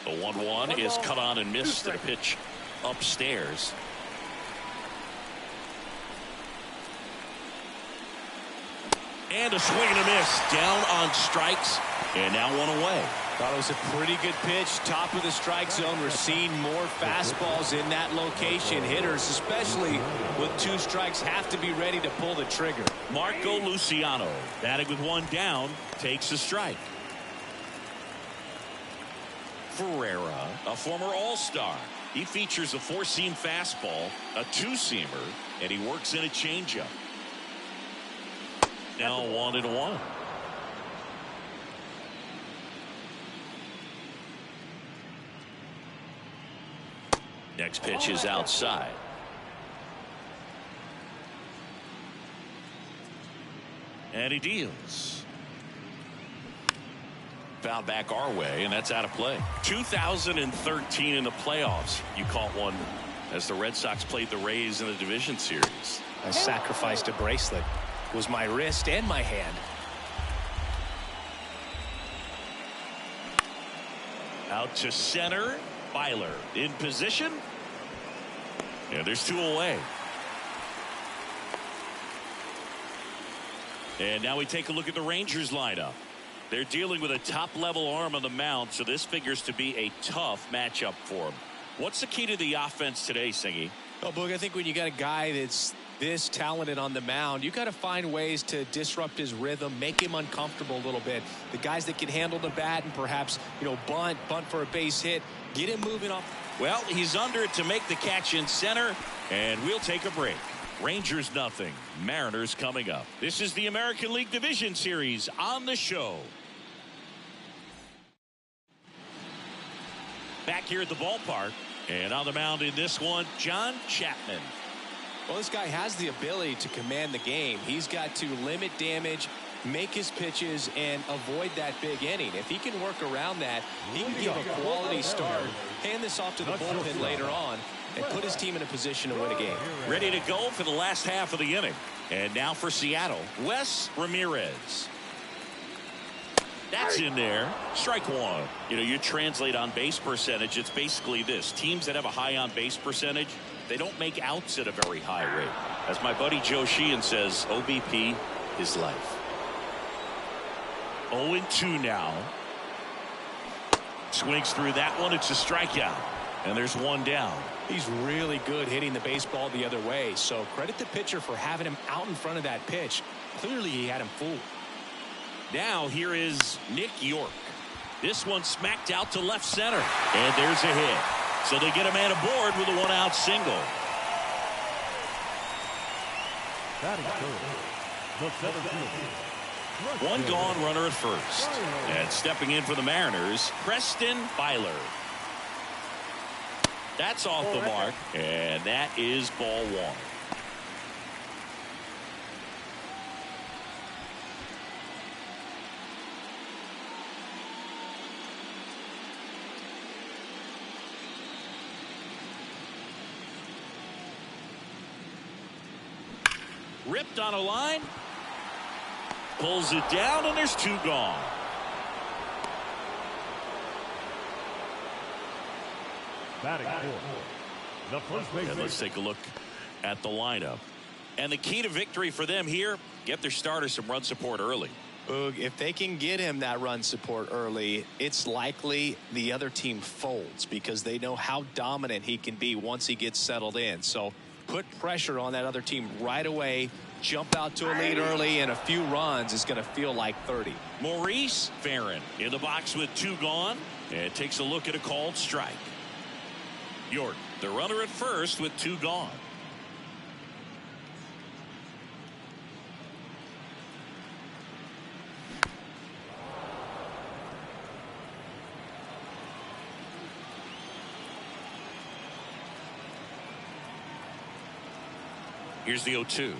The 1-1 is cut on and missed at a pitch upstairs. And a swing and a miss down on strikes, and now one away. Thought it was a pretty good pitch, top of the strike zone. We're seeing more fastballs in that location. Hitters, especially with 2 strikes, have to be ready to pull the trigger. Marco Luciano, batting with 1 down, takes a strike. Ferreira, a former All-Star. He features a 4-seam fastball, a 2-seamer, and he works in a changeup. Now 1-1. Next pitch is outside. And he deals. Foul back our way, and that's out of play. 2013 in the playoffs. You caught one as the Red Sox played the Rays in the division series. I sacrificed a bracelet. It was my wrist and my hand. Out to center. Byler in position. And there's 2 away. And now we take a look at the Rangers lineup. They're dealing with a top-level arm on the mound, so this figures to be a tough matchup for them. What's the key to the offense today, Singy? Oh, Boog, I think when you got a guy that's this talented on the mound, you got to find ways to disrupt his rhythm, make him uncomfortable a little bit. The guys that can handle the bat and perhaps, bunt for a base hit, get him moving off. Well, he's under it to make the catch in center, and we'll take a break. Rangers nothing. Mariners coming up. This is the American League Division Series on the show. Back here at the ballpark, and on the mound in this one, John Chapman. Well, this guy has the ability to command the game. He's got to limit damage, make his pitches, and avoid that big inning. If he can work around that, he can give a quality start, hand this off to the bullpen later on, and put his team in a position to win a game. Ready to go for the last half of the inning. And now for Seattle, Wes Ramirez. That's in there. Strike 1. You translate on base percentage, it's basically this. Teams that have a high on base percentage, they don't make outs at a very high rate. As my buddy Joe Sheehan says, OBP is life. 0-2 now. Swings through that one. It's a strikeout. And there's 1 down. He's really good hitting the baseball the other way. So credit the pitcher for having him out in front of that pitch. Clearly he had him fooled. Now here is Nick York. This one smacked out to left center. And there's a hit. So they get a man aboard with a 1-out single. Batting third, the center fielder. 1 gone runner at first. And stepping in for the Mariners, Preston Byler. That's off the mark. And that is ball 1. Ripped on a line. Pulls it down, and there's 2 gone. Batting fourth, the first baseman. And let's take a look at the lineup. And the key to victory for them here, get their starter some run support early. Boog, if they can get him that run support early, it's likely the other team folds because they know how dominant he can be once he gets settled in. So put pressure on that other team right away. Jump out to a lead early, and a few runs is going to feel like 30. Maurice Farron in the box with 2 gone, and takes a look at a called strike. York, the runner at first with 2 gone. Here's the 0-2.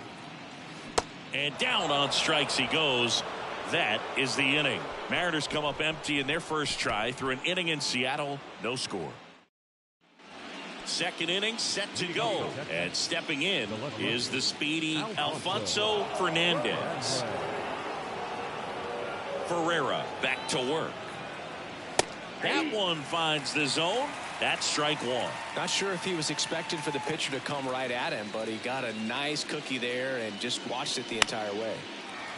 And down on strikes he goes. That is the inning. Mariners come up empty in their first try through an inning in Seattle. No score. Second inning set to go. And stepping in is the speedy Alfonso Fernandez. Ferreira back to work. That one finds the zone. That's strike 1. Not sure if he was expecting for the pitcher to come right at him, but he got a nice cookie there and just watched it the entire way.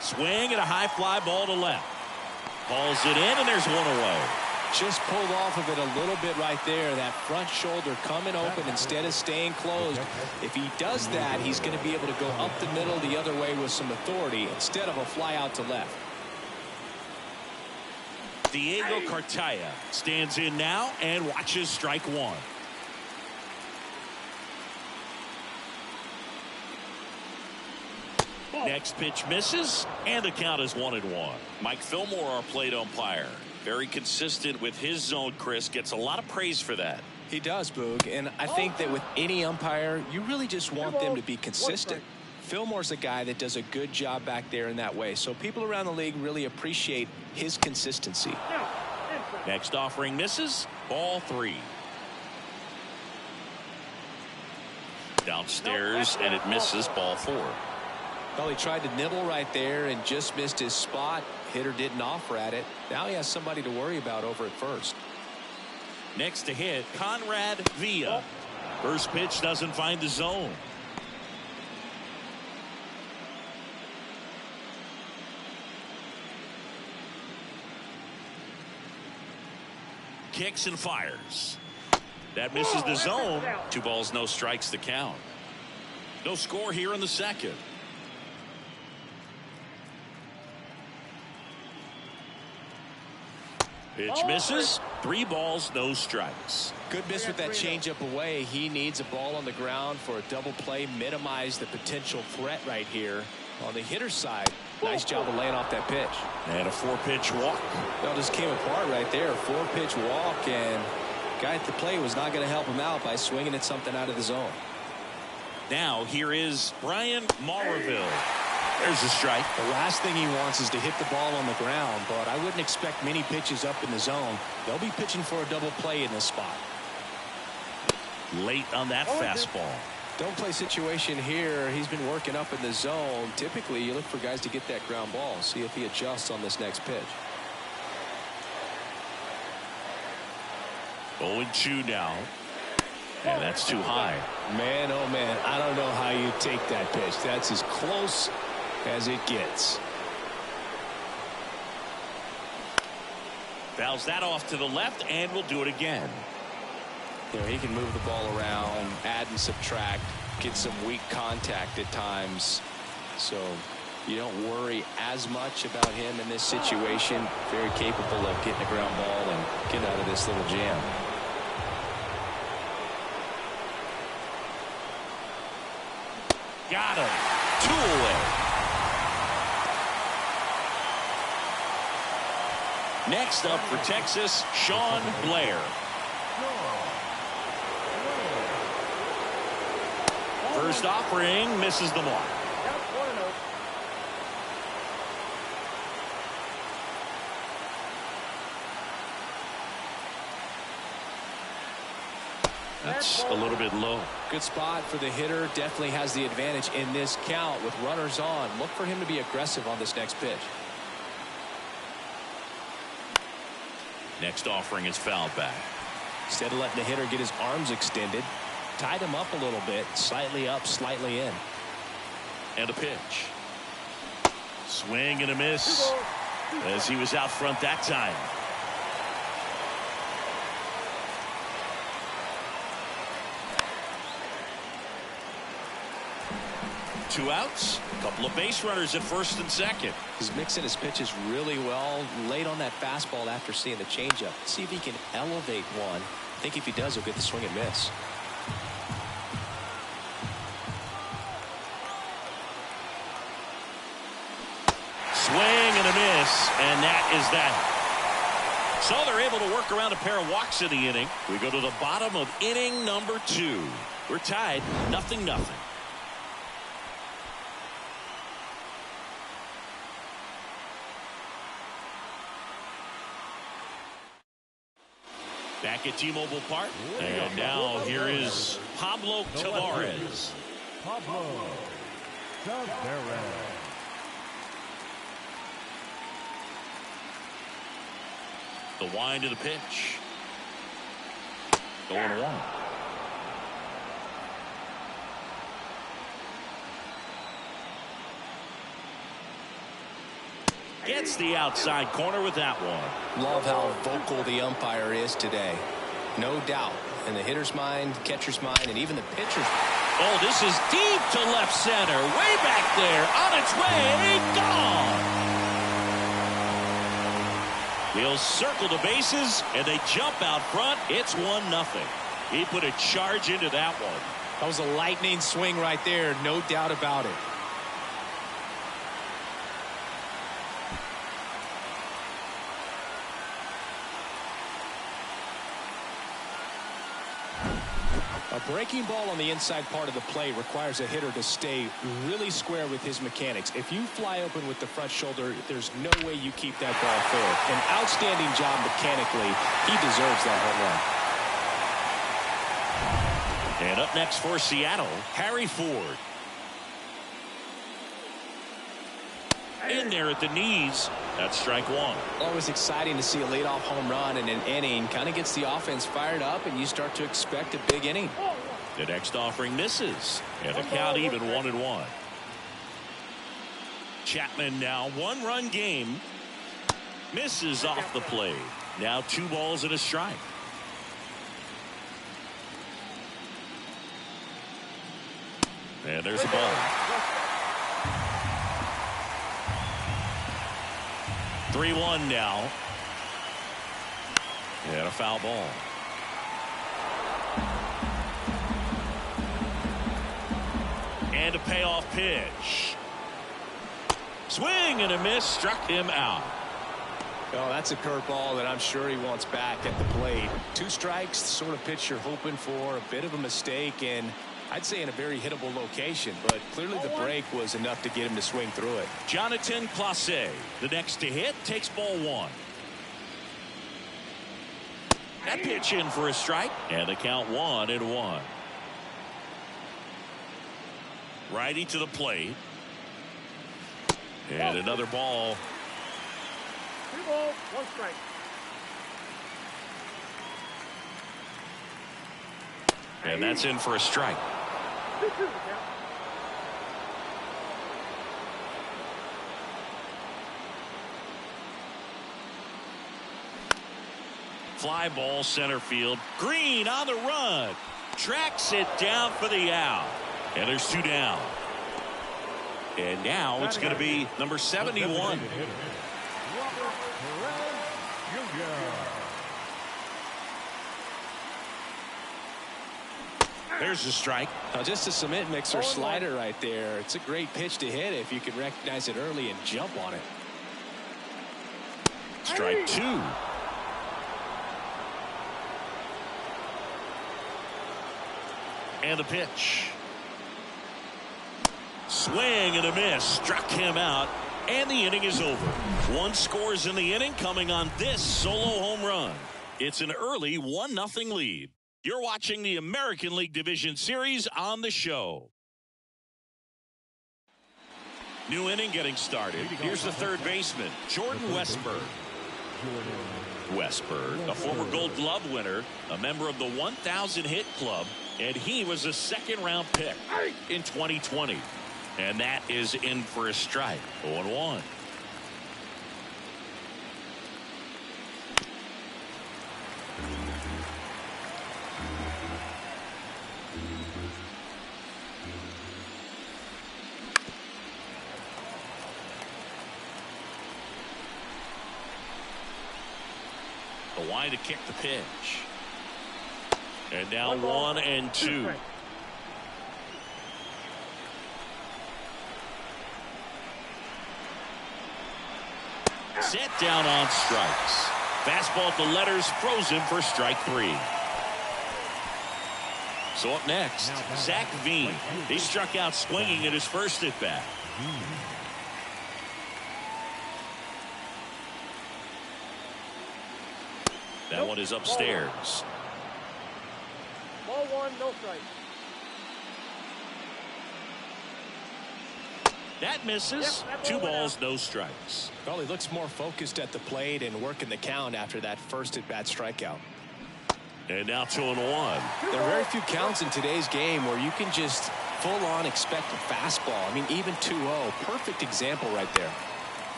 Swing and a high fly ball to left. Hauls it in, and there's 1 away. Just pulled off of it a little bit right there. That front shoulder coming open instead of staying closed. If he does that, he's going to be able to go up the middle the other way with some authority instead of a fly out to left. Diego Cartaya stands in now and watches strike 1. Next pitch misses, and the count is 1-1. Mike Fillmore, our plate umpire, very consistent with his zone. Chris gets a lot of praise for that. He does, Boog, and I think that with any umpire, you really just want them to be consistent. Fillmore's a guy that does a good job back there in that way, so people around the league really appreciate his consistency. Next offering misses. Ball 3. Downstairs, and it misses. Ball 4. Well, he tried to nibble right there and just missed his spot. Hitter didn't offer at it. Now he has somebody to worry about over at first. Next to hit, Conrad Villa. First pitch doesn't find the zone. Kicks and fires. That misses the zone. 2 balls, no strikes to count. No score here in the second. Pitch misses. 3 balls, no strikes. Good miss with that changeup away. He needs a ball on the ground for a double play. Minimize the potential threat right here. On the hitter's side, nice job of laying off that pitch. And a 4-pitch walk. Well, just came apart right there. 4-pitch walk, and guy at the plate was not going to help him out by swinging at something out of the zone. Now here is Brian Maraville. There's a strike. The last thing he wants is to hit the ball on the ground, but I wouldn't expect many pitches up in the zone. They'll be pitching for a double play in this spot. Late on that fastball. Don't play situation here. He's been working up in the zone. Typically, you look for guys to get that ground ball. See if he adjusts on this next pitch. 0-2 now. And that's too high. Man, oh man, I don't know how you take that pitch. That's as close as it gets. Fouls that off to the left, and will do it again. You know, he can move the ball around, add and subtract, get some weak contact at times. So you don't worry as much about him in this situation. Very capable of getting a ground ball and getting out of this little jam. Got him. 2 away. Next up for Texas, Sean Blair. First offering misses the mark. That's a little bit low. Good spot for the hitter. Definitely has the advantage in this count with runners on. Look for him to be aggressive on this next pitch. Next offering is fouled back. Instead of letting the hitter get his arms extended, tied him up a little bit, slightly up, slightly in. And a pitch. Swing and a miss as he was out front that time. Two outs, a couple of base runners at first and second. He's mixing his pitches really well, late on that fastball after seeing the changeup. See if he can elevate one. I think if he does, he'll get the swing and miss. Swing and a miss, and that is that. So they're able to work around a pair of walks in the inning. We go to the bottom of inning number 2. We're tied 0-0. Back at T-Mobile Park. And now here is Pablo Tavares. Pablo Tavares. The wind of the pitch. Going one. Gets the outside corner with that one. Love how vocal the umpire is today. No doubt. In the hitter's mind, catcher's mind, and even the pitcher's. Oh, this is deep to left center. Way back there. On its way. Gone. He'll circle the bases, and they jump out front. It's 1-0. He put a charge into that one. That was a lightning swing right there. No doubt about it. A breaking ball on the inside part of the plate requires a hitter to stay really square with his mechanics. If you fly open with the front shoulder, there's no way you keep that ball fair. An outstanding job mechanically. He deserves that home run. And up next for Seattle, Harry Ford. In there at the knees. That's strike one. Always exciting to see a leadoff home run in an inning. Kind of gets the offense fired up, and you start to expect a big inning. The next offering misses. And the count even 1-1. Chapman now 1-run game. Misses off the plate. Now 2 balls and a strike. And there's a ball. 3-1 now. And a foul ball. And a payoff pitch. Swing and a miss. Struck him out. Oh, that's a curveball that I'm sure he wants back at the plate. 2 strikes, the sort of pitch you're hoping for. A bit of a mistake, and I'd say in a very hittable location, but clearly the break was enough to get him to swing through it. Jonathan Clase, the next to hit, takes ball 1. That pitch in for a strike, and the count 1-1. Righty to the plate. And another ball. 2 balls, 1 strike. And that's in for a strike. 2-2 count. Fly ball center field. Green on the run. Tracks it down for the out. And there's 2 down. And now it's going to be number 71. There's the strike. Now just a cement mixer slider right there. It's a great pitch to hit if you can recognize it early and jump on it. Strike 2. And the pitch. Swing and a miss. Struck him out. And the inning is over. 1 scores in the inning coming on this solo home run. It's an early 1-0 lead. You're watching the American League Division Series on the show. New inning getting started. Here's the third baseman, Jordan Westburg. Westburg, a former Gold Glove winner, a member of the 1,000 hit club, and he was a second-round pick in 2020. And that is in for a strike. 0-1. The line to kick the pitch. And now 1-2. Set down on strikes. Fastball at the letters, frozen for strike 3. So up next, Zach Veen. He struck out swinging at his first at bat. That one is upstairs. Ball 1, no strike. That misses. Yep, 2 balls, no strikes. Well, he looks more focused at the plate and working the count after that first at-bat strikeout. And now 2-1. There are very few counts in today's game where you can just full-on expect a fastball. I mean, even 2-0. Perfect example right there.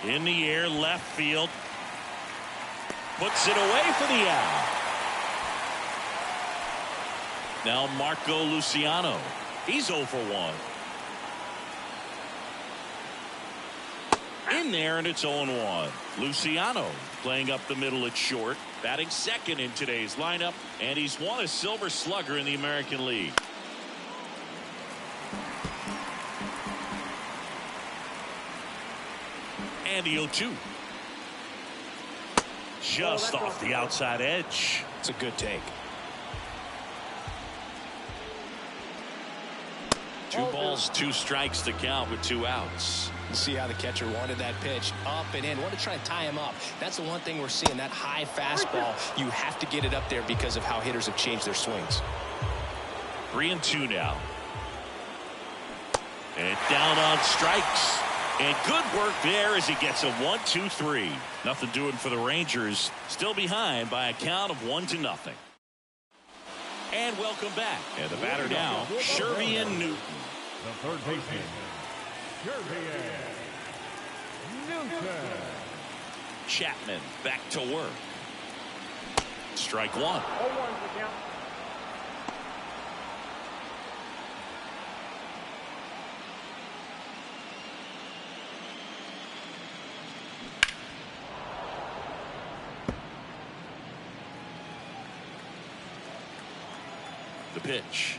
In the air, left field. Puts it away for the out. Now Marco Luciano. He's 0 for 1. In there, and it's 0-1. Luciano playing up the middle at short, batting second in today's lineup, and he's won a Silver Slugger in the American League. And the 0-2. Just off the outside edge. It's a good take. 2 balls, 2 strikes to count with 2 outs. You see how the catcher wanted that pitch up and in. Want to try to tie him up. That's the one thing we're seeing, that high fastball. You have to get it up there because of how hitters have changed their swings. 3-2 now. And down on strikes. And good work there as he gets a 1-2-3. Nothing doing for the Rangers. Still behind by a count of 1-0. And welcome back. And the batter now, Shervian Newton. The third baseman, Shervian Newton. Chapman back to work. Strike 1. 0-1 the count. The pitch.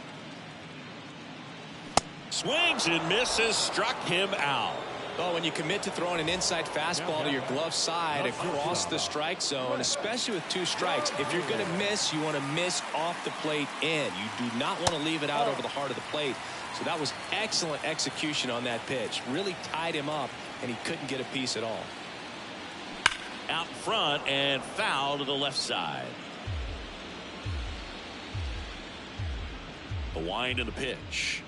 Swings and misses, struck him out. Well, when you commit to throwing an inside fastball to your glove side across the strike zone, especially with 2 strikes, if you're going to miss, you want to miss off the plate in. You do not want to leave it out over the heart of the plate. So that was excellent execution on that pitch. Really tied him up, and he couldn't get a piece at all. Out front and foul to the left side. The wind and the pitch.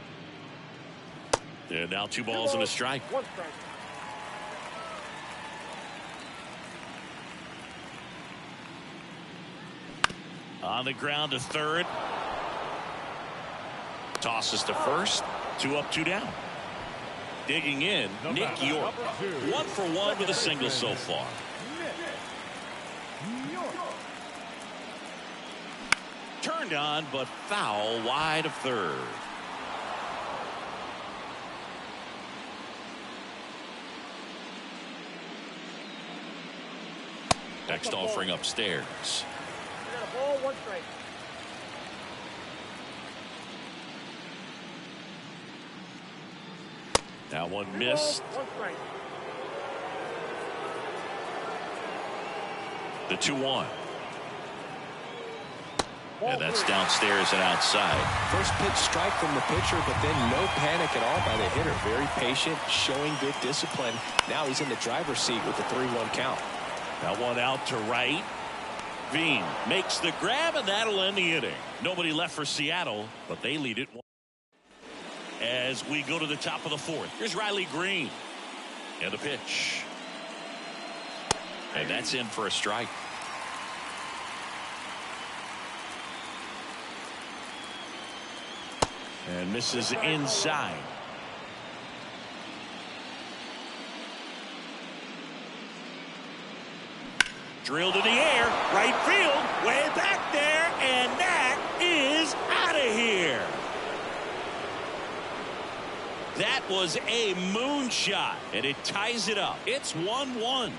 And now 2 balls and a strike. 1 strike. On the ground to third. Tosses to first. 2 up, 2 down. Digging in, Nick York. 1 for 1 with a single so far. Turned on, but foul wide of third. Next offering upstairs. We got a ball, 1 strike. Now 1 missed. 1 strike. The 2-1. And that's downstairs and outside. First pitch strike from the pitcher, but then no panic at all by the hitter. Very patient, showing good discipline. Now he's in the driver's seat with the 3-1 count. That one out to right. Veen makes the grab, and that'll end the inning. Nobody left for Seattle, but they lead it. As we go to the top of the fourth, here's Riley Green. And the pitch. And that's in for a strike. And misses inside. Drilled in the air, right field, way back there, and that is out of here. That was a moonshot, and it ties it up. It's 1-1.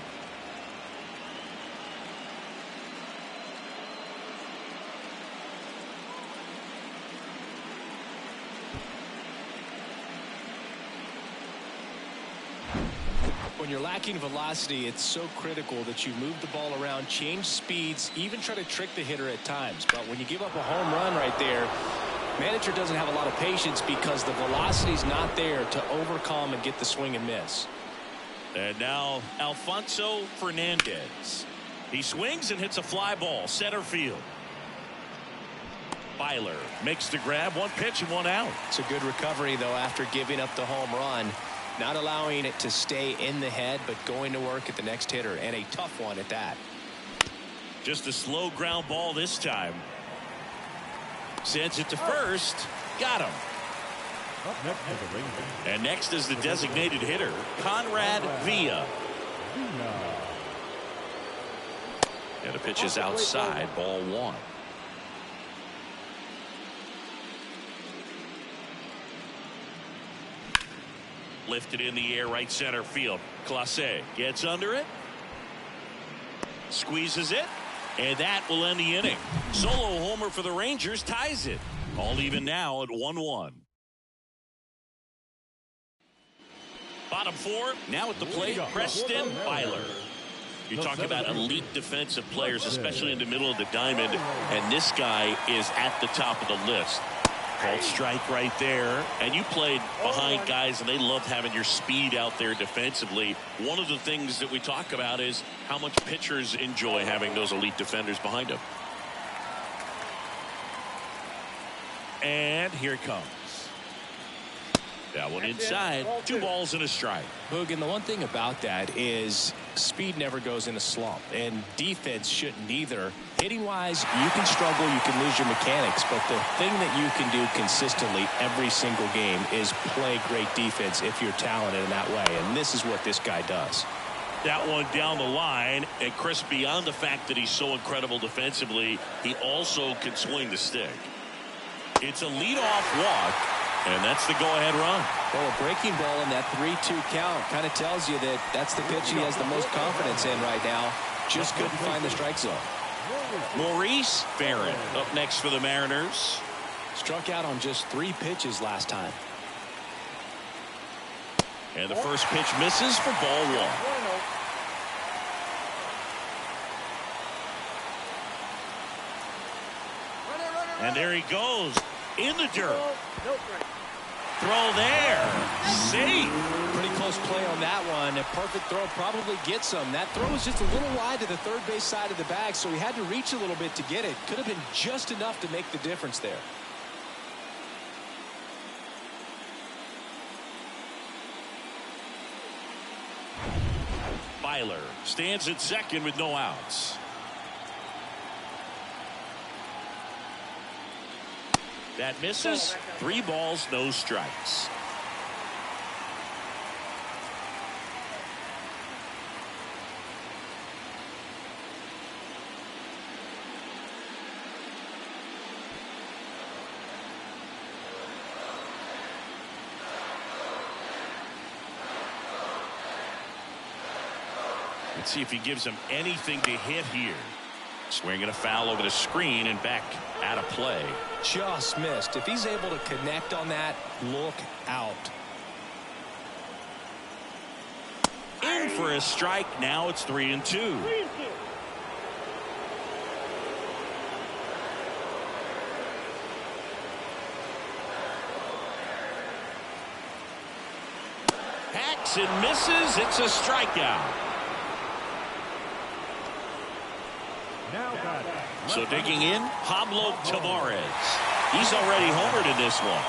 When you're lacking velocity, it's so critical that you move the ball around, change speeds, even try to trick the hitter at times. But when you give up a home run right there, manager doesn't have a lot of patience because the velocity's not there to overcome and get the swing and miss. And now Alfonso Fernandez. He swings and hits a fly ball, center field. Byler makes the grab, one pitch and one out. It's a good recovery, though, after giving up the home run. Not allowing it to stay in the head, but going to work at the next hitter, and a tough one at that. Just a slow ground ball this time. Sends it to first. Got him. Up next for the Rangers. And next is the designated hitter, Conrad Villa. And the pitch is outside, ball one. Lifted in the air, right center field. Clase gets under it. Squeezes it. And that will end the inning. Solo homer for the Rangers ties it. All even now at 1-1. Bottom four, now at the plate, Preston Byler. You talk about elite defensive players, especially in the middle of the diamond, and this guy is at the top of the list. Called strike right there, and you played behind guys, and they love having your speed out there defensively. One of the things that we talk about is how much pitchers enjoy having those elite defenders behind them. And here it comes. That one inside. 2 balls and a strike. Boog, and the one thing about that is speed never goes in a slump, and defense shouldn't either. Hitting wise, you can struggle, you can lose your mechanics, but the thing that you can do consistently every single game is play great defense if you're talented in that way, and this is what this guy does. That one down the line, and Chris, beyond the fact that he's so incredible defensively, he also can swing the stick. It's a leadoff walk. And that's the go-ahead run. Well, a breaking ball in that 3-2 count kind of tells you that that's the pitch he has the most confidence in right now. Just couldn't find the strike zone. Maurice Barron up next for the Mariners. Struck out on just 3 pitches last time. And the first pitch misses for ball 1. And there he goes in the dirt. Throw there. Safe. Pretty close play on that one. A perfect throw probably gets him. That throw was just a little wide to the third base side of the bag, so he had to reach a little bit to get it. Could have been just enough to make the difference there. Byler stands at second with no outs. That misses. 3 balls, no strikes. Let's see if he gives him anything to hit here. Swinging a foul over the screen and back out of play. Just missed. If he's able to connect on that, look out. In for a strike. Now it's 3-2. Hacks and misses. It's a strikeout. Now batting, So digging in, Pablo Tavares. He's already homered in this one.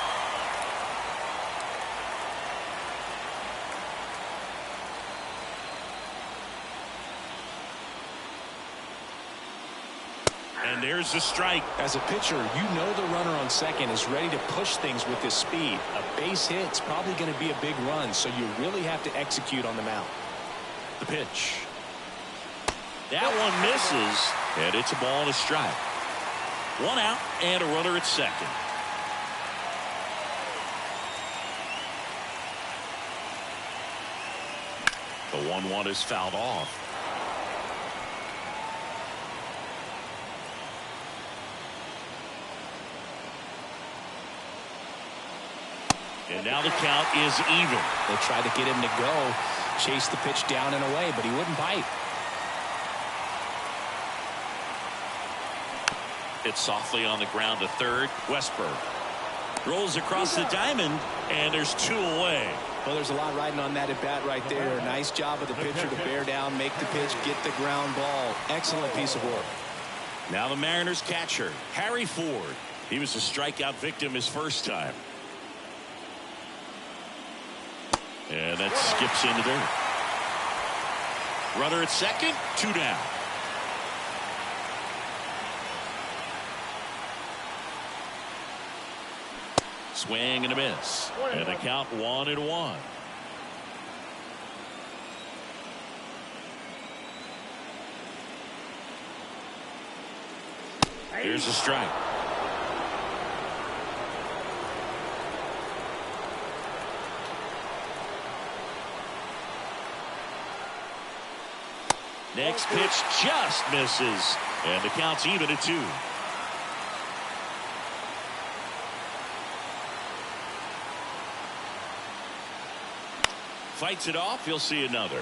And there's the strike. As a pitcher, you know the runner on second is ready to push things with his speed. A base hit's probably going to be a big run, so you really have to execute on the mound. The pitch. That one misses, and it's a ball and a strike. One out and a runner at second. The 1-1 is fouled off. And now the count is even. They tried to get him to go, chase the pitch down and away, but he wouldn't bite. Hit softly on the ground to third. Westberg rolls across the diamond, and there's two away. Well, there's a lot riding on that at bat right there. Nice job of the pitcher to bear down, make the pitch, get the ground ball. Excellent piece of work. Now the Mariners catcher, Harry Ford. He was a strikeout victim his first time. And that skips into dirt. Runner at second, two down. Swing and a miss. And the count 1-1. Here's a strike. Next pitch just misses. And the count's even at 2. Fights it off. You'll see another.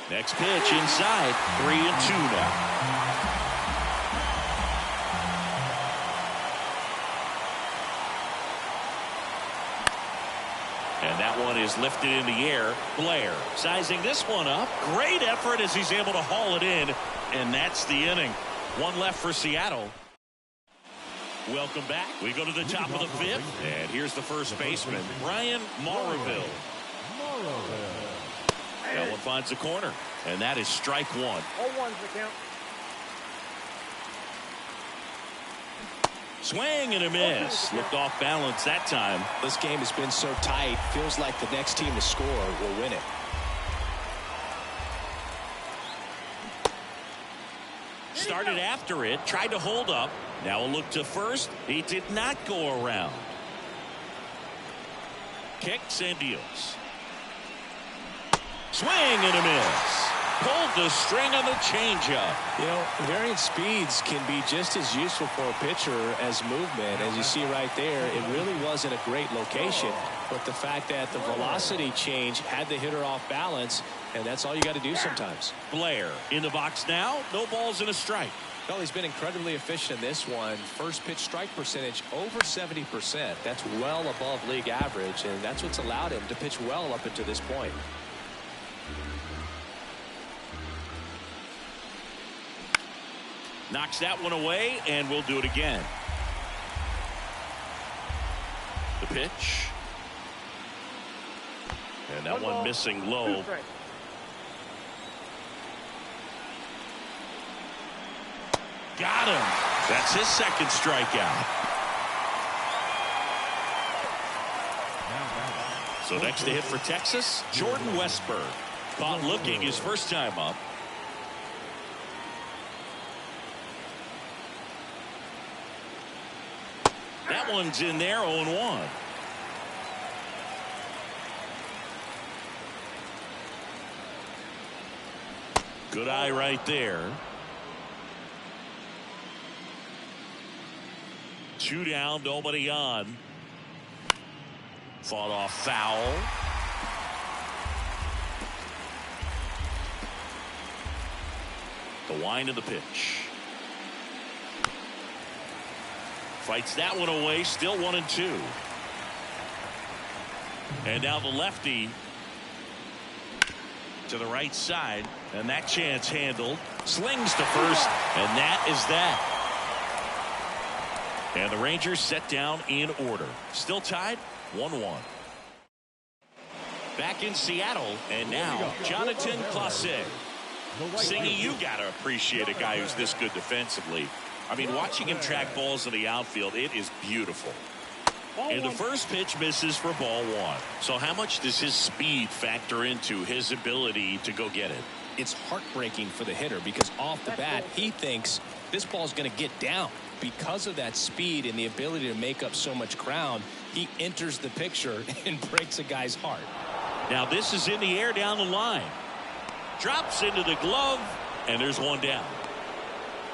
Next pitch inside. 3-2 now. And that one is lifted in the air. Blair sizing this one up. Great effort as he's able to haul it in. And that's the inning. One left for Seattle. Welcome back. We go to the top of the 5th. And here's the first baseman, Brian Maraville. That one finds the corner. And that is strike 1. 0-1's the count. Swing and a miss. Looked off balance that time. This game has been so tight. Feels like the next team to score will win it. Started after it. Tried to hold up. Now a look to first. He did not go around. Kicks and deals. Swing and a miss. Pulled the string on the changeup. You know, varying speeds can be just as useful for a pitcher as movement. As you see right there, it really wasn't a great location. But the fact that the velocity change had the hitter off balance, and that's all you got to do sometimes. Blair in the box now. No balls and a strike. Well, he's been incredibly efficient in this one. First pitch strike percentage over 70%. That's well above league average, and that's what's allowed him to pitch well up until this point. Knocks that one away, and we'll do it again. The pitch. And that one missing low. Got him. That's his second strikeout. So next to hit for Texas, Jordan Westberg. Caught looking his first time up. That one's in there, 0-1. Good eye right there. 2 down, nobody on. Fought off foul. The wind of the pitch. Fights that one away, still 1-2. And now the lefty to the right side, and that chance handled. Slings to first, and that is that. And the Rangers set down in order. Still tied 1-1. Back in Seattle, and now Jonathan Clase. Singy, you got to appreciate a guy who's this good defensively. I mean, watching him track balls in the outfield, it is beautiful. And the first pitch misses for ball one. So how much does his speed factor into his ability to go get it? It's heartbreaking for the hitter because off the bat, he thinks this ball is going to get down. Because of that speed and the ability to make up so much ground, he enters the picture and breaks a guy's heart. Now this is in the air down the line. Drops into the glove, and there's one down.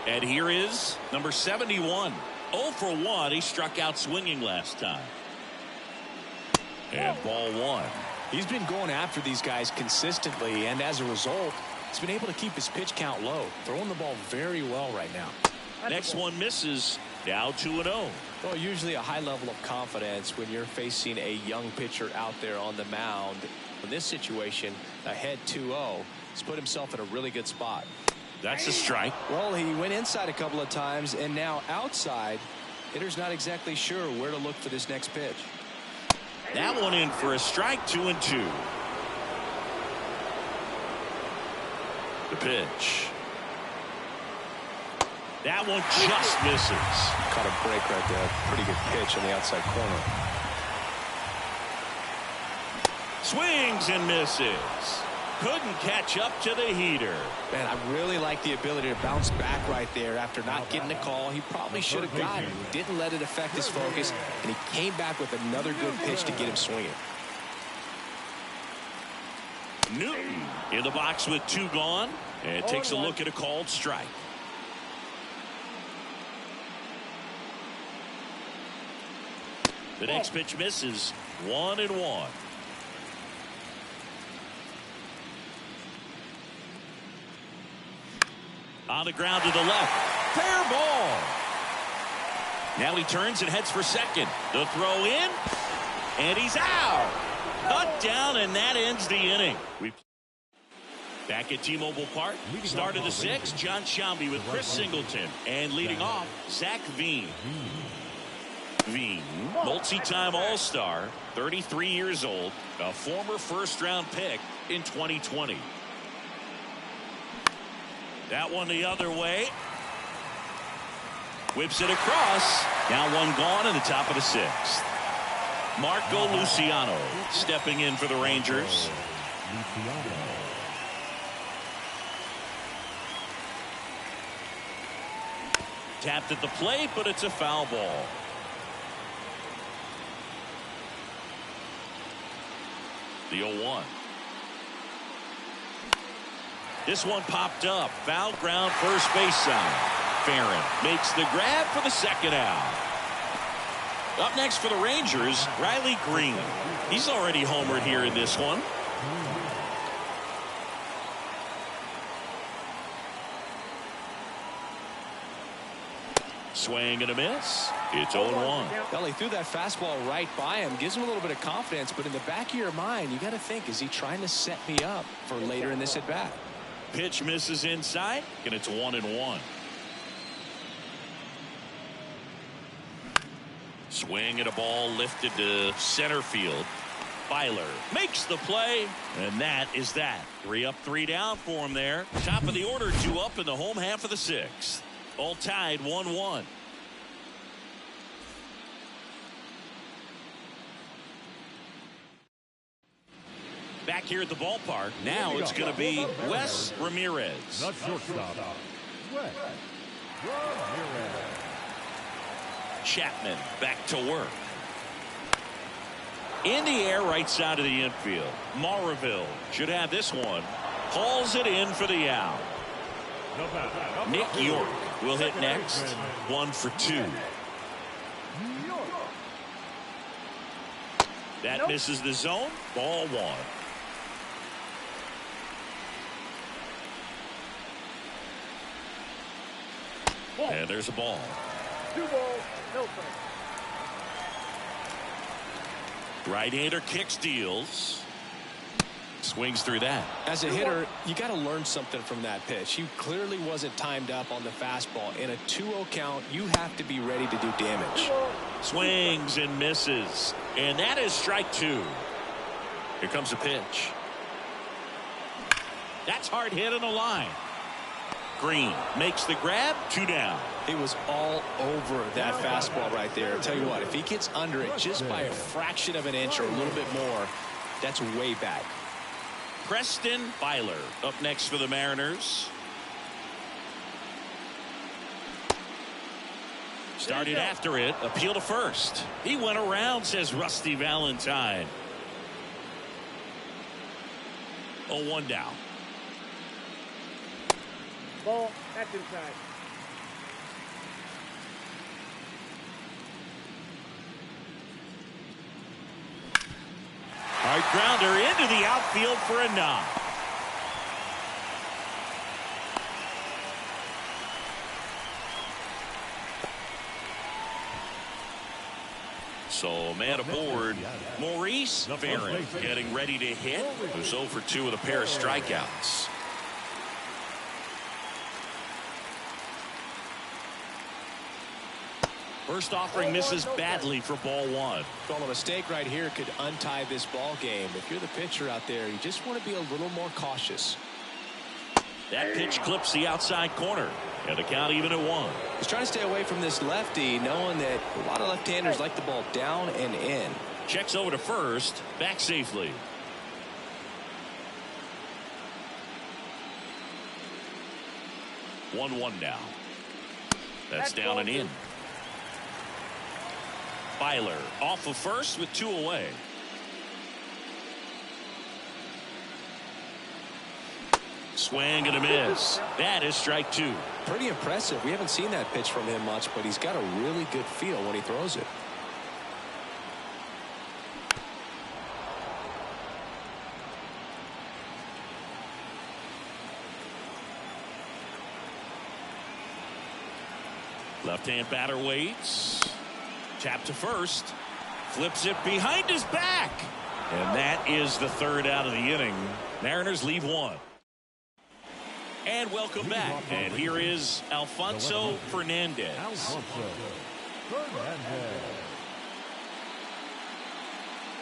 And here is number 71. 0 for 1. He struck out swinging last time. And ball one. He's been going after these guys consistently, and as a result, he's been able to keep his pitch count low. Throwing the ball very well right now. Next one misses. Now 2-0. Well, usually a high level of confidence when you're facing a young pitcher out there on the mound. In this situation, ahead 2-0, he's put himself in a really good spot. That's a strike. Well, he went inside a couple of times, and now outside. Hitter's not exactly sure where to look for this next pitch. That one in for a strike. 2-2. The pitch. That one just misses. Caught a break right there. Pretty good pitch on the outside corner. Swings and misses. Couldn't catch up to the heater. Man, I really like the ability to bounce back right there after not getting the call. He probably should have gotten it. Didn't let it affect his focus, and he came back with another good pitch to get him swinging. Newton in the box with 2 gone, and takes a look at a called strike. The next pitch misses. 1-1. On the ground to the left. Fair ball. Now he turns and heads for second. The throw in. And he's out. Cut down, and that ends the inning. Back at T-Mobile Park. Start of the 6th. John Shambi with Chris Singleton. And leading off, Zach Veen. Veen, multi-time All-Star, 33 years old, a former first-round pick in 2020. That one the other way. Whips it across. Now one gone in the top of the 6th. Marco Luciano stepping in for the Rangers. Tapped at the plate, but it's a foul ball. The 0-1. This one popped up. Foul ground, first base side. Farron makes the grab for the second out. Up next for the Rangers, Riley Green. He's already homered here in this one. Swing and a miss. It's 0-1. Well, he threw that fastball right by him. Gives him a little bit of confidence, but in the back of your mind, you got to think, is he trying to set me up for later in this at-bat? Pitch misses inside, and it's 1-1. Swing at a ball lifted to center field. Byler makes the play, and that is that. 3 up, 3 down for him there. Top of the order, 2 up in the home half of the 6th. All tied 1-1. Back here at the ballpark, now it's going to be Wes Ramirez. The shortstop, Wes Ramirez. Chapman back to work. In the air, right side of the infield. Maraville should have this one. Hauls it in for the out. Nick York will hit next. 1 for 2. That misses the zone. Ball 1. And there's a ball. 2 balls, no strikes. Right-hander kicks, deals. Swings through that. As a hitter, you got to learn something from that pitch. He clearly wasn't timed up on the fastball. In a 2-0 count, you have to be ready to do damage. Swings and misses. And that is strike 2. Here comes the pitch. That's hard hit on the line. Green makes the grab. 2 down. It was all over that fastball right there. I'll tell you what, if he gets under it just by a fraction of an inch or a little bit more, that's way back. Preston Byler up next for the Mariners. Started after it. Appeal to first. He went around, says Rusty Valentine. 0-1 down. Ball, that's inside. Hard grounder into the outfield for a knock. So man aboard, Maurice Barron getting ready to hit. Who's 0 for 2 with a pair of strikeouts. First offering misses badly for ball 1. Well, a mistake right here could untie this ball game. If you're the pitcher out there, you just want to be a little more cautious. That pitch clips the outside corner. And the count even at 1. He's trying to stay away from this lefty, knowing that a lot of left-handers like the ball down and in. Checks over to first. Back safely. One now. That's down and in. Byler off of first with 2 away. Swing and a miss. That is strike 2. Pretty impressive. We haven't seen that pitch from him much, but he's got a really good feel when he throws it. Left-hand batter waits. Tap to first. Flips it behind his back. And that is the 3rd out of the inning. Mariners leave 1. And welcome back. And here is Alfonso Fernandez.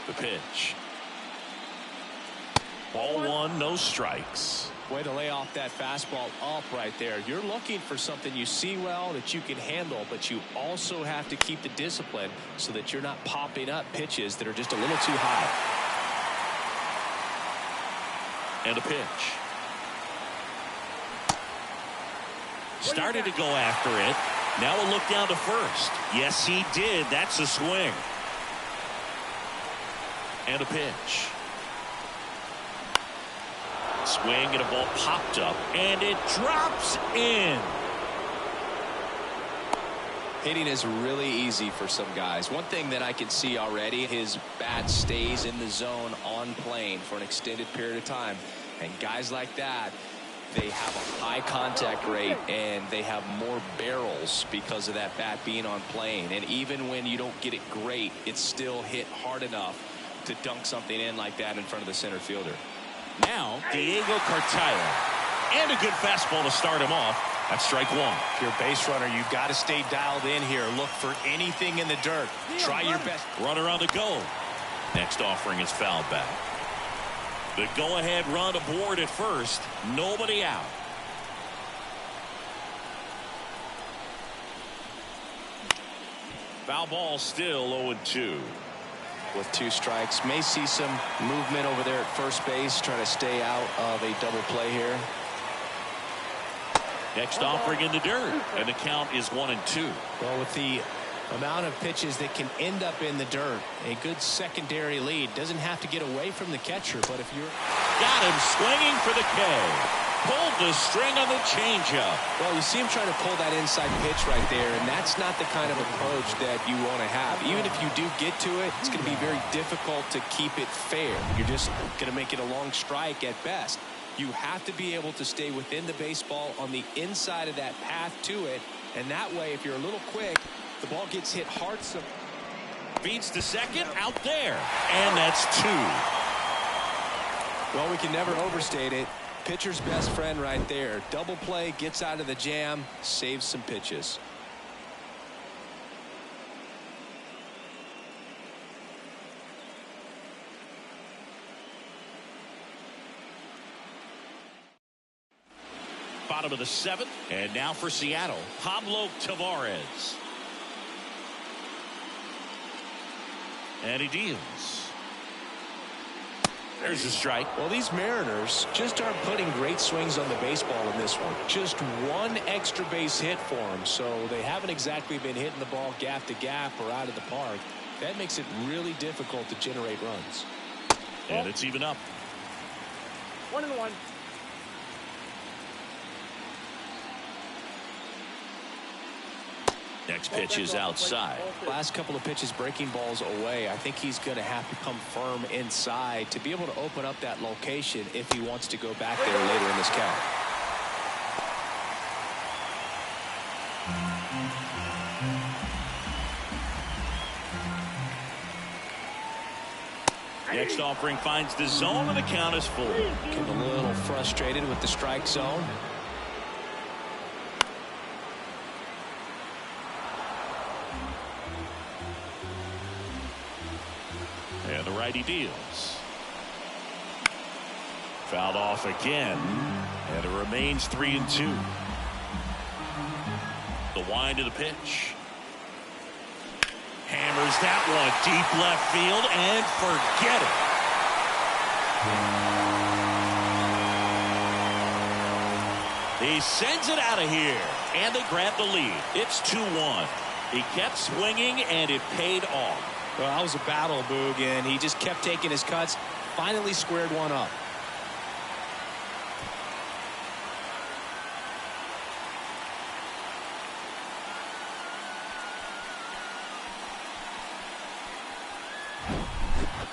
The pitch. Ball 1, no strikes. Way to lay off that fastball up right there. You're looking for something you see well that you can handle, but you also have to keep the discipline so that you're not popping up pitches that are just a little too high. And a pitch. Started to go after it. Now a look down to first. Yes, he did. That's a swing. And a pitch. Swing and a ball popped up. And it drops in. Hitting is really easy for some guys. One thing that I can see already, his bat stays in the zone on plane for an extended period of time. And guys like that, they have a high contact rate and they have more barrels because of that bat being on plane. And even when you don't get it great, it's still hit hard enough to dunk something in like that in front of the center fielder. Now Diego Cartaya. And a good fastball to start him off. That's strike 1. If you're a base runner, you've got to stay dialed in here. Look for anything in the dirt. Try your best. Runner on the go. Next offering is fouled back. The go-ahead run aboard at first. Nobody out. Foul ball still 0-2. With 2 strikes, may see some movement over there at first base, trying to stay out of a double play here. Next offering in the dirt, and the count is 1-2. Well, with the amount of pitches that can end up in the dirt, a good secondary lead. Doesn't have to get away from the catcher, but if you're... Got him swinging for the K. Pulled the string on the changeup. Well, you see him trying to pull that inside pitch right there, and that's not the kind of approach that you want to have. Even if you do get to it, it's going to be very difficult to keep it fair. You're just going to make it a long strike at best. You have to be able to stay within the baseball on the inside of that path to it, and that way, if you're a little quick, the ball gets hit hard. Feeds to second, out there. And that's 2. Well, we can never overstate it. Pitcher's best friend right there. Double play, gets out of the jam, saves some pitches. Bottom of the 7th, and now for Seattle, Pablo Tavares. And he deals. There's a strike. Well, these Mariners just aren't putting great swings on the baseball in this one. Just one extra base hit for them, so they haven't exactly been hitting the ball gap to gap or out of the park. That makes it really difficult to generate runs. And it's even up. 1-1. Next pitch is outside. Last couple of pitches breaking balls away. I think he's going to have to come firm inside to be able to open up that location if he wants to go back there later in this count. Next offering finds the zone and the count is full. Getting a little frustrated with the strike zone. And the righty deals. Fouled off again. And it remains 3-2. The wind of the pitch. Hammers that one deep left field and forget it. He sends it out of here. And they grab the lead. It's 2-1. He kept swinging and it paid off. Well, that was a battle, Boog, and he just kept taking his cuts. Finally squared one up.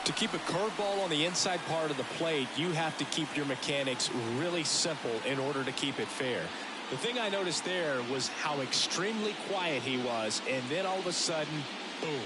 To keep a curveball on the inside part of the plate, you have to keep your mechanics really simple in order to keep it fair. The thing I noticed there was how extremely quiet he was, and then all of a sudden, boom.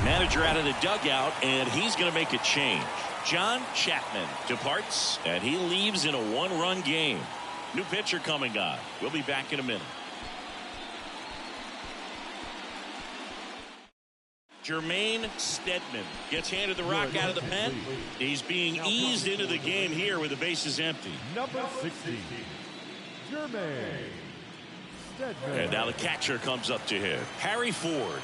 Manager out of the dugout, and he's going to make a change. John Chapman departs, and he leaves in a 1-run game. New pitcher coming on. We'll be back in a minute. Jermaine Stedman gets handed the rock out of the pen. He's being eased into the game here with the bases empty. Number 16, Jermaine Stedman. And now the catcher comes up to him. Harry Ford.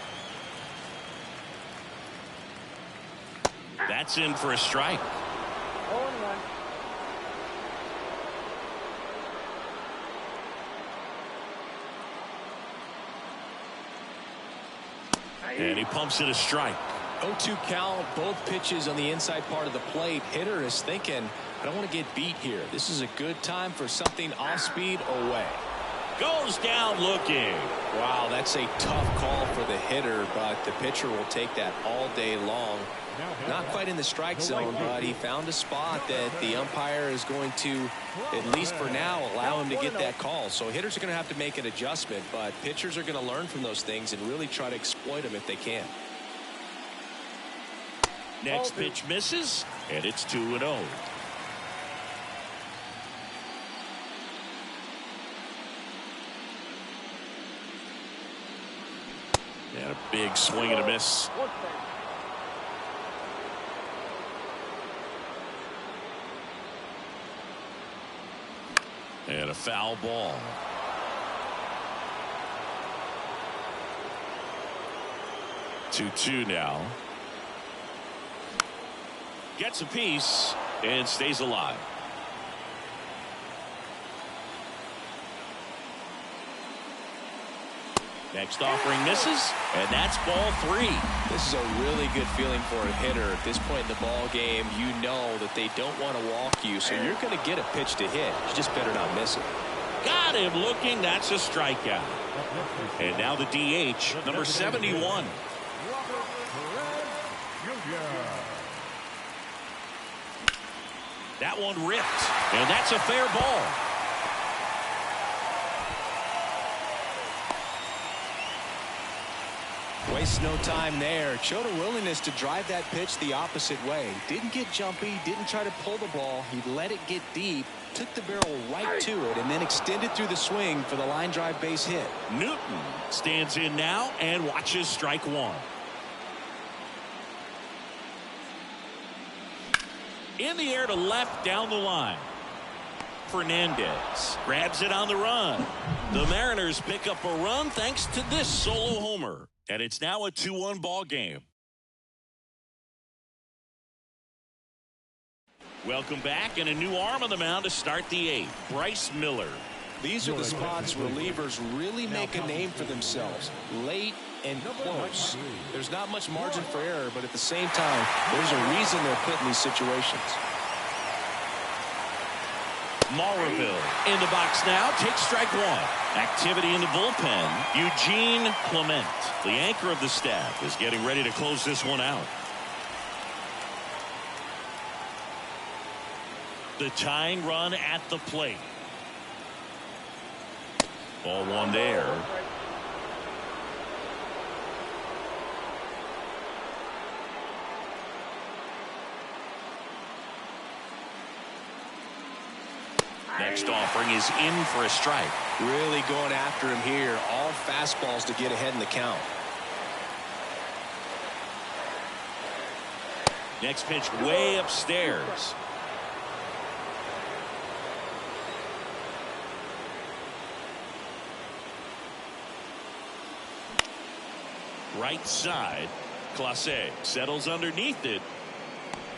That's in for a strike. 0-1. And he pumps it a strike. 0-2 count, both pitches on the inside part of the plate. Hitter is thinking, I don't want to get beat here. This is a good time for something off speed away. Goes down looking. Wow, that's a tough call for the hitter, but the pitcher will take that all day long. Not quite in the strike zone, but he found a spot that the umpire is going to, at least for now, allow him to get that call. So hitters are going to have to make an adjustment, but pitchers are going to learn from those things and really try to exploit them if they can. Next pitch misses, and it's 2-0. And a big swing and a miss. And a foul ball. Two now. Gets a piece and stays alive. Next offering misses, and that's ball 3. This is a really good feeling for a hitter. At this point in the ball game, you know that they don't want to walk you, so you're going to get a pitch to hit. You just better not miss it. Got him looking. That's a strikeout. And now the DH, number 71. That one ripped, and that's a fair ball. Wastes no time there. Showed a willingness to drive that pitch the opposite way. Didn't get jumpy, didn't try to pull the ball. He let it get deep, took the barrel right to it, and then extended through the swing for the line drive base hit. Newton stands in now and watches strike one. In the air to left down the line. Fernandez grabs it on the run. The Mariners pick up a run thanks to this solo homer. And it's now a 2-1 ball game. Welcome back, and a new arm on the mound to start the eighth. Bryce Miller. These are the spots relievers really make a name for themselves. Late and close. There's not much margin for error, but at the same time, there's a reason they're put in these situations. Marville in the box now, takes strike one. Activity in the bullpen. Eugene Clement, the anchor of the staff, is getting ready to close this one out. The tying run at the plate. Ball one there. Next offering is in for a strike. Really going after him here. All fastballs to get ahead in the count. Next pitch way upstairs. Right side. Clase settles underneath it.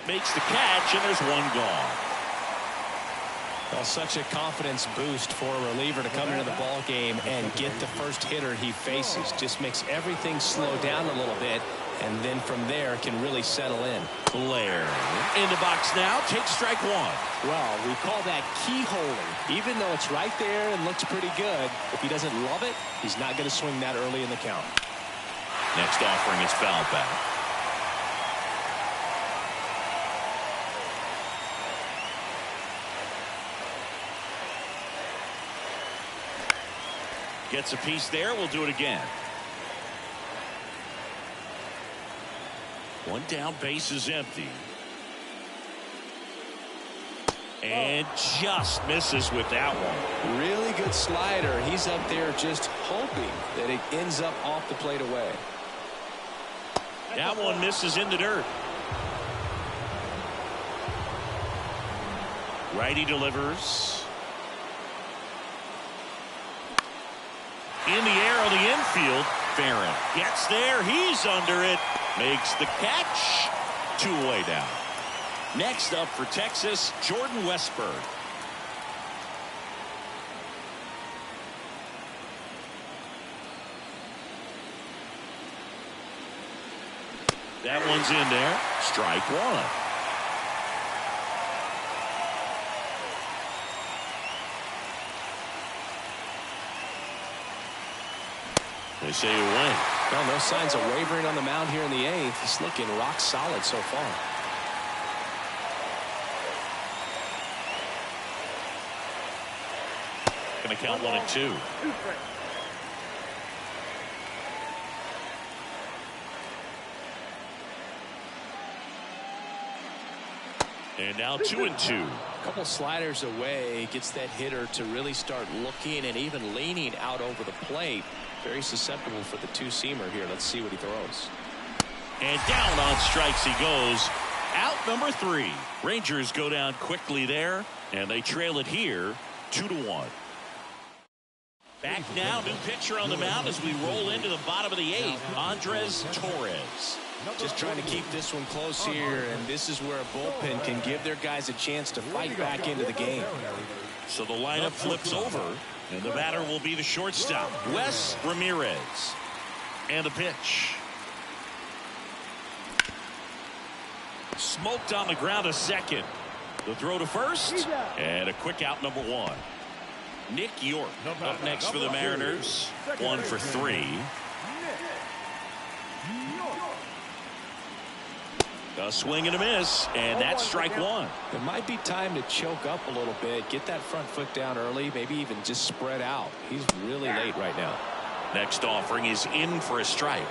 Makes the catch, and there's one gone. Well, such a confidence boost for a reliever to come into the ball game and get the first hitter he faces. Just makes everything slow down a little bit, and then from there can really settle in. Blair in the box now, takes strike one. Well, we call that keyholing. Even though it's right there and looks pretty good, if he doesn't love it, he's not going to swing that early in the count. Next offering is fouled back. Gets a piece there. We'll do it again. One down, base is empty. And just misses with that one. Really good slider. He's up there just hoping that it ends up off the plate away. That one misses in the dirt. Righty delivers. In the air on the infield. Barron gets there. He's under it. Makes the catch. 2 away down. Next up for Texas, Jordan Westburg. That one's in there. Strike one. They say a win. Well, no signs of wavering on the mound here in the eighth. He's looking rock solid so far. Going to count 1 and 2. And now 2 and 2. A couple sliders away, gets that hitter to really start looking and even leaning out over the plate. Very susceptible for the two-seamer here. Let's see what he throws. And down on strikes he goes. Out number 3. Rangers go down quickly there, and they trail it here 2-1. Back now, new pitcher on the mound as we roll into the bottom of the 8th. Andres Torres. Just trying to keep this one close here, and this is where a bullpen can give their guys a chance to fight back into the game. So the lineup flips over, and the batter will be the shortstop, Wes Ramirez. And the pitch. Smoked on the ground a second. The throw to first, and a quick out number 1. Nick York up next for the Mariners. 1 for 3. A swing and a miss, and that's strike one. It might be time to choke up a little bit, get that front foot down early, maybe even just spread out. He's really late right now. Next offering is in for a strike.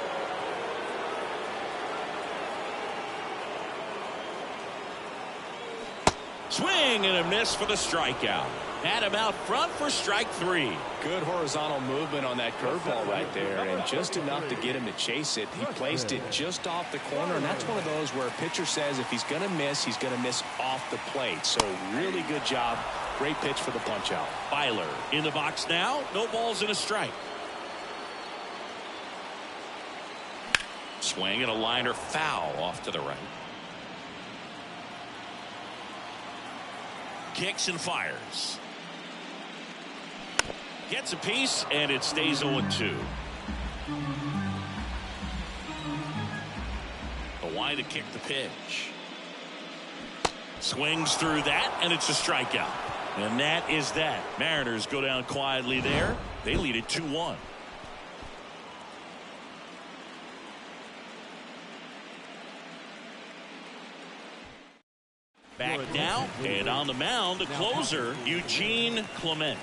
Swing and a miss for the strikeout. Had him out front for strike three. Good horizontal movement on that curveball right there, and just enough to get him to chase it. He placed it just off the corner, and that's one of those where a pitcher says if he's going to miss, he's going to miss off the plate. So really good job. Great pitch for the punch out. Byler in the box now. No balls and a strike. Swing and a liner foul off to the right. Kicks and fires. Gets a piece, and it stays 0-2. A wide to kick the pitch. Swings through that, and it's a strikeout. And that is that. Mariners go down quietly there. They lead it 2-1. Back now, and on the mound, the closer, Eugene Clement.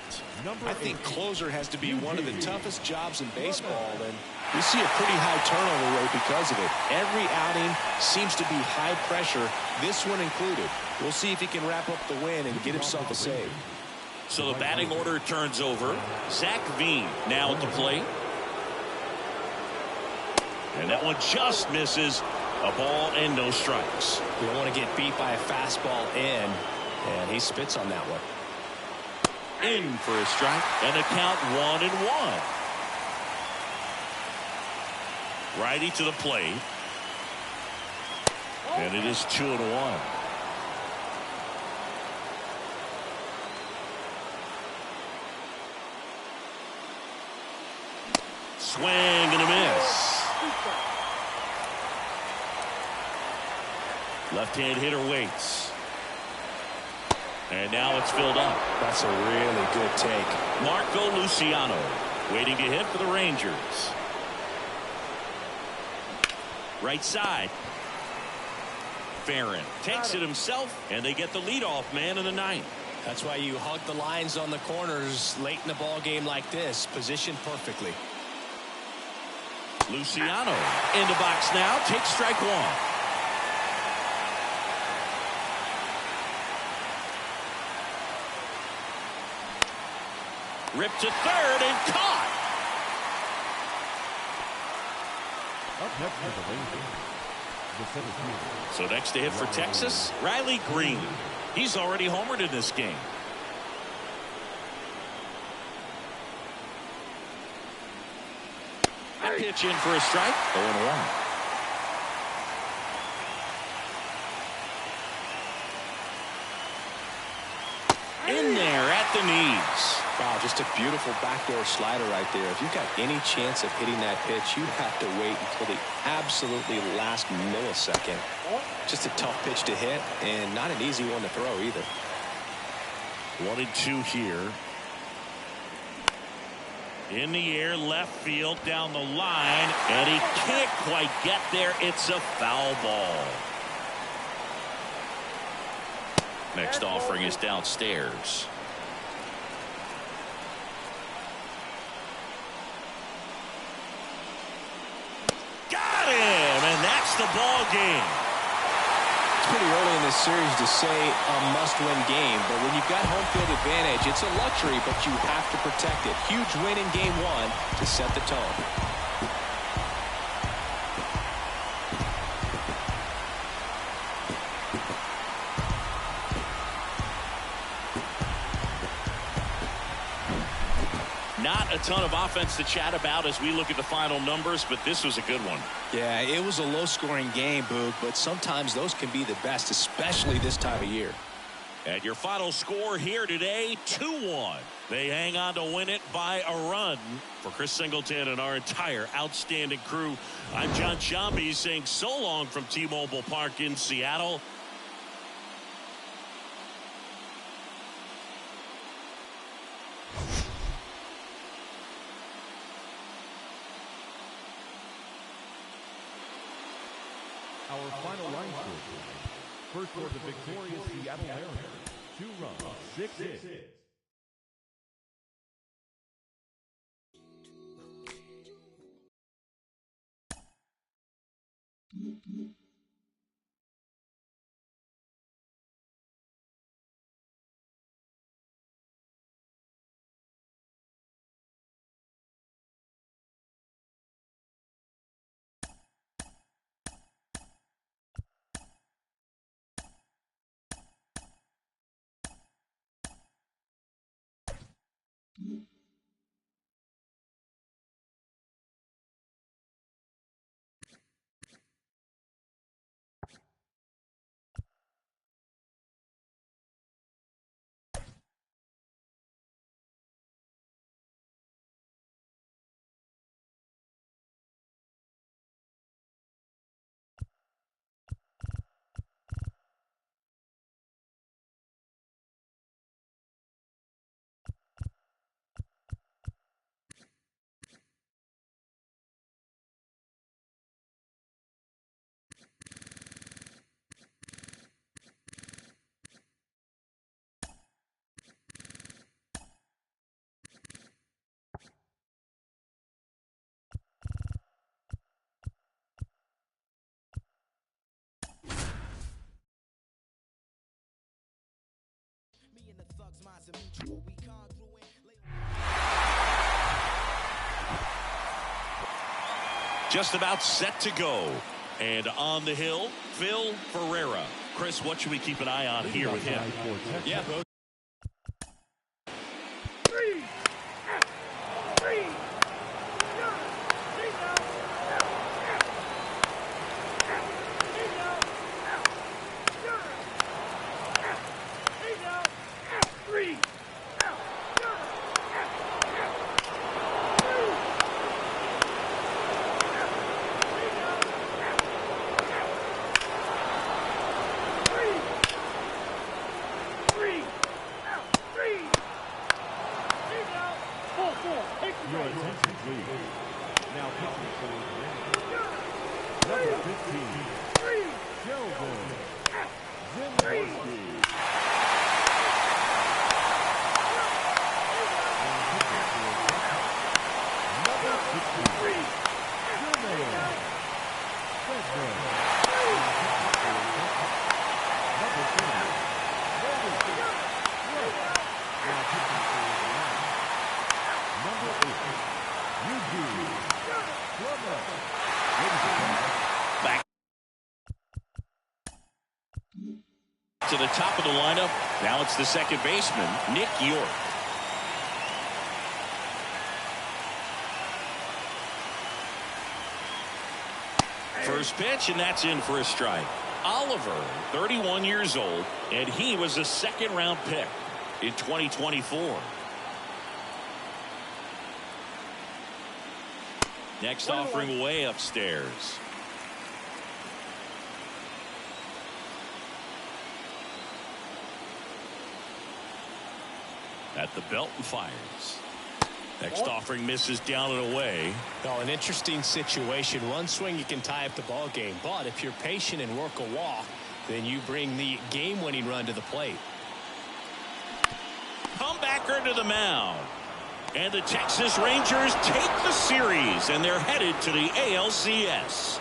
I think closer has to be one of the toughest jobs in baseball, and we see a pretty high turnover rate because of it. Every outing seems to be high pressure, this one included. We'll see if he can wrap up the win and get himself a save. So the batting order turns over. Zach Veen now at the plate. And that one just misses. A ball and no strikes. You don't want to get beat by a fastball in, and he spits on that one. In for a strike, and a count 1-1. Righty to the plate, and it is 2-1. Swing and a miss. Left-hand hitter waits. And now it's filled up. That's a really good take. Marco Luciano waiting to hit for the Rangers. Right side. Farron takes it himself, and they get the leadoff man in the ninth. That's why you hug the lines on the corners late in the ball game like this. Positioned perfectly. Luciano in the box now. Takes strike one. Ripped to third and caught. Up next for the Rangers, the center fielder. So next to hit for Texas, Riley Green. He's already homered in this game. A pitch in for a strike. 0-1. In there at the knees. Wow, just a beautiful backdoor slider right there. If you've got any chance of hitting that pitch, you have to wait until the absolutely last millisecond. Just a tough pitch to hit, and not an easy one to throw either. 1-2 here. In the air, left field, down the line, and he can't quite get there. It's a foul ball. Next offering is downstairs. Got him, and that's the ball game. It's pretty early in this series to say a must-win game, but when you've got home field advantage, it's a luxury, but you have to protect it. Huge win in game one to set the tone. Not a ton of offense to chat about as we look at the final numbers, but this was a good one. Yeah, it was a low-scoring game, Boog, but sometimes those can be the best, especially this time of year. And your final score here today, 2-1. They hang on to win it by a run. For Chris Singleton and our entire outstanding crew, I'm John Shambi saying so long from T-Mobile Park in Seattle. Our final line score tonight. First for the victorious Seattle Mariners. 2 runs, 6 hits. Just about set to go. And on the hill, Phil Ferreira. Chris, what should we keep an eye on here with him? Yeah, both. Your attention, please. Now pitching for the Mariners. Number 15, Sheldon Zimmerski. Number 16, Jermaine Fredman. Number 30, Robinson West. Now pitching for the Mariners. Number 8, Eugene Plummer. Back to the top of the lineup. Now it's the second baseman, Nick York. First pitch, and that's in for a strike. Oliver, 31 years old, and he was a second-round pick in 2024. Next offering way upstairs. At the belt and fires. Next offering misses down and away. Oh, an interesting situation. One swing you can tie up the ball game, but if you're patient and work a walk, then you bring the game-winning run to the plate. Comebacker to the mound. And the Texas Rangers take the series, and they're headed to the ALCS.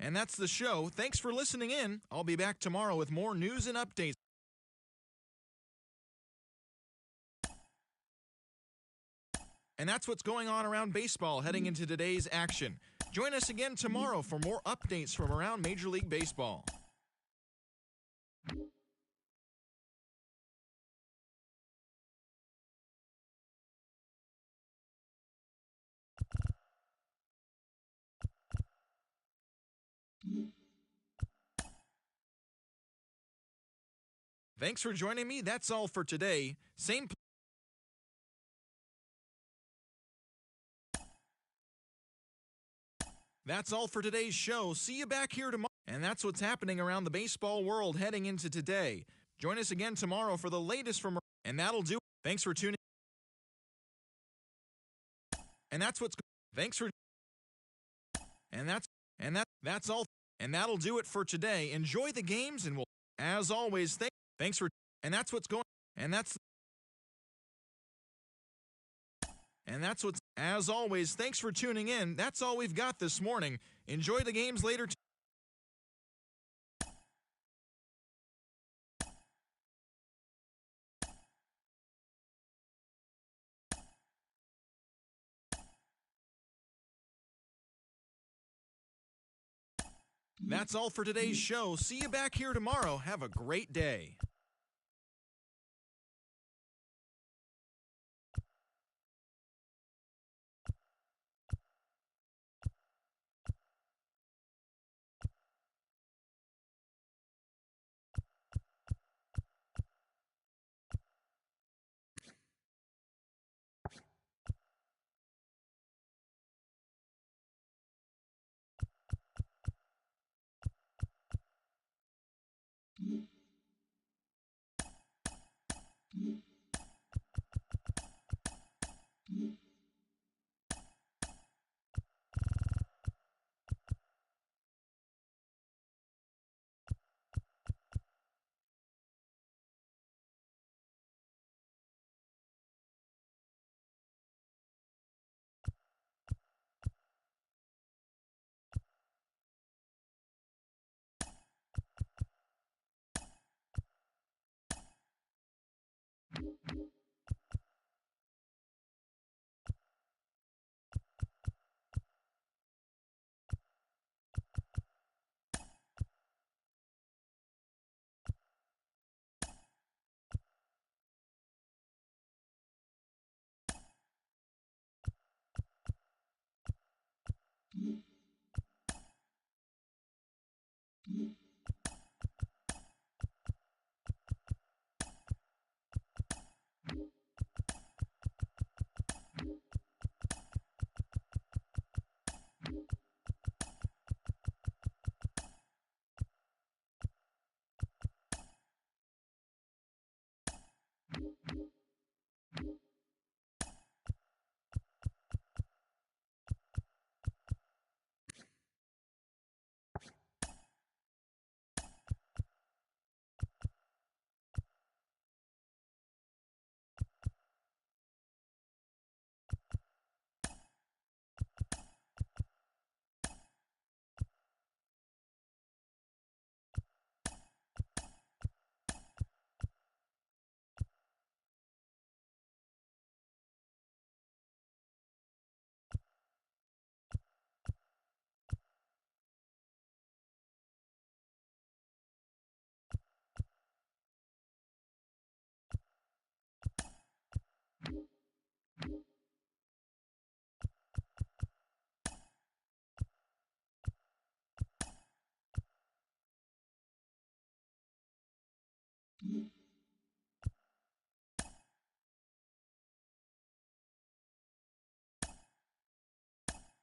And that's the show. Thanks for listening in. I'll be back tomorrow with more news and updates. And that's what's going on around baseball heading into today's action. Join us again tomorrow for more updates from around Major League Baseball. Thanks for joining me. That's all for today. That's all for today's show. See you back here tomorrow. And that's what's happening around the baseball world heading into today. Join us again tomorrow for the latest from. And that'll do. Thanks for tuning. And that's what's. Thanks for. And that's all. And that'll do it for today. Enjoy the games, and we'll. As always, thanks for. And that's what's going. And that's what's. As always, thanks for tuning in. That's all we've got this morning. Enjoy the games later. That's all for today's show. See you back here tomorrow. Have a great day.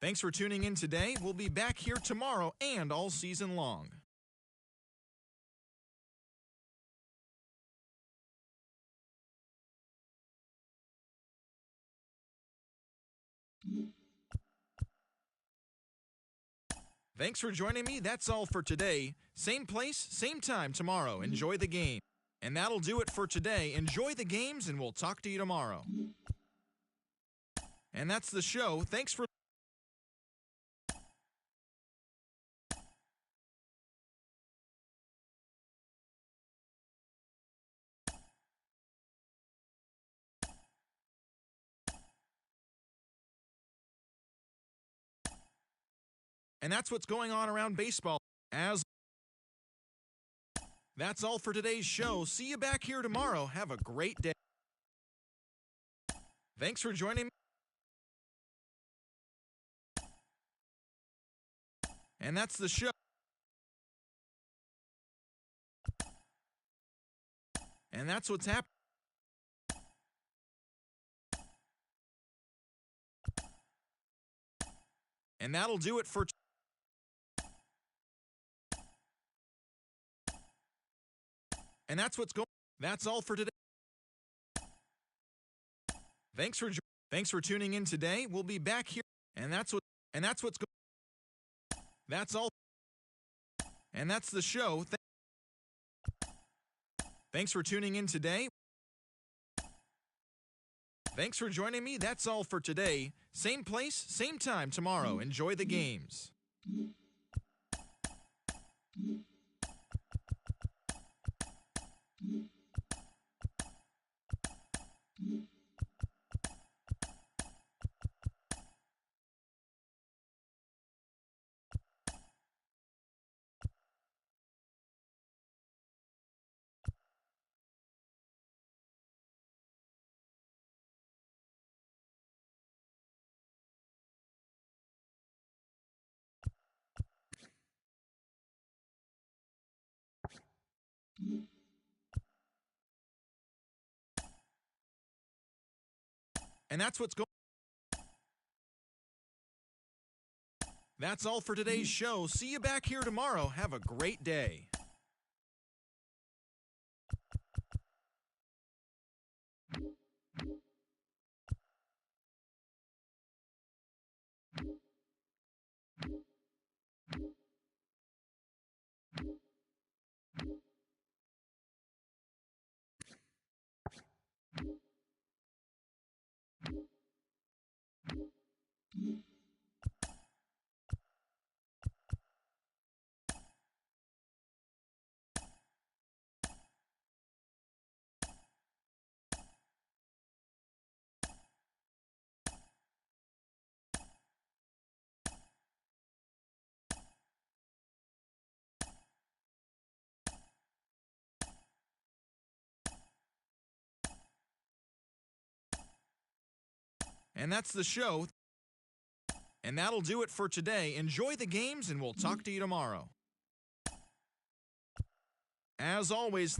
Thanks for tuning in today. We'll be back here tomorrow and all season long. Thanks for joining me. That's all for today. Same place, same time tomorrow. Enjoy the game. And that'll do it for today. Enjoy the games, and we'll talk to you tomorrow. And that's the show. Thanks for And that's what's going on around baseball. That's all for today's show. See you back here tomorrow. Have a great day. Thanks for joining me. And that's the show. And that's what's happening. And that'll do it for And that's what's going. That's all for today. Thanks for tuning in today. We'll be back here. And that's what's going. That's all. And that's the show. Thanks for tuning in today. Thanks for joining me. That's all for today. Same place, same time tomorrow. Enjoy the games. And that's what's going. That's all for today's show. See you back here tomorrow. Have a great day. And that's the show. And that'll do it for today. Enjoy the games, and we'll talk to you tomorrow. As always,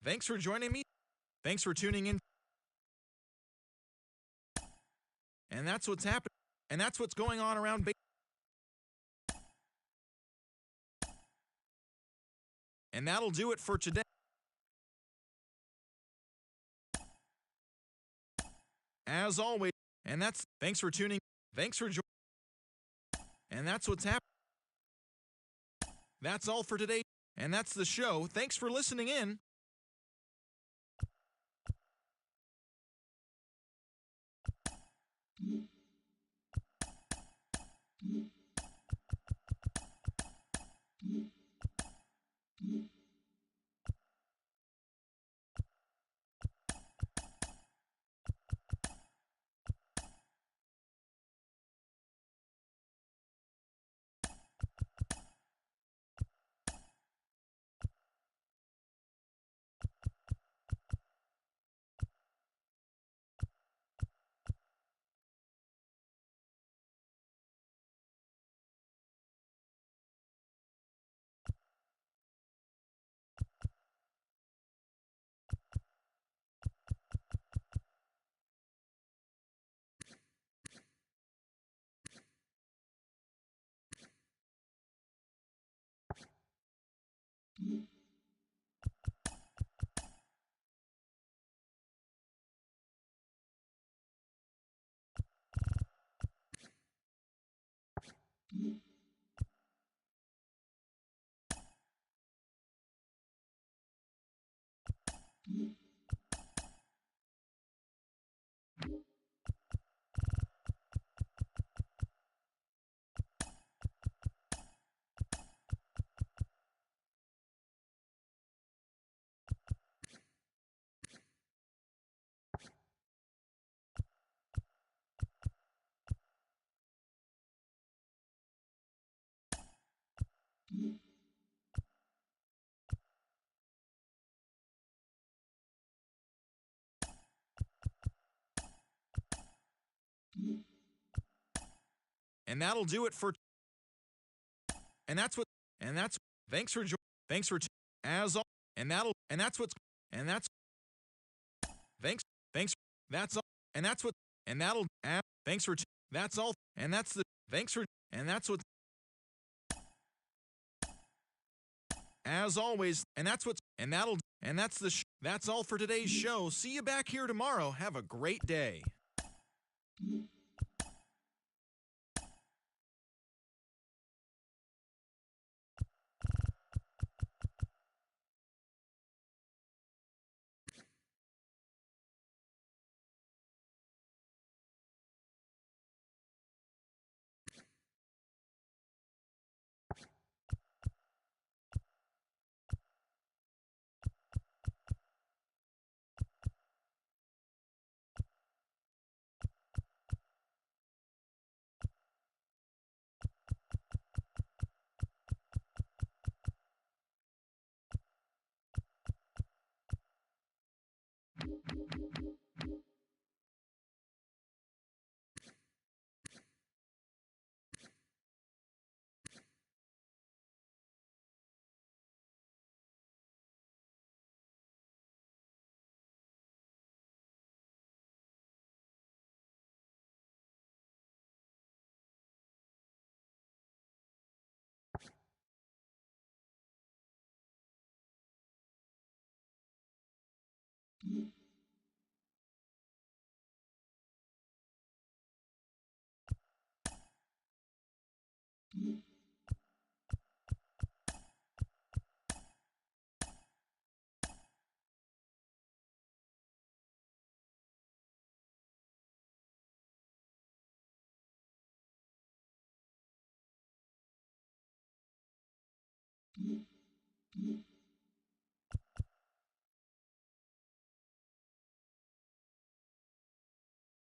thanks for joining me. Thanks for tuning in. And that's what's happening. And that's what's going on around baseball. And that'll do it for today. As always, thanks for tuning. Thanks for joining. And that's what's happening. That's all for today. And that's the show. Thanks for listening in. and that'll do it for. And that's what. And that's. Thanks for. Thanks for. As all. And that'll. And that's what's. And that's. Thanks. Thanks. That's all. And that's what. And that'll. Thanks for. That's all. And that's the. Thanks for. And that's what. As always. And that's what's. And that'll. And that's the. That's all for today's show. See you back here tomorrow. Have a great day.